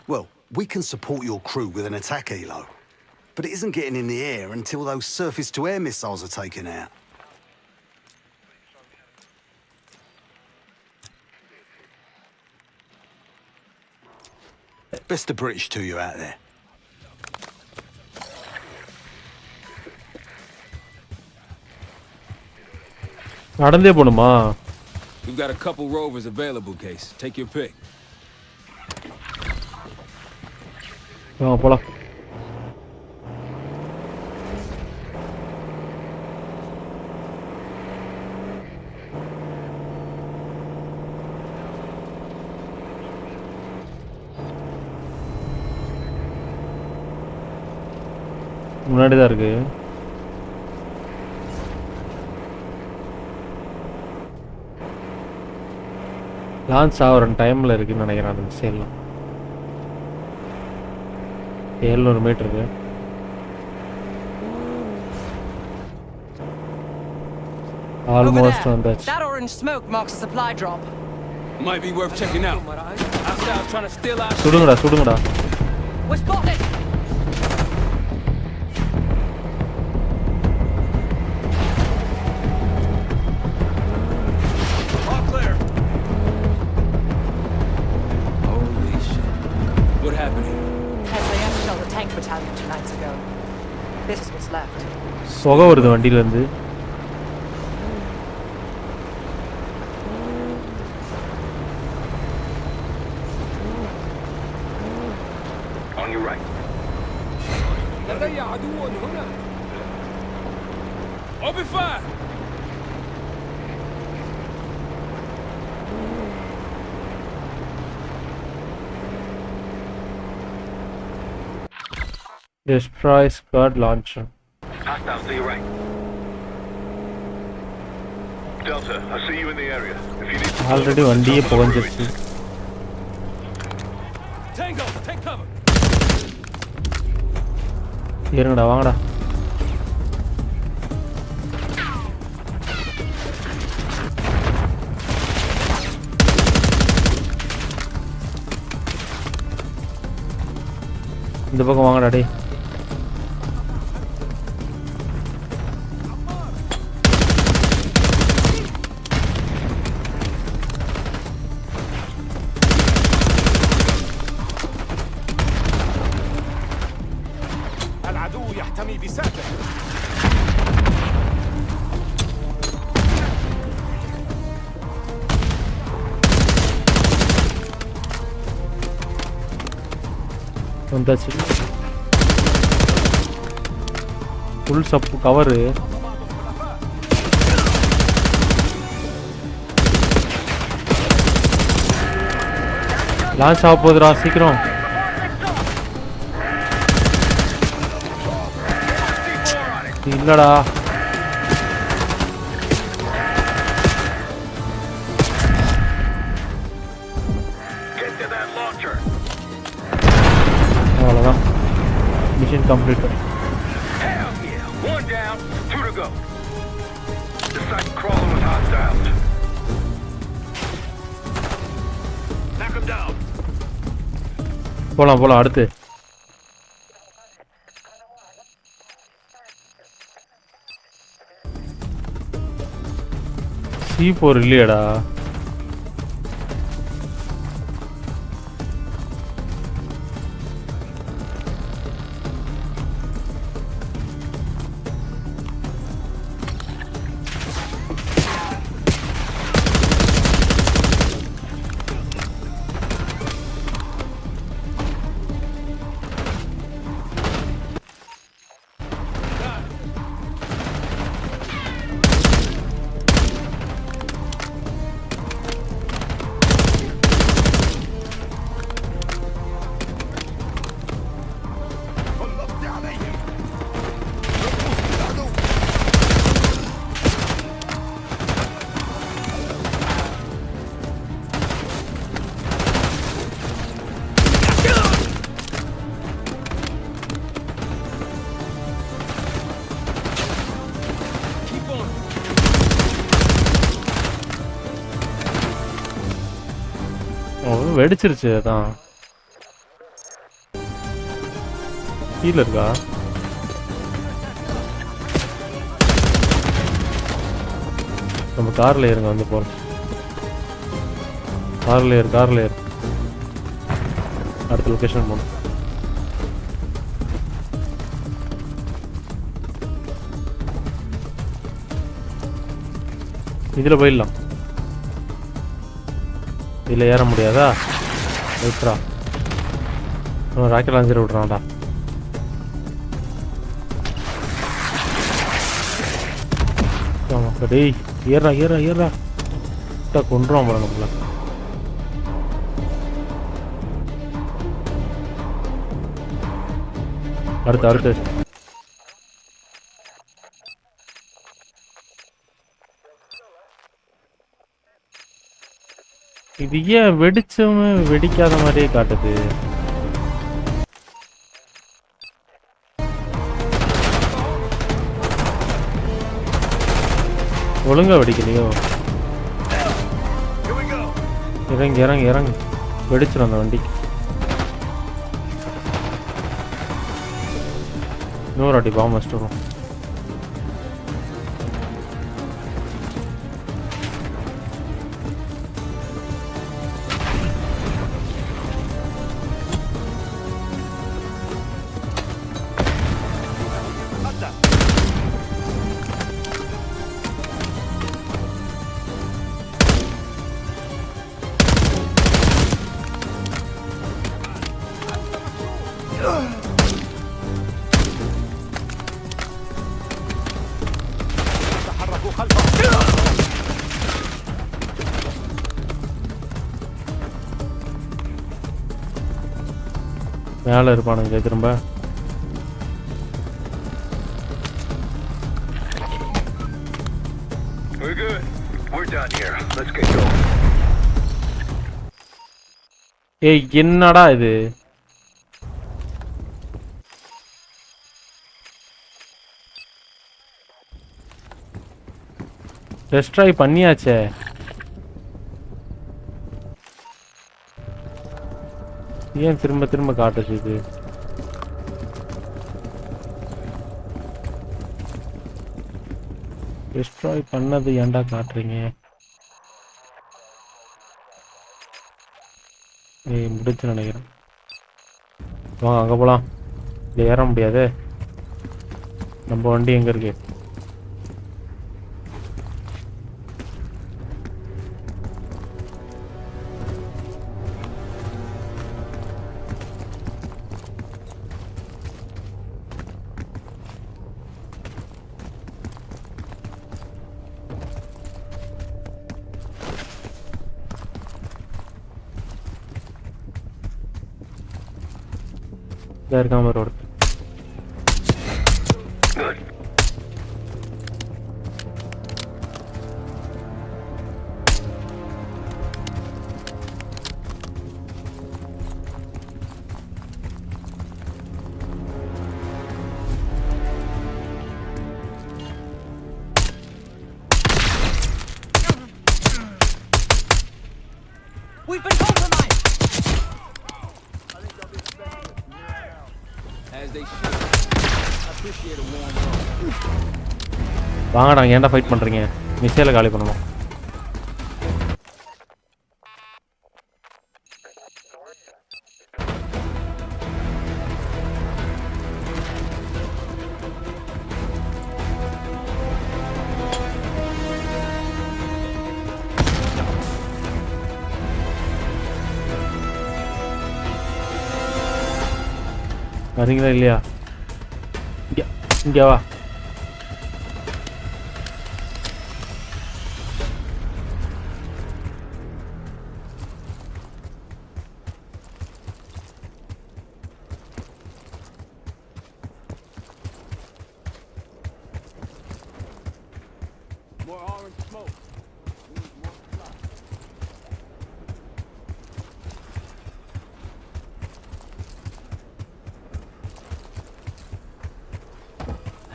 Well, we can support your crew with an attack helo, but it isn't getting in the air until those surface-to-air missiles are taken out. Best of British to you out there. நடந்தே போணுமா? We've got a couple rovers available, Case. Take your pick. போலாம். முன்னாடி தான் இருக்கு. Launch ஆகிற டைமில் இருக்குன்னு நினைக்கிறேன் அந்த மிசைல்லாம். 700 மீட்டருக்கு. ஆல்மோஸ்ட் வந்தாச்சு. That orange smoke marks a supply drop. Might be worth checking out. Outside trying to steal our சுடுங்கடா சுடுங்கடா. We're spotted. This is what's left. சொக வருது வண்டியில இருந்து. On your right. لدي عدو هنا. Open fire. Destroy Scud launcher. Hostiles to your right. Delta, I see you in the area. If you need Already வண்டியே புகஞ்சிருச்சு. Tango, take cover. இருங்கடா வாங்கடா. இந்த பக்கம் வாங்கடா டேய். العدو يحتمي بساته. வந்தாச்சு. ஃபுல் சப்பு கவரு. லான்ச் ஆக போகுதுடா சீக்கிரம். இல்லடா அவ்வளோதான். Mission completed. Hell yeah! One down, two to go. The site's crawling with hostiles. Knock him down. போலாம் அடுத்து. C4 இல்லையடா. வெடிச்சிருச்சு அதான். கீழ இருக்கா? நம்ம கார்ல ஏறுங்க வந்து போறோம். கார்ல ஏறு. அடுத்த லொகேஷன் போகணும். இதுல போயிடலாம். இதுல ஏற முடியாதா? விட்றா. ராக்கெட் லான்ச்சர் விட்றான்டா. டேய் ஏறா. கொண்டுருவான் போல நம்மள. அடுத்து இது ஏன் வெடிச்சவன் வெடிக்காத மாதிரியே காட்டுது? ஒழுங்கா வெடிக்கலையோ? இறங்கு. வெடிச்சிடும் அந்த வண்டிக்கு. இன்னொரு வாட்டி பாம்பு வச்சுட்டு வரும். மேல இருப்பானுங்க திரும்ப. We're good. We're done here. Let's get going. ஏய் என்னடா இது? டெஸ்ட்ராய் பண்ணியாச்சே. ஏன் திரும்ப காட்டுச்சு இது? டெஸ்ட்ராய் பண்ணது ஏன்டா காட்டுறீங்க? ஏய் முடிச்சு நினைக்கிறேன். வாங்க அங்கே போகலாம். இல்லை ஏற முடியாது. நம்ம வண்டி எங்கே இருக்கு? இருக்காம road. We've been compromised! As they should. I appreciate a warm up. வாங்கடா ஏன்டா ஃபைட் பண்றீங்க? மிசைல காலி பண்ணனும். வரீங்களா இல்லையா? இங்க வா. More orange smoke. We need more supply.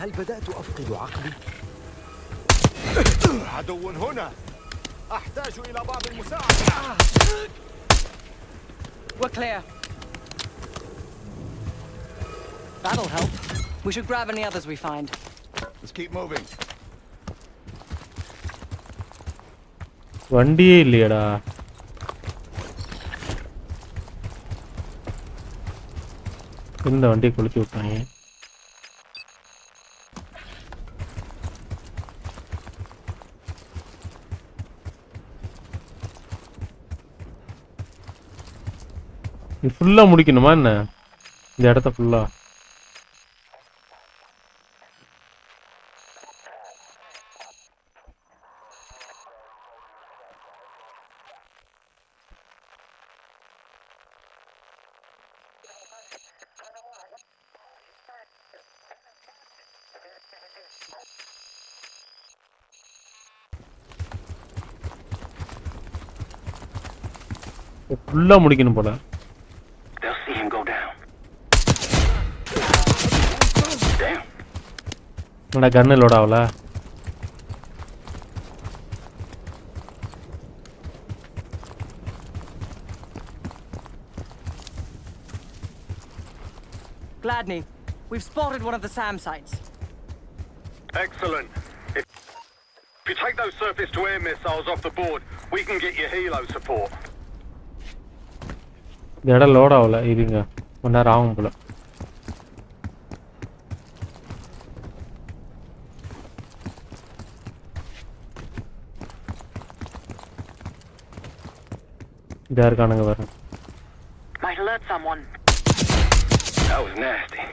هل بدأت أفقد عقلي؟ عدو هنا. أحتاج إلى بعض المساعدة. We're clear. That'll help. We should grab any others we find. Let's keep moving. வண்டியே இல்லையடா. இந்த வண்டியை கொளுத்தி விட்டாங்க. இது ஃபுல்லா முடிக்கணுமா என்ன? இந்த இடத்த ஃபுல்லா ஃபுல்லா முடிக்கணும் போல. They'll see him go down. Damn. என்னடா கன் லோட் ஆவல? Gladney, we've spotted one of the SAM sites. Excellent. If you take those surface-to-air missiles off the board, we can get you helo support. இந்த இடம் load ஆகல. இருங்க, கொஞ்ச நேரம் ஆகும் போல. இதா இருக்கானுங்க வர. Might alert someone. That was nasty.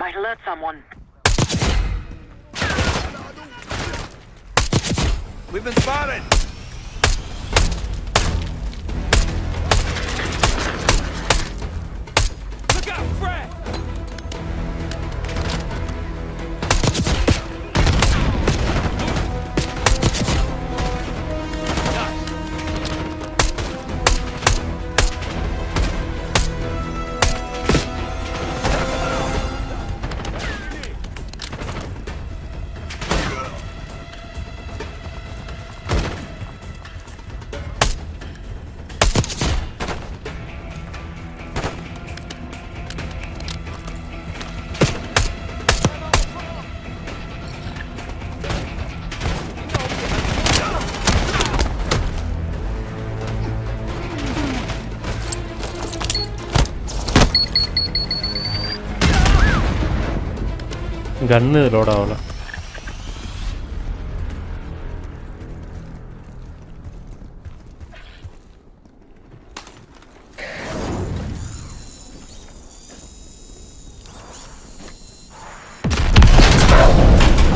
Might alert someone. We've been spotted. Look out, Fred! Gun load ஆகல.